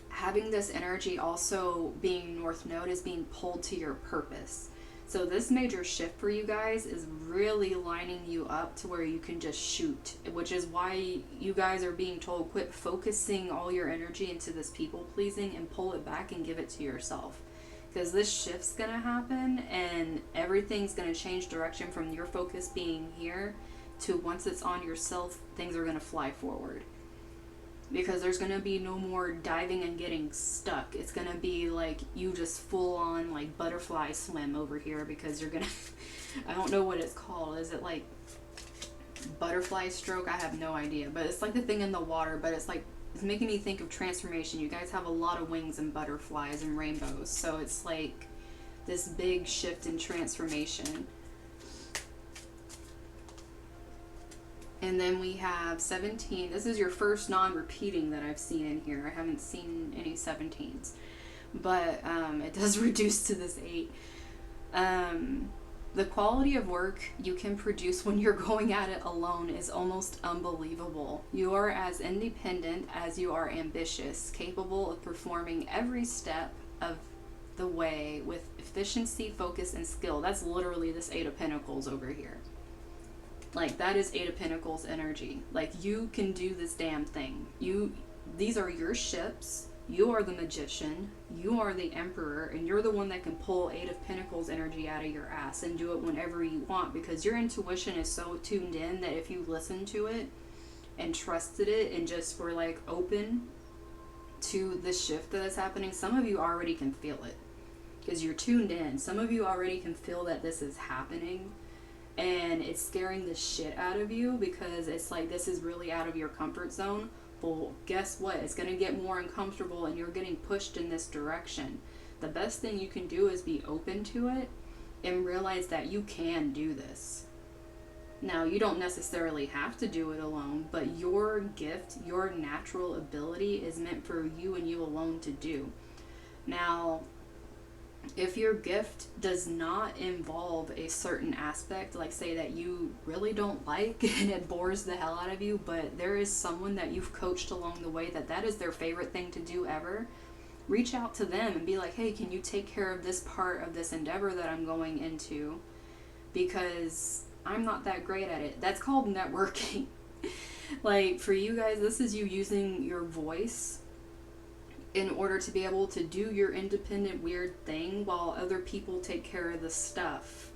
having this energy also being North Node is being pulled to your purpose. So this major shift for you guys is really lining you up to where you can just shoot, which is why you guys are being told quit focusing all your energy into this people pleasing and pull it back and give it to yourself. Because this shift's going to happen and everything's going to change direction from your focus being here to once it's on yourself, things are going to fly forward. Because there's going to be no more diving and getting stuck. It's going to be like you just full on like butterfly swim over here, because you're going to, I don't know what it's called. Is it like butterfly stroke? I have no idea. But it's like the thing in the water, but it's like, it's making me think of transformation. You guys have a lot of wings and butterflies and rainbows. So it's like this big shift in transformation. And then we have 17. This is your first non-repeating that I've seen in here. I haven't seen any 17s. But it does reduce to this 8. The quality of work you can produce when you're going at it alone is almost unbelievable. You are as independent as you are ambitious, capable of performing every step of the way with efficiency, focus, and skill. That's literally this 8 of Pentacles over here. Like, that is 8 of Pentacles energy. Like, you can do this damn thing. These are your ships. You are the magician. You are the emperor. And you're the one that can pull 8 of Pentacles energy out of your ass and do it whenever you want. Because your intuition is so tuned in that if you listen to it and trusted it and just were, like, open to the shift that is happening, some of you already can feel it. Because you're tuned in. Some of you already can feel that this is happening. And it's scaring the shit out of you because it's like this is really out of your comfort zone. Well, guess what? It's going to get more uncomfortable and you're getting pushed in this direction. The best thing you can do is be open to it and realize that you can do this. Now, you don't necessarily have to do it alone, but your gift, your natural ability is meant for you and you alone to do. Now, if your gift does not involve a certain aspect, like say that you really don't like and it bores the hell out of you, but there is someone that you've coached along the way that is their favorite thing to do ever, reach out to them and be like, hey, can you take care of this part of this endeavor that I'm going into? Because I'm not that great at it. That's called networking. Like, for you guys, this is you using your voice in order to be able to do your independent weird thing while other people take care of the stuff.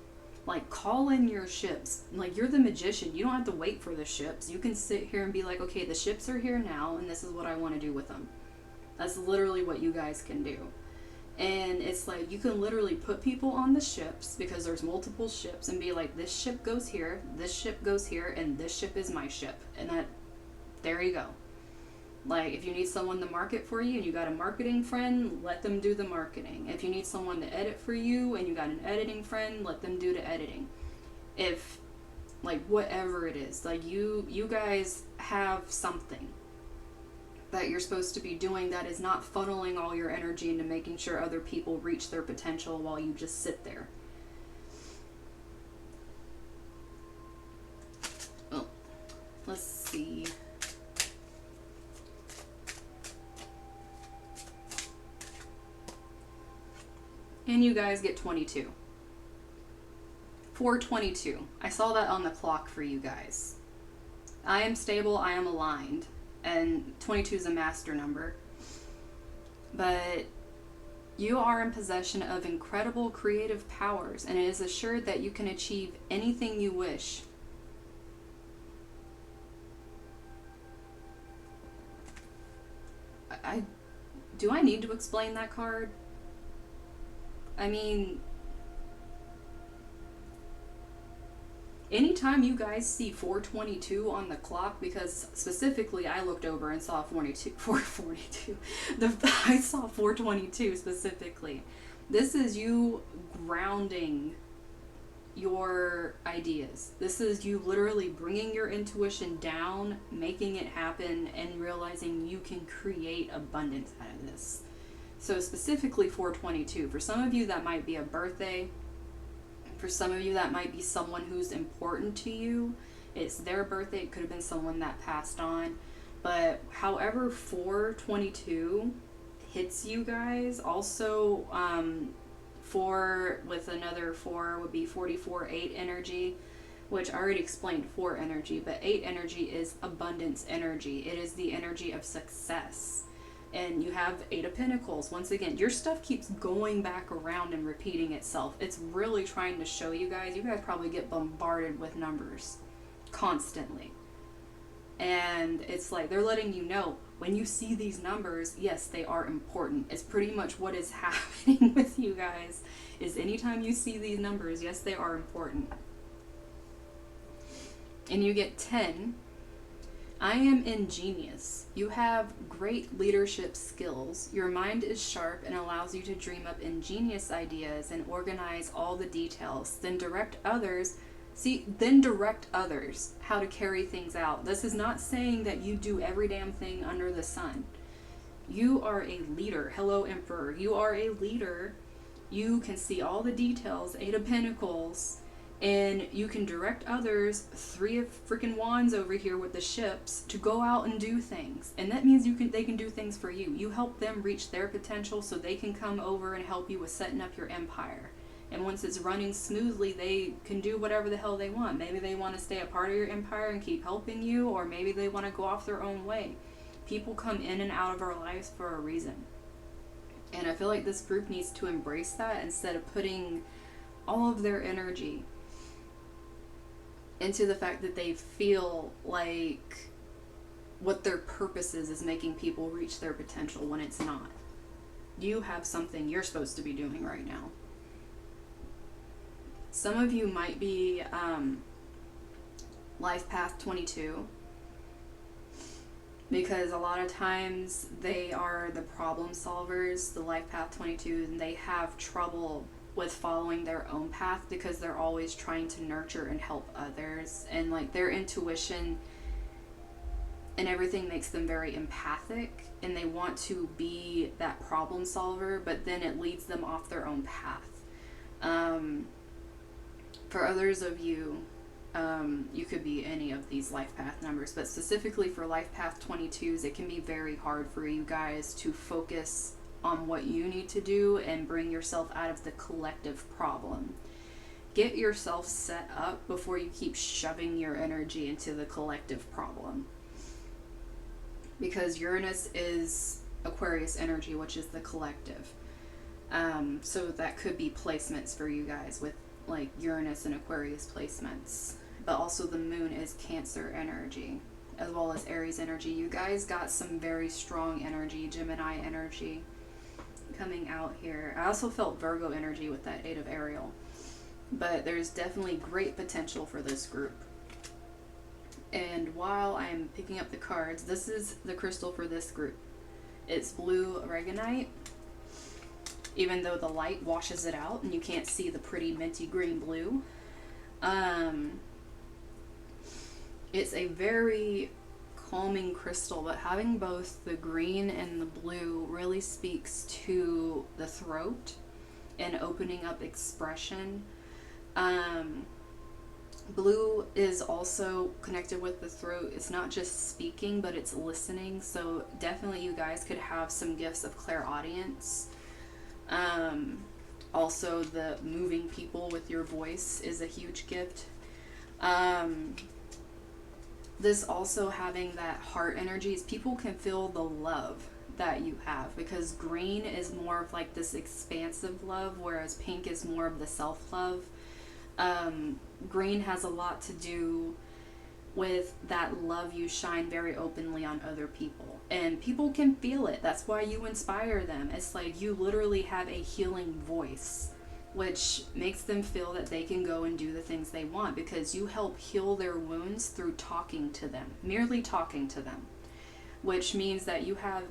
Like, call in your ships. Like, you're the magician. You don't have to wait for the ships. You can sit here and be like, okay, the ships are here now and this is what I want to do with them. That's literally what you guys can do. And it's like, you can literally put people on the ships, because there's multiple ships, and be like, this ship goes here, this ship goes here, and this ship is my ship. And that, there you go. Like, if you need someone to market for you and you got a marketing friend, let them do the marketing. If you need someone to edit for you and you got an editing friend, let them do the editing. If, like, whatever it is, like, you guys have something that you're supposed to be doing that is not funneling all your energy into making sure other people reach their potential while you just sit there. Oh, let's see. And you guys get 22. 422. I saw that on the clock for you guys. I am stable, I am aligned. And 22 is a master number. But you are in possession of incredible creative powers, and it is assured that you can achieve anything you wish. Do I need to explain that card? I mean, anytime you guys see 422 on the clock, because specifically I looked over and saw 442. I saw 422 specifically. This is you grounding your ideas. This is you literally bringing your intuition down, making it happen, and realizing you can create abundance out of this. So specifically 422, for some of you that might be a birthday. For some of you that might be someone who's important to you. It's their birthday. It could have been someone that passed on. But however 422 hits you guys, also 4 with another 4 would be 44-8 energy, which I already explained 4 energy, but 8 energy is abundance energy. It is the energy of success. And you have 8 of Pentacles. Once again, your stuff keeps going back around and repeating itself. It's really trying to show you guys probably get bombarded with numbers constantly. And it's like they're letting you know, when you see these numbers, yes, they are important. It's pretty much what is happening with you guys, is anytime you see these numbers, yes, they are important. And you get 10. I am ingenious. You have great leadership skills. Your mind is sharp and allows you to dream up ingenious ideas and organize all the details. Then direct others how to carry things out. This is not saying that you do every damn thing under the sun. You are a leader. Hello, Emperor. You are a leader. You can see all the details. 8 of Pentacles. And you can direct others, 3 of freaking wands over here with the ships, to go out and do things. And that means they can do things for you. You help them reach their potential so they can come over and help you with setting up your empire. And once it's running smoothly, they can do whatever the hell they want. Maybe they want to stay a part of your empire and keep helping you, or maybe they want to go off their own way. People come in and out of our lives for a reason. And I feel like this group needs to embrace that instead of putting all of their energy into the fact that they feel like what their purpose is making people reach their potential when it's not. You have something you're supposed to be doing right now. Some of you might be Life Path 22, because a lot of times they are the problem solvers, the Life Path 22, and they have trouble with following their own path because they're always trying to nurture and help others, and like their intuition and everything makes them very empathic, and they want to be that problem solver, but then it leads them off their own path. For others of you, you could be any of these life path numbers, but specifically for life path 22s, it can be very hard for you guys to focus on what you need to do and bring yourself out of the collective problem. Get yourself set up before you keep shoving your energy into the collective problem. Because Uranus is Aquarius energy, which is the collective. So that could be placements for you guys with like Uranus and Aquarius placements. But also the moon is Cancer energy. as well as Aries energy. You guys got some very strong energy, Gemini energy coming out here. I also felt Virgo energy with that 8 of Ariel. But there's definitely great potential for this group. And while I'm picking up the cards, this is the crystal for this group. It's blue Aragonite. Even though the light washes it out and you can't see the pretty minty green blue. It's a very calming crystal, but having both the green and the blue really speaks to the throat and opening up expression. Blue is also connected with the throat. It's not just speaking, but it's listening. So definitely you guys could have some gifts of clairaudience. Also the moving people with your voice is a huge gift. This also having that heart energies, people can feel the love that you have, because green is more of like this expansive love, whereas pink is more of the self-love. Green has a lot to do with that love you shine very openly on other people, and people can feel it. That's why you inspire them. It's like you literally have a healing voice, which makes them feel that they can go and do the things they want, because you help heal their wounds through talking to them, merely talking to them, which means that you have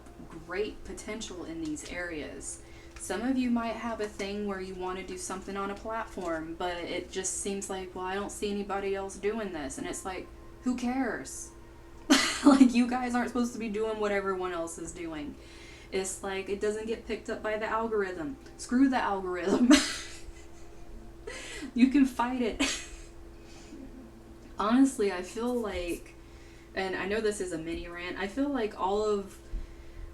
great potential in these areas. Some of you might have a thing where you want to do something on a platform, but it just seems like, well, I don't see anybody else doing this. And it's like, who cares? Like, you guys aren't supposed to be doing what everyone else is doing. It's like, it doesn't get picked up by the algorithm. Screw the algorithm. You can fight it. Honestly, I feel like, and I know this is a mini rant, I feel like all of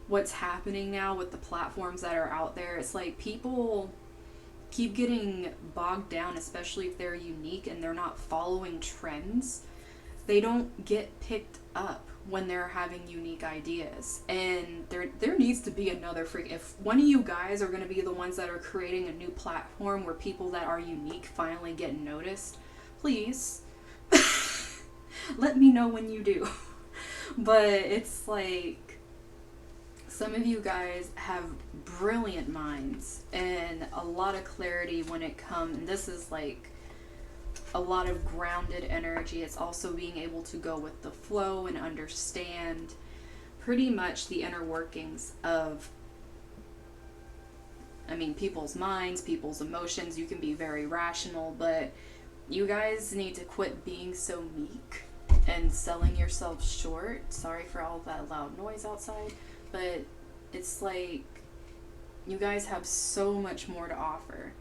what's happening now with the platforms that are out there, it's like people keep getting bogged down, especially if they're unique and they're not following trends. They don't get picked up when they're having unique ideas. And there needs to be another if one of you guys are going to be the ones that are creating a new platform where people that are unique finally get noticed, please let me know when you do. But it's like, some of you guys have brilliant minds and a lot of clarity when it comes, and this is like a lot of grounded energy. It's also being able to go with the flow and understand pretty much the inner workings of, I mean, people's minds, people's emotions. You can be very rational, but you guys need to quit being so meek and selling yourself short. Sorry for all that loud noise outside, but it's like you guys have so much more to offer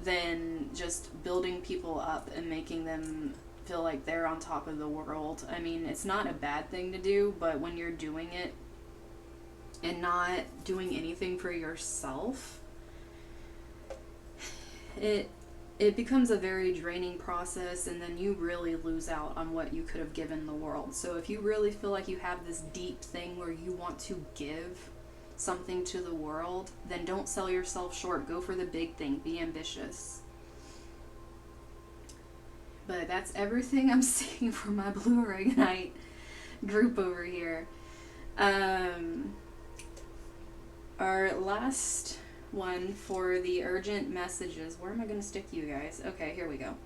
than just building people up and making them feel like they're on top of the world. I mean, it's not a bad thing to do, but when you're doing it and not doing anything for yourself, it becomes a very draining process, and then you really lose out on what you could have given the world. So if you really feel like you have this deep thing where you want to give something to the world, then don't sell yourself short. Go for the big thing. Be ambitious. But that's everything I'm seeing for my blue Aragonite group over here. Our last one for the urgent messages. Where am I going to stick you guys? Okay, here we go.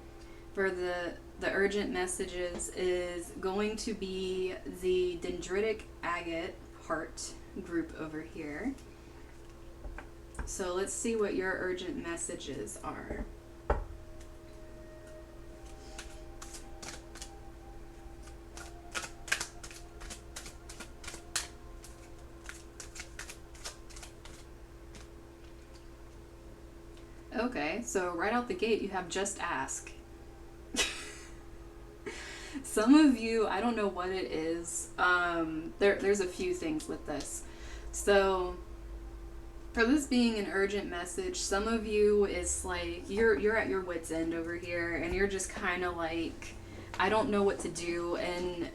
For the urgent messages is going to be the Dendritic Agate heart group over here. So let's see what your urgent messages are. Okay, so right out the gate you have just ask. Some of you, I don't know what it is. There's a few things with this. So for this being an urgent message, some of you is like you're at your wit's end over here, and you're just kind of like, I don't know what to do, and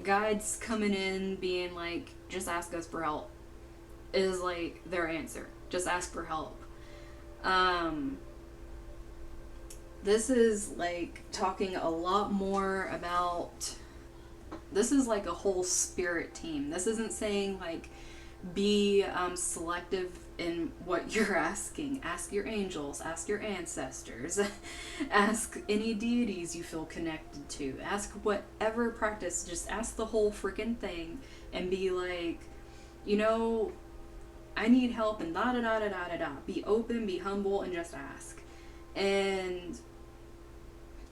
guides coming in being like, just ask us for help is like their answer. Just ask for help. This is like talking a lot more about This is like a whole spirit team. This isn't saying like be selective in what you're asking. Ask your angels, ask your ancestors, ask any deities you feel connected to. Ask whatever practice, just ask the whole freaking thing and be like, you know, I need help and da da da da da da da. Be open, be humble, and just ask. And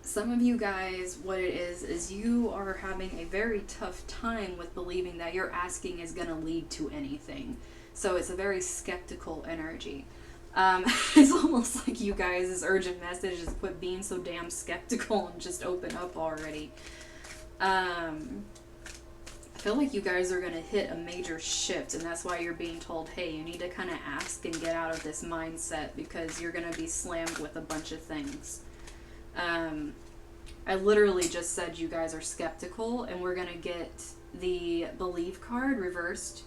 some of you guys, what it is you are having a very tough time with believing that your asking is going to lead to anything. So it's a very skeptical energy. It's almost like you guys' urgent message is quit being so damn skeptical and just open up already. I feel like you guys are going to hit a major shift, and that's why you're being told, hey, you need to kind of ask and get out of this mindset because you're going to be slammed with a bunch of things. I literally just said you guys are skeptical, and we're going to get the believe card reversed.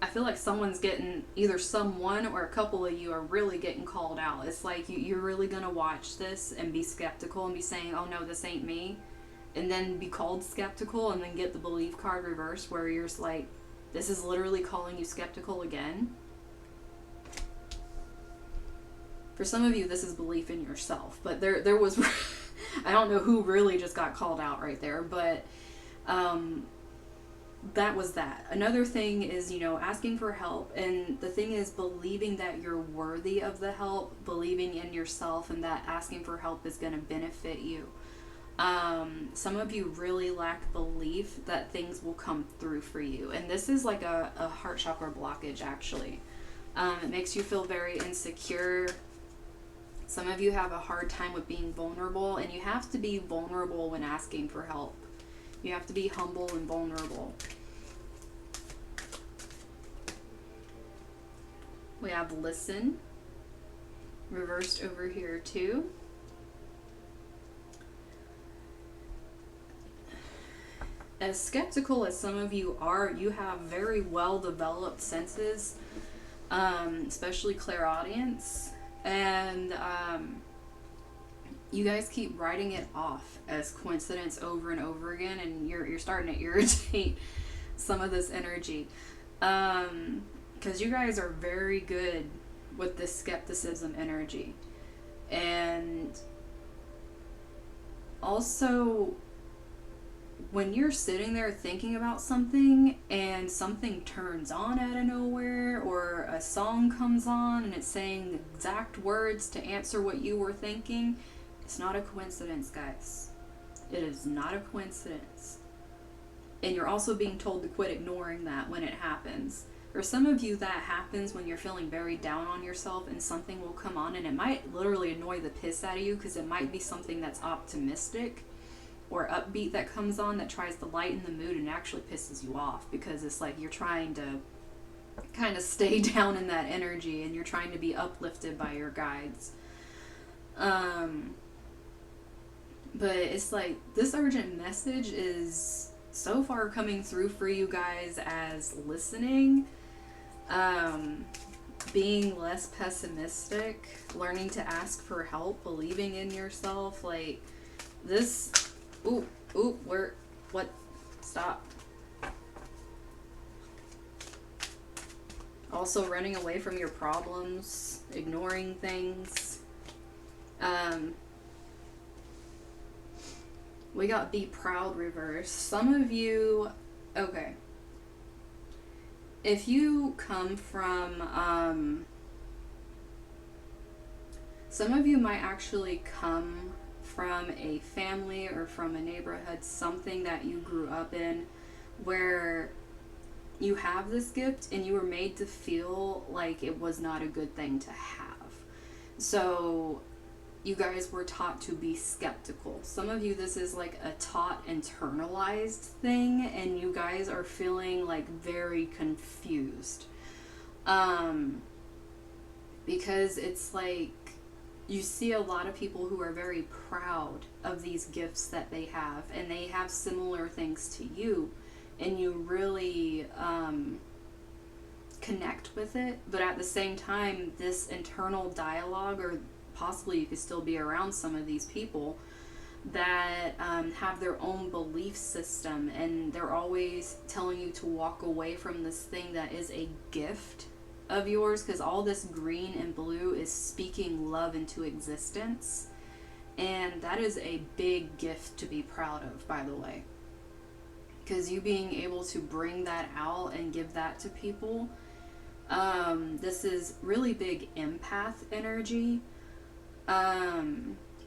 I feel like someone's getting, either someone or a couple of you are really getting called out. It's like you're really going to watch this and be skeptical and be saying, oh no, this ain't me. And then be called skeptical and then get the believe card reversed where you're just like, this is literally calling you skeptical again. For some of you, this is belief in yourself, but there was, I don't know who really just got called out right there, but that was that. Another thing is, asking for help, and the thing is believing that you're worthy of the help, believing in yourself, and that asking for help is going to benefit you. Some of you really lack belief that things will come through for you, and this is like a heart chakra blockage, actually. It makes you feel very insecure. Some of you have a hard time with being vulnerable, and you have to be vulnerable when asking for help. You have to be humble and vulnerable. We have listen, reversed over here too. As skeptical as some of you are, you have very well developed senses, especially clairaudience. And you guys keep writing it off as coincidence over and over again, and you're starting to irritate some of this energy, because you guys are very good with this skepticism energy. And also, when you're sitting there thinking about something and something turns on out of nowhere, or a song comes on and it's saying the exact words to answer what you were thinking, it's not a coincidence, guys. It is not a coincidence. And you're also being told to quit ignoring that when it happens. For some of you, that happens when you're feeling very down on yourself, and something will come on, and it might literally annoy the piss out of you because it might be something that's optimistic or upbeat that comes on that tries to lighten the mood, and actually pisses you off because it's like you're trying to kind of stay down in that energy and you're trying to be uplifted by your guides. But it's like this urgent message is so far coming through for you guys as listening, being less pessimistic, learning to ask for help, believing in yourself. Like this. What? Stop. Also running away from your problems, ignoring things. We got be proud reverse. Some of you, okay. If you come from, some of you might actually come from a family or from a neighborhood, something that you grew up in, where you have this gift and you were made to feel like it was not a good thing to have. So you guys were taught to be skeptical. Some of you, this is like a taught internalized thing, and you guys are feeling like very confused. Because it's like, you see a lot of people who are very proud of these gifts that they have, and they have similar things to you, and you really connect with it. But at the same time, this internal dialogue, or possibly you could still be around some of these people, that have their own belief system, and they're always telling you to walk away from this thing that is a gift of yours, because all this green and blue is speaking love into existence, and that is a big gift to be proud of, by the way, because you being able to bring that out and give that to people, this is really big empath energy,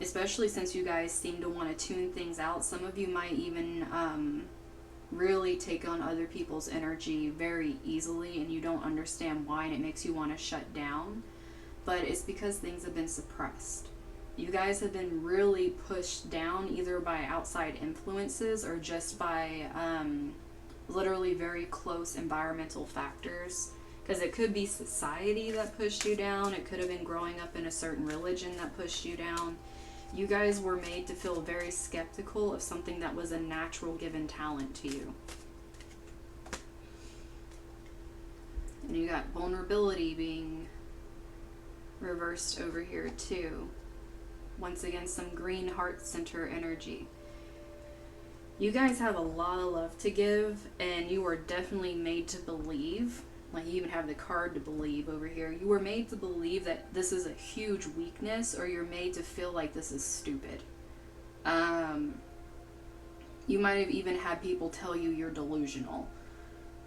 especially since you guys seem to want to tune things out. Some of you might even really take on other people's energy very easily, and you don't understand why, and it makes you want to shut down. But it's because things have been suppressed. You guys have been really pushed down, either by outside influences or just by literally very close environmental factors. Because it could be society that pushed you down. It could have been growing up in a certain religion that pushed you down. You guys were made to feel very skeptical of something that was a natural given talent to you. And you got vulnerability being reversed over here too. Once again, some green heart center energy. You guys have a lot of love to give, and you are definitely made to believe. Like, you even have the card to believe over here. You were made to believe that this is a huge weakness, or you're made to feel like this is stupid. You might have even had people tell you you're delusional,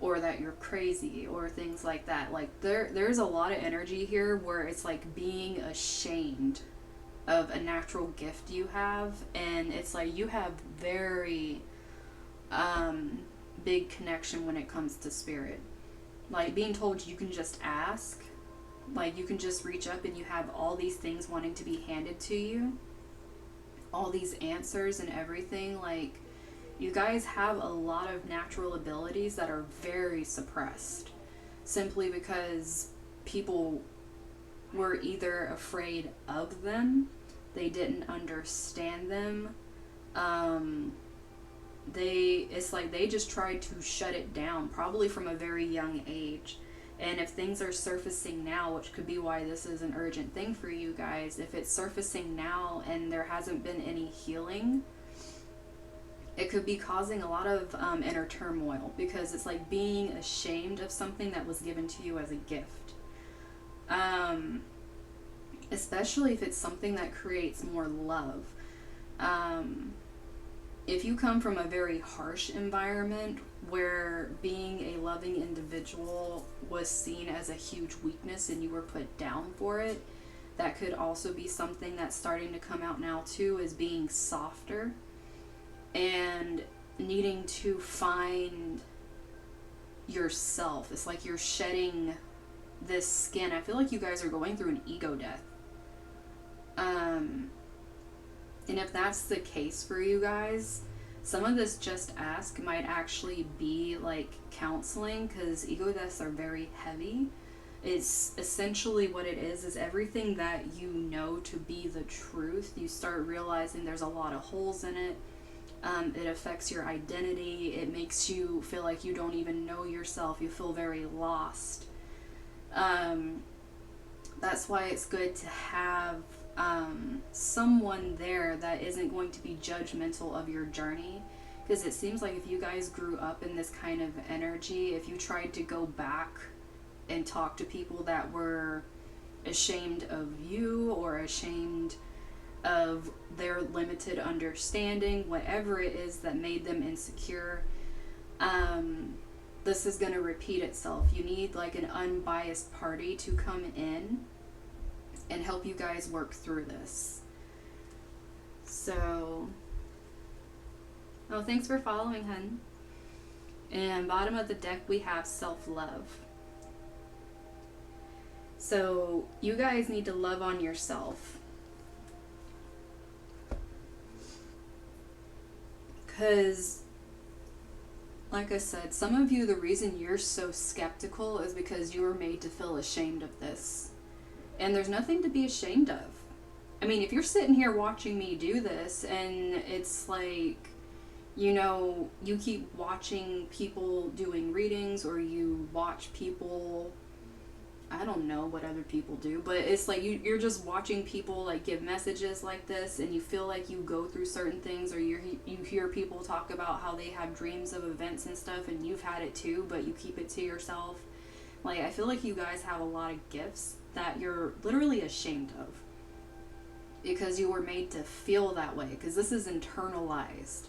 or that you're crazy, or things like that. Like, there's a lot of energy here where it's like being ashamed of a natural gift you have, and it's like you have very big connection when it comes to spirit. Like, being told you can just ask, like you can just reach up and you have all these things wanting to be handed to you, all these answers and everything. Like, you guys have a lot of natural abilities that are very suppressed, simply because people were either afraid of them, they didn't understand them, it's like they just tried to shut it down, probably from a very young age. And if things are surfacing now, which could be why this is an urgent thing for you guys, if it's surfacing now and there hasn't been any healing, it could be causing a lot of inner turmoil, because it's like being ashamed of something that was given to you as a gift. Especially if it's something that creates more love. If you come from a very harsh environment where being a loving individual was seen as a huge weakness and you were put down for it, that could also be something that's starting to come out now too, is being softer and needing to find yourself. It's like you're shedding this skin. I feel like you guys are going through an ego death. And if that's the case for you guys, some of this just ask might actually be like counseling, because ego deaths are very heavy. It's essentially what it is everything that you know to be the truth, you start realizing there's a lot of holes in it. It affects your identity. It makes you feel like you don't even know yourself. You feel very lost. That's why it's good to have someone there that isn't going to be judgmental of your journey, because it seems like if you guys grew up in this kind of energy, if you tried to go back and talk to people that were ashamed of you or ashamed of their limited understanding, whatever it is that made them insecure, this is going to repeat itself. You need like an unbiased party to come in and help you guys work through this. So, oh, thanks for following, hun. And bottom of the deck we have self-love. So you guys need to love on yourself, because like I said, some of you, the reason you're so skeptical is because you were made to feel ashamed of this. And there's nothing to be ashamed of. I mean, if you're sitting here watching me do this and it's like, you know, you keep watching people doing readings, or you watch people I don't know what other people do, but it's like you're just watching people like give messages like this, and you feel like you go through certain things, or you hear people talk about how they have dreams of events and stuff, and you've had it too, but you keep it to yourself. Like, I feel like you guys have a lot of gifts that you're literally ashamed of because you were made to feel that way, because this is internalized.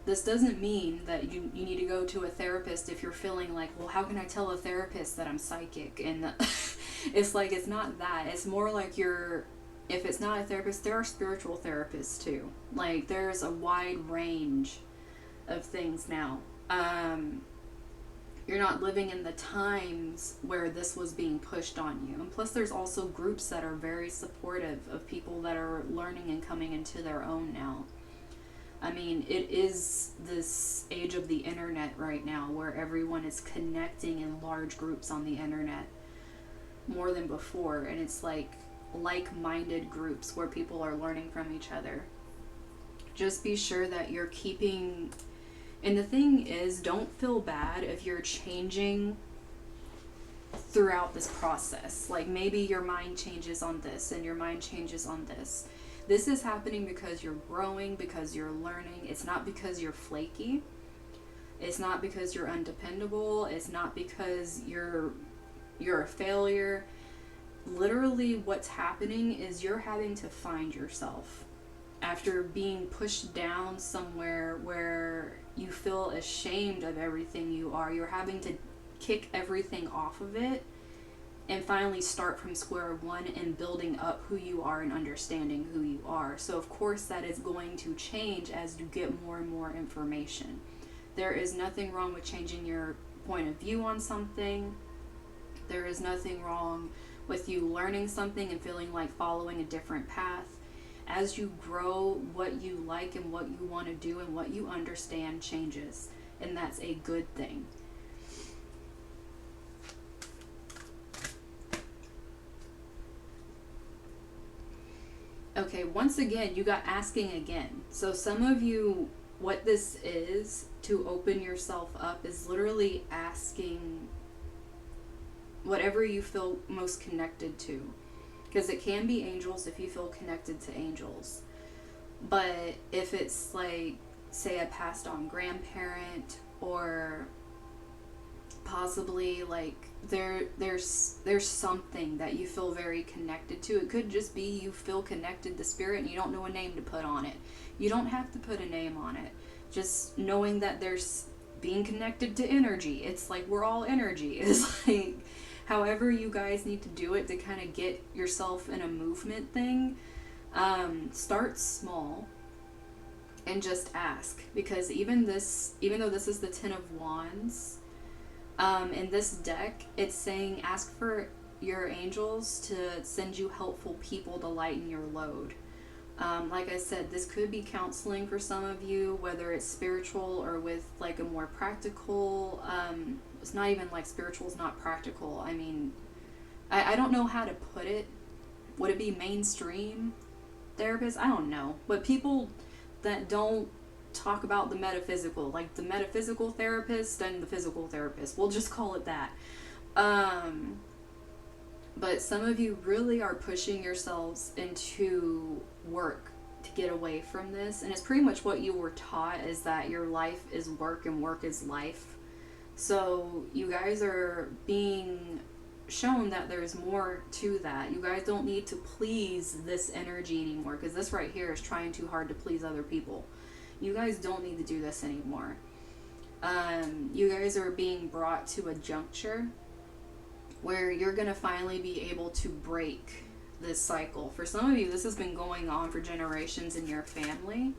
This doesn't mean that you need to go to a therapist if you're feeling like, well, how can I tell a therapist that I'm psychic? And it's like, it's not that. It's more like if it's not a therapist, there are spiritual therapists too. Like, there's a wide range of things now. You're not living in the times where this was being pushed on you. And plus, there's also groups that are very supportive of people that are learning and coming into their own now. I mean, it is this age of the internet right now where everyone is connecting in large groups on the internet more than before. And it's like-minded groups where people are learning from each other. Just be sure that you're keeping... And the thing is, don't feel bad if you're changing throughout this process. Like, maybe your mind changes on this and your mind changes on this. This is happening because you're growing, because you're learning. It's not because you're flaky. It's not because you're undependable. It's not because you're a failure. Literally, what's happening is you're having to find yourself after being pushed down somewhere where you feel ashamed of everything you are. You're having to kick everything off of it and finally start from square one and building up who you are and understanding who you are. So of course that is going to change as you get more and more information. There is nothing wrong with changing your point of view on something. There is nothing wrong with you learning something and feeling like following a different path. As you grow, what you like and what you want to do and what you understand changes. And that's a good thing. Okay, once again, you got asking again. So some of you, what this is to open yourself up is literally asking whatever you feel most connected to. Because it can be angels if you feel connected to angels. But if it's like, say, a passed on grandparent, or possibly like there's something that you feel very connected to. It could just be you feel connected to spirit and you don't know a name to put on it. You don't have to put a name on it. Just knowing that there's being connected to energy. It's like we're all energy. It's like however you guys need to do it to kind of get yourself in a movement thing. Start small and just ask, because even though this is the Ten of Wands, in this deck, it's saying ask for your angels to send you helpful people to lighten your load. Like I said, this could be counseling for some of you, whether it's spiritual or with like a more practical, it's not even like spiritual is not practical. I mean, I don't know how to put it. Would it be mainstream therapist? I don't know. But people that don't talk about the metaphysical, like the metaphysical therapist and the physical therapist, we'll just call it that. But some of you really are pushing yourselves into work to get away from this, and it's pretty much what you were taught, is that your life is work and work is life. So you guys are being shown that there's more to that. You guys don't need to please this energy anymore, because this right here is trying too hard to please other people. You guys don't need to do this anymore. You guys are being brought to a juncture where you're going to finally be able to break this cycle. For some of you, this has been going on for generations in your family.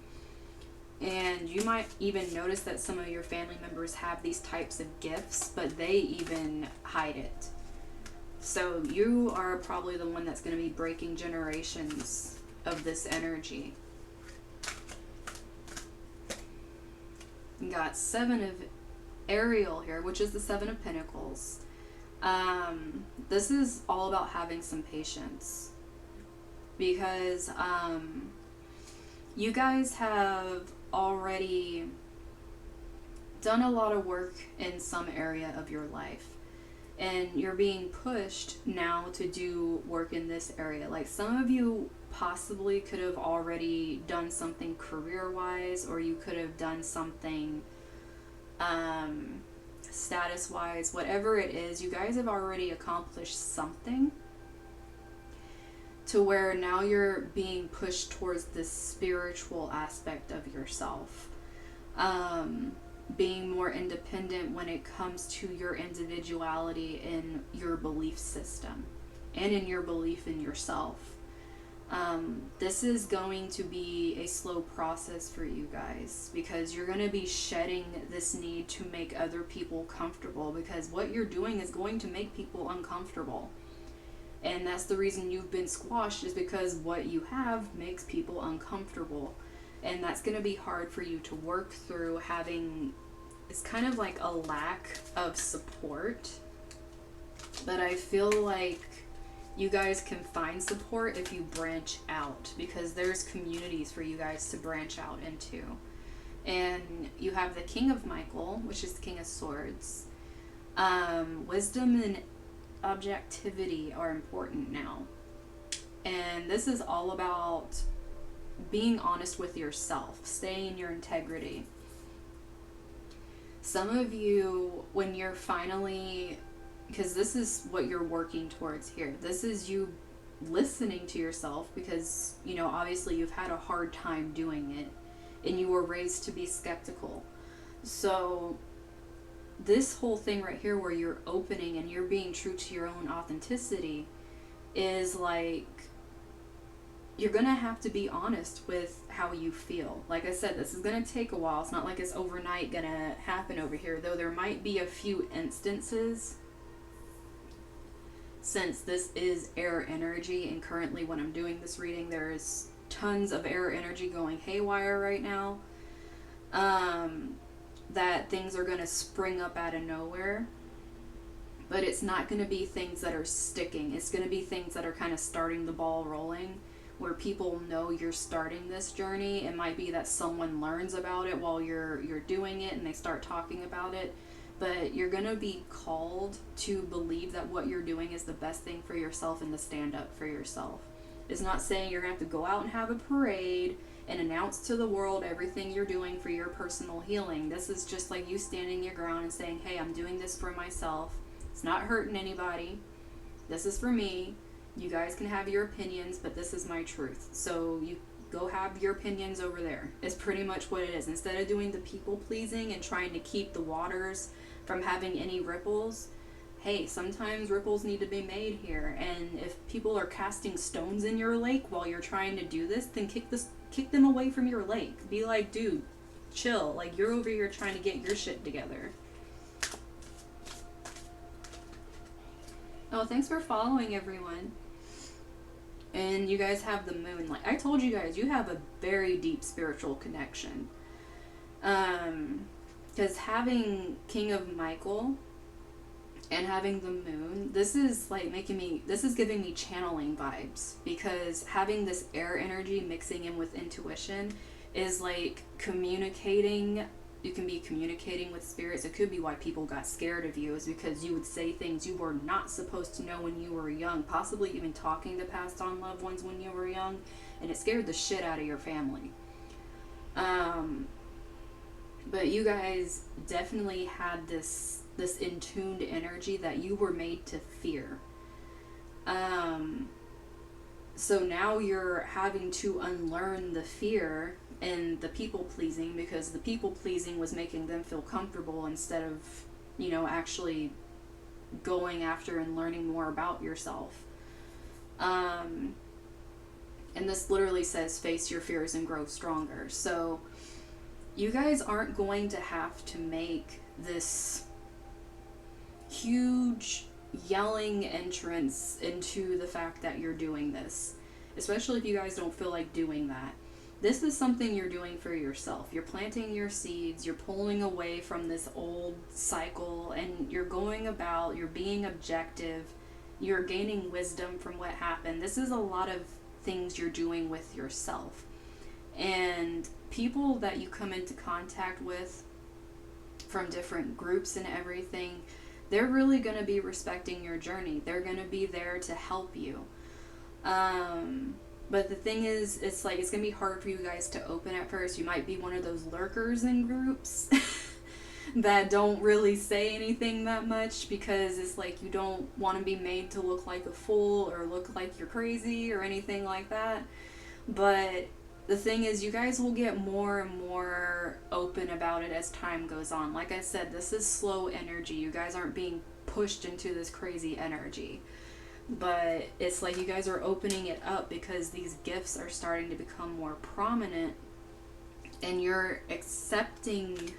And you might even notice that some of your family members have these types of gifts, but they even hide it. So you are probably the one that's going to be breaking generations of this energy. You got Seven of Ariel here, which is the Seven of Pentacles. This is all about having some patience, because you guys have already done a lot of work in some area of your life. And you're being pushed now to do work in this area. Like, some of you possibly could have already done something career-wise, or you could have done something status-wise. Whatever it is, you guys have already accomplished something to where now you're being pushed towards this spiritual aspect of yourself. Being more independent when it comes to your individuality in your belief system and in your belief in yourself. This is going to be a slow process for you guys, because you're going to be shedding this need to make other people comfortable, because what you're doing is going to make people uncomfortable. And that's the reason you've been squashed, is because what you have makes people uncomfortable. And that's going to be hard for you to work through, having, it's kind of like a lack of support. But I feel like you guys can find support if you branch out, because there's communities for you guys to branch out into. And you have the King of Michael, which is the King of Swords. Wisdom and objectivity are important now. And this is all about being honest with yourself, staying in your integrity. Some of you, when you're finally, because this is what you're working towards here, this is you listening to yourself, because, you know, obviously you've had a hard time doing it and you were raised to be skeptical. So this whole thing right here, where you're opening and you're being true to your own authenticity, is like, you're going to have to be honest with how you feel. Like I said, this is going to take a while. It's not like it's overnight going to happen over here, though there might be a few instances, since this is air energy, and currently when I'm doing this reading, there's tons of air energy going haywire right now, that things are going to spring up out of nowhere. But it's not going to be things that are sticking. It's going to be things that are kind of starting the ball rolling, where people know you're starting this journey. It might be that someone learns about it while you're doing it and they start talking about it. But you're going to be called to believe that what you're doing is the best thing for yourself, and to stand up for yourself. It's not saying you're going to have to go out and have a parade and announce to the world everything you're doing for your personal healing. This is just like you standing your ground and saying, hey, I'm doing this for myself. It's not hurting anybody. This is for me. You guys can have your opinions, but this is my truth. So you go have your opinions over there. It's pretty much what it is. Instead of doing the people pleasing and trying to keep the waters from having any ripples, hey, sometimes ripples need to be made here. And if people are casting stones in your lake while you're trying to do this, then kick them away from your lake. Be like, dude, chill. Like, you're over here trying to get your shit together. Oh, thanks for following, everyone. And you guys have the moon. Like I told you guys, you have a very deep spiritual connection. Because having King of Michael and having the moon, this is like this is giving me channeling vibes. Because having this air energy mixing in with intuition is like communicating. You can be communicating with spirits. It could be why people got scared of you, is because you would say things you were not supposed to know when you were young, possibly even talking to passed on loved ones when you were young, and it scared the shit out of your family. But you guys definitely had this in-tuned energy that you were made to fear. So now you're having to unlearn the fear and the people pleasing, because the people pleasing was making them feel comfortable instead of, you know, actually going after and learning more about yourself. And this literally says face your fears and grow stronger. So you guys aren't going to have to make this huge yelling entrance into the fact that you're doing this, especially if you guys don't feel like doing that. This is something you're doing for yourself. You're planting your seeds, you're pulling away from this old cycle, and you're going about, you're being objective, you're gaining wisdom from what happened. This is a lot of things you're doing with yourself. And people that you come into contact with from different groups and everything, they're really going to be respecting your journey. They're going to be there to help you. But the thing is, it's like, it's going to be hard for you guys to open at first. You might be one of those lurkers in groups that don't really say anything that much, because it's like you don't want to be made to look like a fool or look like you're crazy or anything like that. But the thing is, you guys will get more and more open about it as time goes on. Like I said, this is slow energy. You guys aren't being pushed into this crazy energy. But it's like you guys are opening it up because these gifts are starting to become more prominent, and you're accepting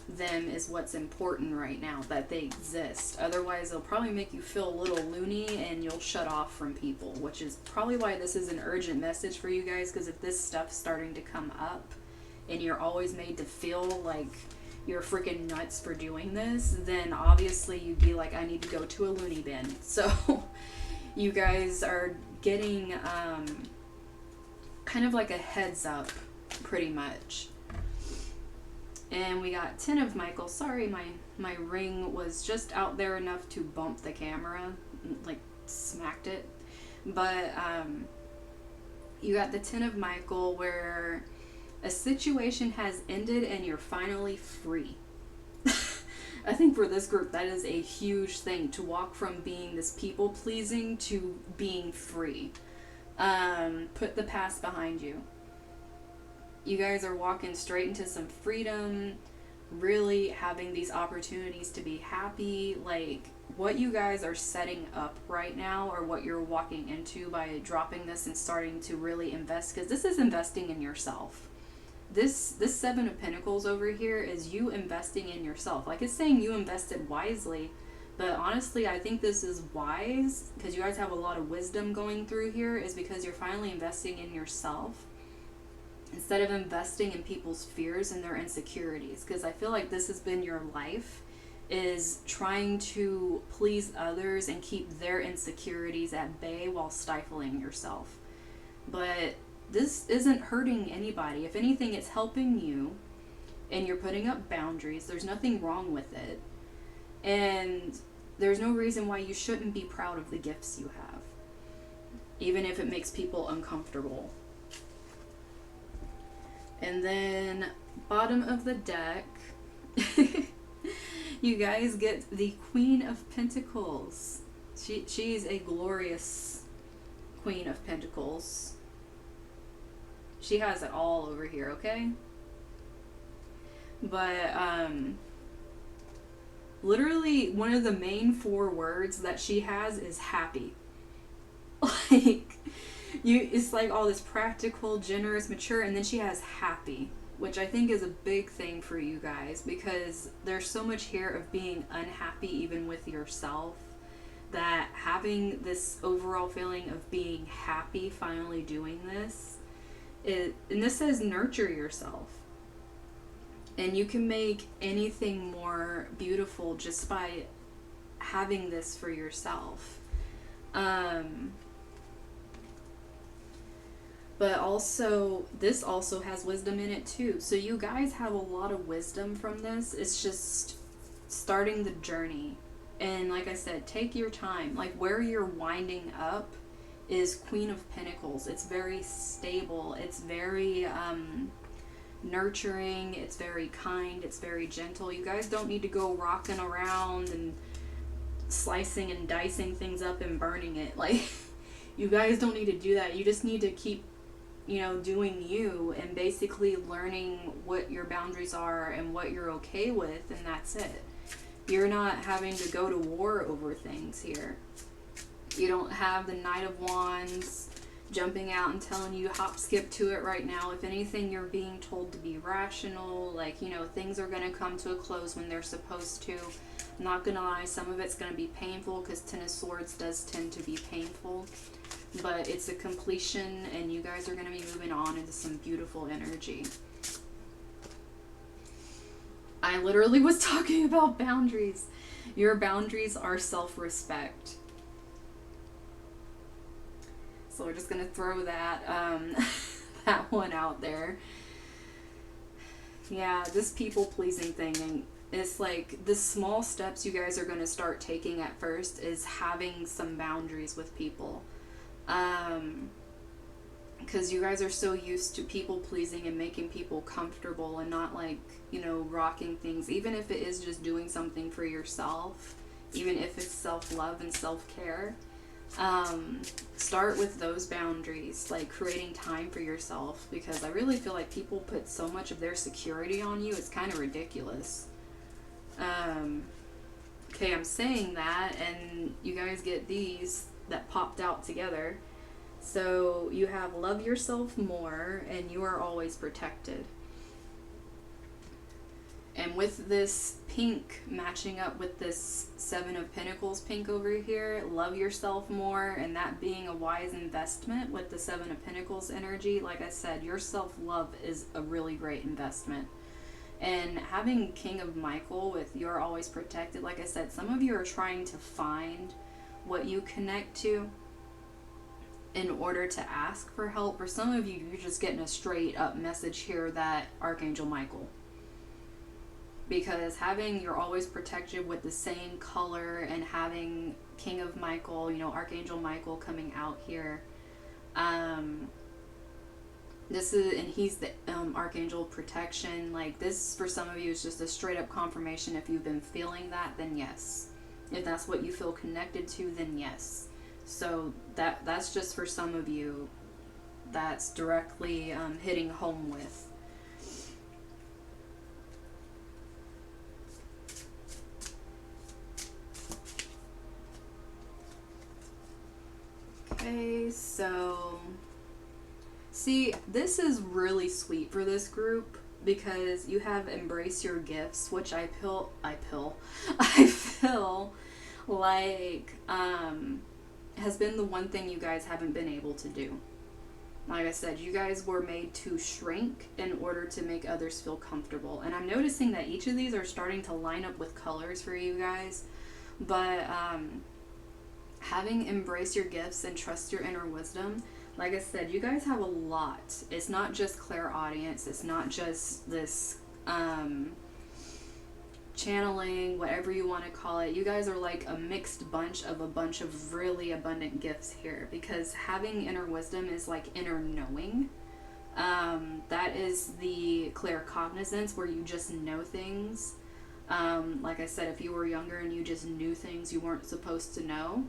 them is what's important right now, that they exist. Otherwise, they'll probably make you feel a little loony and you'll shut off from people, which is probably why this is an urgent message for you guys, because if this stuff's starting to come up and you're always made to feel like you're freaking nuts for doing this, then obviously you'd be like, I need to go to a loony bin. So you guys are getting kind of like a heads up, pretty much. And we got 10 of Michael. Sorry, my ring was just out there enough to bump the camera, like smacked it. But you got the 10 of Michael, where a situation has ended and you're finally free. I think for this group, that is a huge thing, to walk from being this people pleasing to being free. Put the past behind you. You guys are walking straight into some freedom, really having these opportunities to be happy. Like, what you guys are setting up right now, or what you're walking into by dropping this and starting to really invest, because this is investing in yourself. This 7 of Pentacles over here is you investing in yourself. Like, it's saying you invested wisely, but honestly, I think this is wise, because you guys have a lot of wisdom going through here, is because you're finally investing in yourself, instead of investing in people's fears and their insecurities. Because I feel like this has been your life, is trying to please others and keep their insecurities at bay while stifling yourself. But this isn't hurting anybody. If anything, it's helping you, and you're putting up boundaries. There's nothing wrong with it. And there's no reason why you shouldn't be proud of the gifts you have, even if it makes people uncomfortable. And then, bottom of the deck, you guys get the Queen of Pentacles. She's a glorious Queen of Pentacles. She has it all over here, okay? But, literally, one of the main 4 words that she has is happy. Like, it's like all this practical, generous, mature, and then she has happy, which I think is a big thing for you guys, because there's so much here of being unhappy even with yourself, that having this overall feeling of being happy finally doing this, and this says nurture yourself. And you can make anything more beautiful just by having this for yourself. But also, this also has wisdom in it too. So you guys have a lot of wisdom from this. It's just starting the journey. And like I said, take your time. Like, where you're winding up is Queen of Pentacles. It's very stable. It's very nurturing. It's very kind. It's very gentle. You guys don't need to go rocking around and slicing and dicing things up and burning it. Like, you guys don't need to do that. You just need to keep, doing you, and basically learning what your boundaries are and what you're okay with, and that's it. You're not having to go to war over things here. You don't have the Knight of Wands jumping out and telling you hop skip to it right now. If anything, you're being told to be rational. Like, things are going to come to a close when they're supposed to. I'm not going to lie, some of it's going to be painful, because 10 of Swords does tend to be painful. But it's a completion, and you guys are going to be moving on into some beautiful energy. I literally was talking about boundaries. Your boundaries are self-respect. So we're just going to throw that, that one out there. Yeah, this people pleasing thing, and it's like the small steps you guys are going to start taking at first is having some boundaries with people. Because you guys are so used to people pleasing and making people comfortable and not like, rocking things, even if it is just doing something for yourself, even if it's self-love and self-care. Start with those boundaries, like creating time for yourself, because I really feel like people put so much of their security on you, it's kind of ridiculous. Okay, I'm saying that, and you guys get these that popped out together. So you have love yourself more, and you are always protected. And with this pink matching up with this Seven of Pentacles pink over here, love yourself more, and that being a wise investment with the Seven of Pentacles energy, like I said, your self-love is a really great investment. And having King of Michael with you're always protected, like I said, some of you are trying to find what you connect to in order to ask for help. For some of you, you're just getting a straight up message here that Archangel Michael. Because having you're always protected with the same color and having King of Michael, Archangel Michael coming out here. This is, and he's the Archangel of Protection. Like this, for some of you, is just a straight up confirmation. If you've been feeling that, then yes. If that's what you feel connected to, then yes. So that's just for some of you, that's directly hitting home with. Okay, so see, this is really sweet for this group because you have embrace your gifts, which I feel like has been the one thing you guys haven't been able to do. Like I said, you guys were made to shrink in order to make others feel comfortable. And I'm noticing that each of these are starting to line up with colors for you guys. But having embrace your gifts and trust your inner wisdom, like I said, you guys have a lot. It's not just clairaudience. It's not just this channeling, whatever you want to call it. You guys are like a mixed bunch of really abundant gifts here, because having inner wisdom is like inner knowing. That is the claircognizance, where you just know things. Like I said, if you were younger and you just knew things you weren't supposed to know,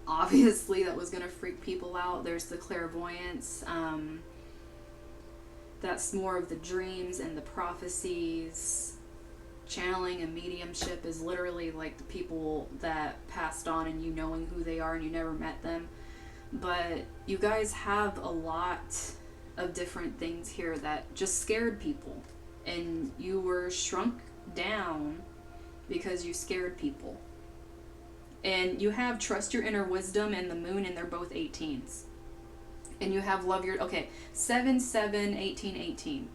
obviously that was going to freak people out. There's the clairvoyance. That's more of the dreams and the prophecies. Channeling and mediumship is literally like the people that passed on and you knowing who they are and you never met them. But you guys have a lot of different things here that just scared people. And you were shrunk down because you scared people. And you have trust your inner wisdom and the moon, and they're both 18s. And you have love your, 7, 7, 18, 18.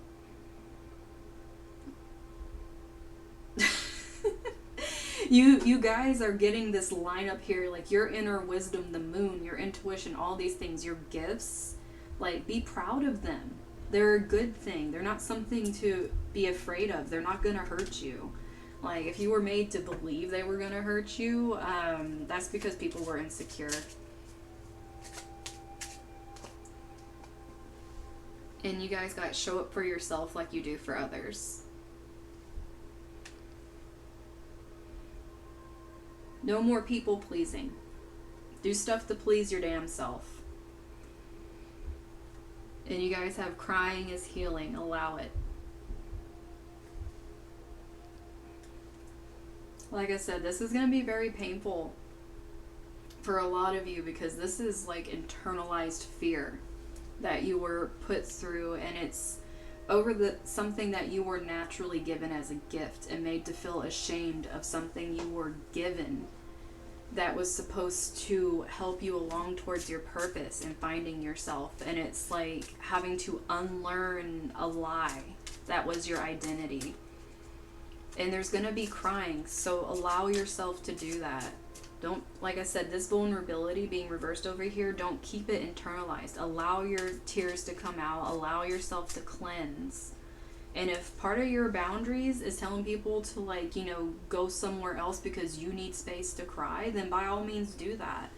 You guys are getting this lineup here, like your inner wisdom, the moon, your intuition, all these things, your gifts. Like, be proud of them. They're a good thing. They're not something to be afraid of. They're not gonna hurt you. Like, if you were made to believe they were gonna hurt you, that's because people were insecure. And you guys got to show up for yourself like you do for others. No more people pleasing. Do stuff to please your damn self. And you guys have crying is healing. Allow it. Like I said, this is going to be very painful for a lot of you, because this is like internalized fear that you were put through, and it's over something that you were naturally given as a gift and made to feel ashamed of something you were given that was supposed to help you along towards your purpose and finding yourself. And it's like having to unlearn a lie that was your identity. And there's going to be crying, so allow yourself to do that. Don't, like I said, this vulnerability being reversed over here, don't keep it internalized. Allow your tears to come out. Allow yourself to cleanse And if part of your boundaries is telling people to, like, you know, go somewhere else because you need space to cry, then by all means do that.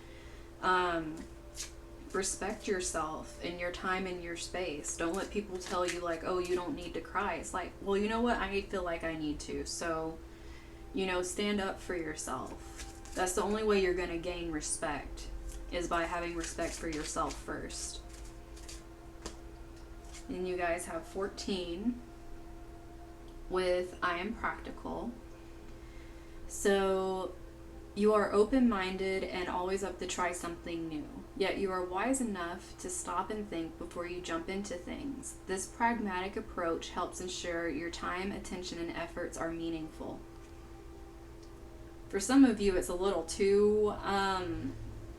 Respect yourself and your time and your space. Don't let people tell you, like, oh, you don't need to cry. It's like, well, you know what? I feel like I need to. So, you know, stand up for yourself. That's the only way you're going to gain respect, is by having respect for yourself first. And you guys have 14 with I am practical. So you are open-minded and always up to try something new. Yet you are wise enough to stop and think before you jump into things. This pragmatic approach helps ensure your time, attention, and efforts are meaningful. For some of you, it's a little too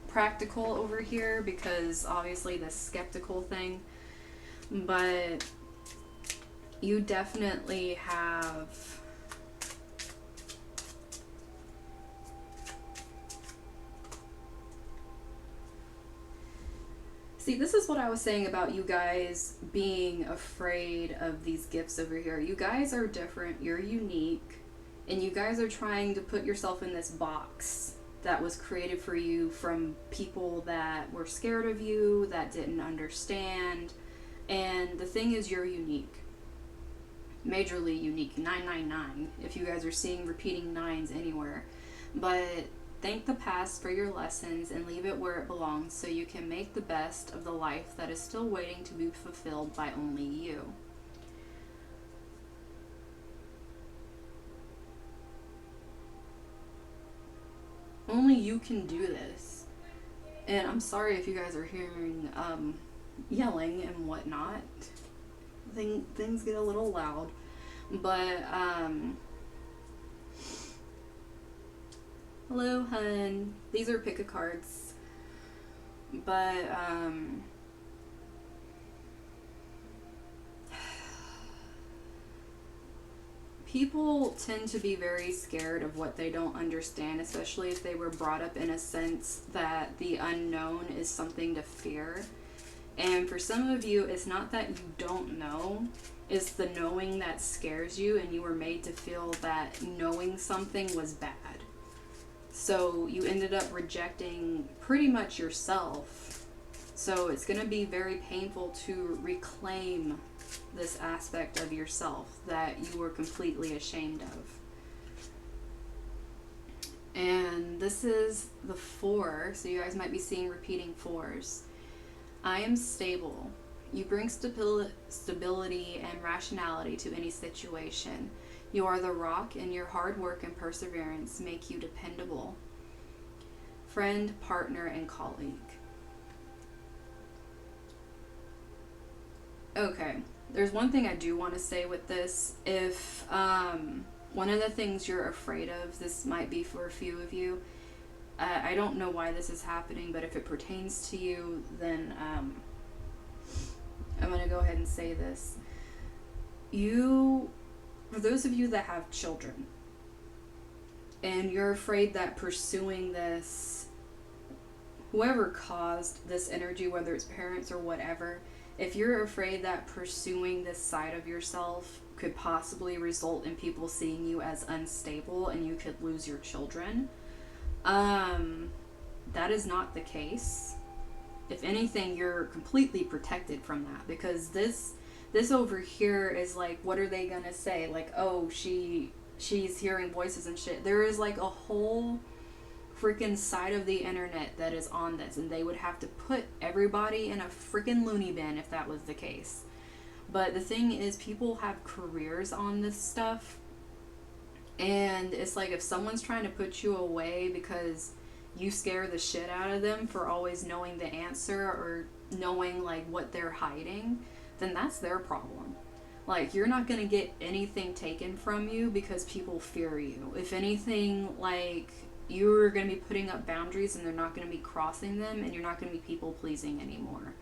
practical over here because obviously the skeptical thing. But you definitely have see, this is what I was saying about you guys being afraid of these gifts over here. You guys are different, you're unique, and you guys are trying to put yourself in this box that was created for you from people that were scared of you, that didn't understand. And the thing is, you're unique. Majorly unique. 999, if you guys are seeing repeating nines anywhere. But thank the past for your lessons and leave it where it belongs so you can make the best of the life that is still waiting to be fulfilled by only you. Only you can do this. And I'm sorry if you guys are hearing yelling and whatnot. Things get a little loud. But, hello, hun. These are pick-a-cards. But, people tend to be very scared of what they don't understand, especially if they were brought up in a sense that the unknown is something to fear. And for some of you, it's not that you don't know, it's the knowing that scares you, and you were made to feel that knowing something was bad. So you ended up rejecting pretty much yourself. So it's going to be very painful to reclaim this aspect of yourself that you were completely ashamed of. And this is the 4, so you guys might be seeing repeating 4s. I am stable. You bring stability and rationality to any situation. You are the rock, and your hard work and perseverance make you dependable. Friend, partner, and colleague. Okay, there's one thing I do want to say with this. If one of the things you're afraid of, this might be for a few of you, I don't know why this is happening, but if it pertains to you, then I'm going to go ahead and say this. For those of you that have children, and you're afraid that pursuing this, whoever caused this energy, whether it's parents or whatever, if you're afraid that pursuing this side of yourself could possibly result in people seeing you as unstable and you could lose your children, that is not the case. If anything, you're completely protected from that, because this over here is like, what are they gonna say? Like, oh, she's hearing voices and shit. There is like a whole freaking side of the internet that is on this, and they would have to put everybody in a freaking loony bin if that was the case. But the thing is, people have careers on this stuff, and it's like, if someone's trying to put you away because you scare the shit out of them for always knowing the answer or knowing like what they're hiding, then that's their problem. Like, you're not going to get anything taken from you because people fear you. If anything, like, you're going to be putting up boundaries and they're not going to be crossing them, and you're not going to be people pleasing anymore.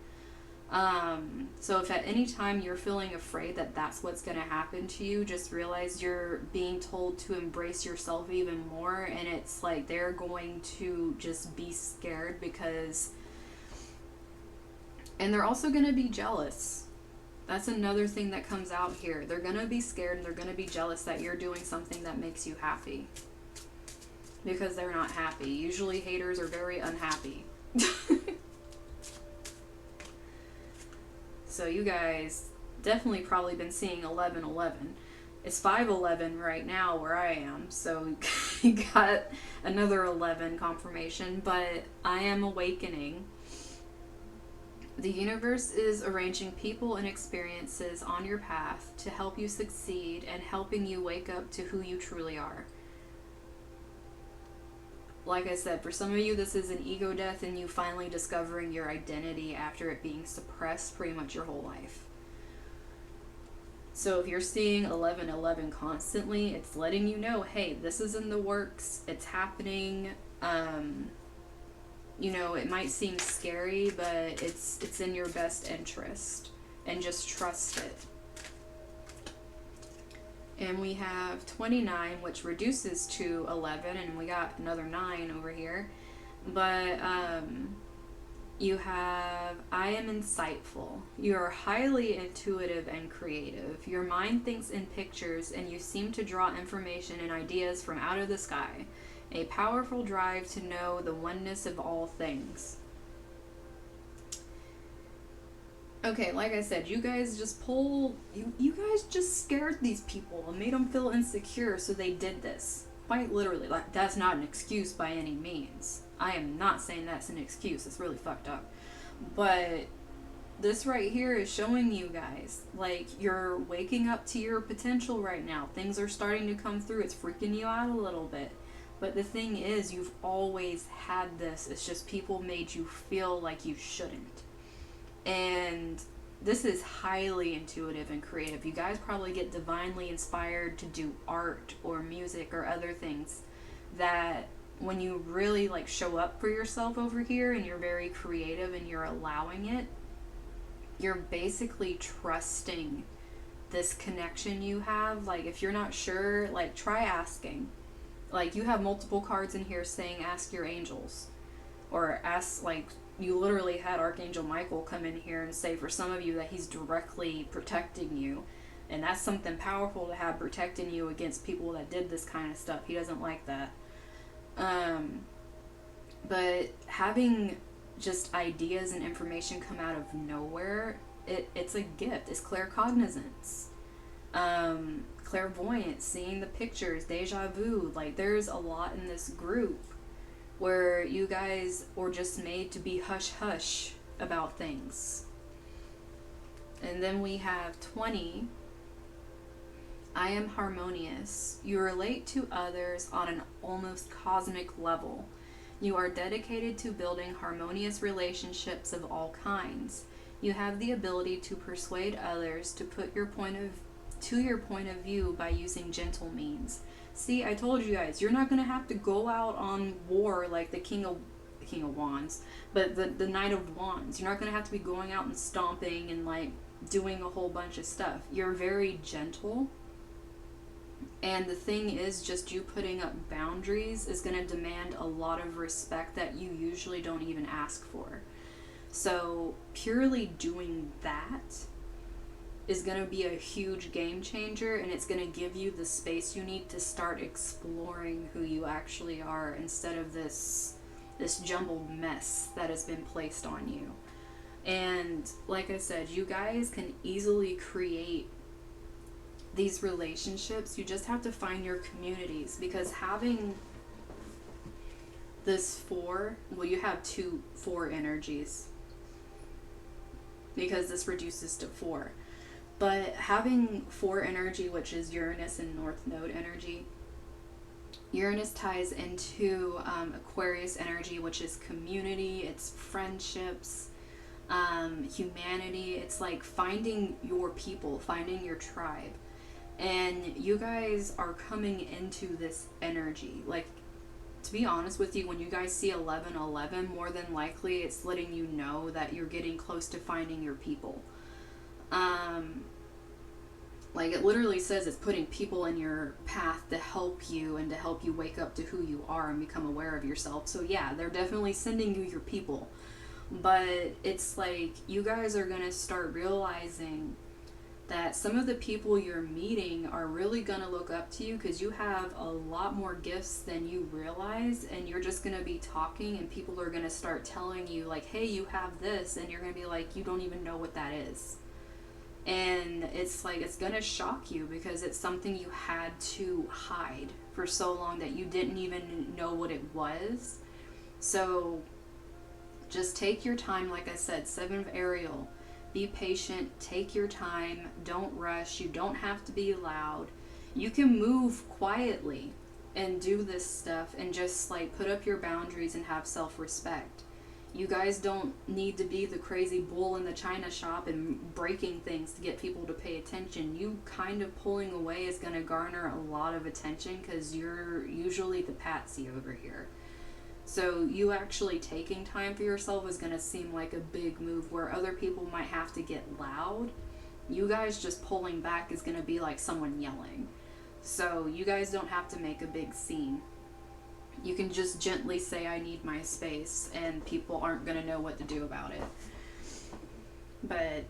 So if at any time you're feeling afraid that that's what's going to happen to you, just realize you're being told to embrace yourself even more, and it's like they're going to just be scared because, and they're also going to be jealous. That's another thing that comes out here. They're going to be scared and they're going to be jealous that you're doing something that makes you happy. Because they're not happy. Usually haters are very unhappy. So you guys definitely probably been seeing 1111. It's 511 right now where I am, so you got another 11 confirmation, but I am awakening. The universe is arranging people and experiences on your path to help you succeed and helping you wake up to who you truly are. Like I said, for some of you, this is an ego death and you finally discovering your identity after it being suppressed pretty much your whole life. So if you're seeing 1111 constantly, it's letting you know, hey, this is in the works, it's happening. You know, it might seem scary, but it's in your best interest, and just trust it. And we have 29, which reduces to 11, and we got another 9 over here. But you have, I am insightful. You are highly intuitive and creative. Your mind thinks in pictures, and you seem to draw information and ideas from out of the sky. A powerful drive to know the oneness of all things. Okay, like I said, you guys just you guys just scared these people and made them feel insecure, so they did this. Quite literally. Like, that's not an excuse by any means. I am not saying that's an excuse. It's really fucked up. But this right here is showing you guys, like, you're waking up to your potential right now. Things are starting to come through. It's freaking you out a little bit. But the thing is, you've always had this. It's just people made you feel like you shouldn't. And this is highly intuitive and creative. You guys probably get divinely inspired to do art or music or other things that when you really like show up for yourself over here and you're very creative and you're allowing it, you're basically trusting this connection you have. Like, if you're not sure, like, try asking. Like, you have multiple cards in here saying ask your angels, or ask, like, you literally had Archangel Michael come in here and say for some of you that he's directly protecting you, and that's something powerful to have, protecting you against people that did this kind of stuff. He doesn't like that. But having just ideas and information come out of nowhere, it's a gift. It's claircognizance. Clairvoyance, seeing the pictures, deja vu. Like, there's a lot in this group where you guys were just made to be hush-hush about things. And then we have 20. I am harmonious. You relate to others on an almost cosmic level. You are dedicated to building harmonious relationships of all kinds. You have the ability to persuade others to put your point of view by using gentle means. See, I told you guys, you're not going to have to go out on war like the King of Wands, but the Knight of Wands. You're not going to have to be going out and stomping and like doing a whole bunch of stuff. You're very gentle. And the thing is, just you putting up boundaries is going to demand a lot of respect that you usually don't even ask for. So purely doing that is going to be a huge game changer, and it's going to give you the space you need to start exploring who you actually are instead of this jumbled mess that has been placed on you. And like I said, you guys can easily create these relationships. You just have to find your communities, because having this 4, well, you have 4 energies because this reduces to 4. But having 4 energy, which is Uranus and North Node energy, Uranus ties into Aquarius energy, which is community, it's friendships, humanity. It's like finding your people, finding your tribe. And you guys are coming into this energy. Like, to be honest with you, when you guys see 1111, more than likely it's letting you know that you're getting close to finding your people. Like, it literally says it's putting people in your path to help you and to help you wake up to who you are and become aware of yourself. So yeah, they're definitely sending you your people. But it's like you guys are going to start realizing that some of the people you're meeting are really going to look up to you because you have a lot more gifts than you realize, and you're just going to be talking and people are going to start telling you like, hey, you have this, and you're going to be like, you don't even know what that is. And it's like, it's going to shock you because it's something you had to hide for so long that you didn't even know what it was. So just take your time. Like I said, 7 of Ariel. Be patient, take your time, don't rush, you don't have to be loud. You can move quietly and do this stuff and just like put up your boundaries and have self-respect. You guys don't need to be the crazy bull in the china shop and breaking things to get people to pay attention. You kind of pulling away is going to garner a lot of attention because you're usually the patsy over here. So you actually taking time for yourself is going to seem like a big move where other people might have to get loud. You guys just pulling back is going to be like someone yelling. So you guys don't have to make a big scene. You can just gently say, I need my space, and people aren't going to know what to do about it. But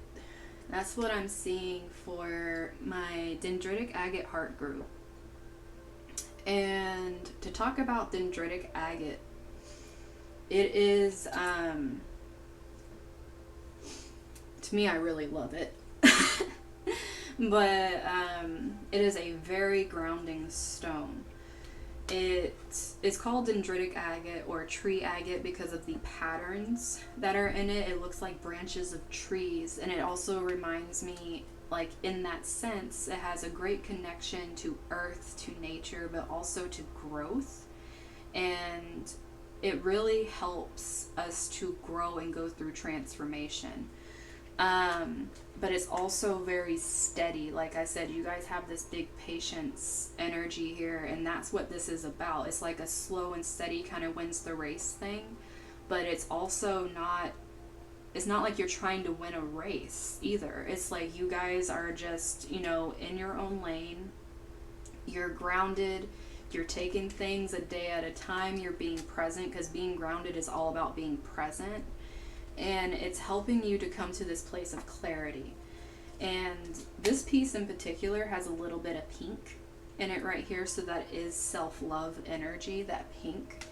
that's what I'm seeing for my Dendritic Agate heart group. And to talk about Dendritic Agate, it is, to me, I really love it. But it is a very grounding stone. It's called Dendritic Agate or tree agate because of the patterns that are in it. It looks like branches of trees, and it also reminds me, like, in that sense, it has a great connection to earth, to nature, but also to growth. And it really helps us to grow and go through transformation. But it's also very steady. Like I said, you guys have this big patience energy here, and that's what this is about. It's like a slow and steady kind of wins the race thing, but it's also not, it's not like you're trying to win a race either. It's like you guys are just, you know, in your own lane. You're grounded. You're taking things a day at a time. You're being present, because being grounded is all about being present. And it's helping you to come to this place of clarity. And this piece in particular has a little bit of pink in it right here, so that is self-love energy, that pink.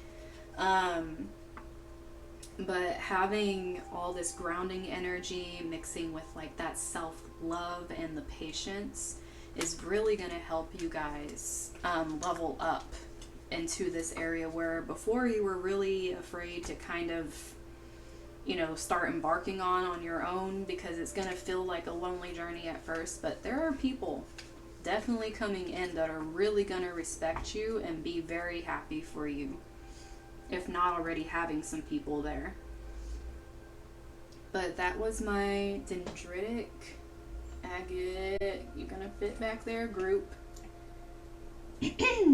But having all this grounding energy mixing with like that self-love and the patience is really going to help you guys level up into this area where before you were really afraid to kind of, you know, start embarking on your own, because it's going to feel like a lonely journey at first. But there are people definitely coming in that are really going to respect you and be very happy for you, if not already having some people there. But that was my Dendritic Agate, you're going to fit back there, group.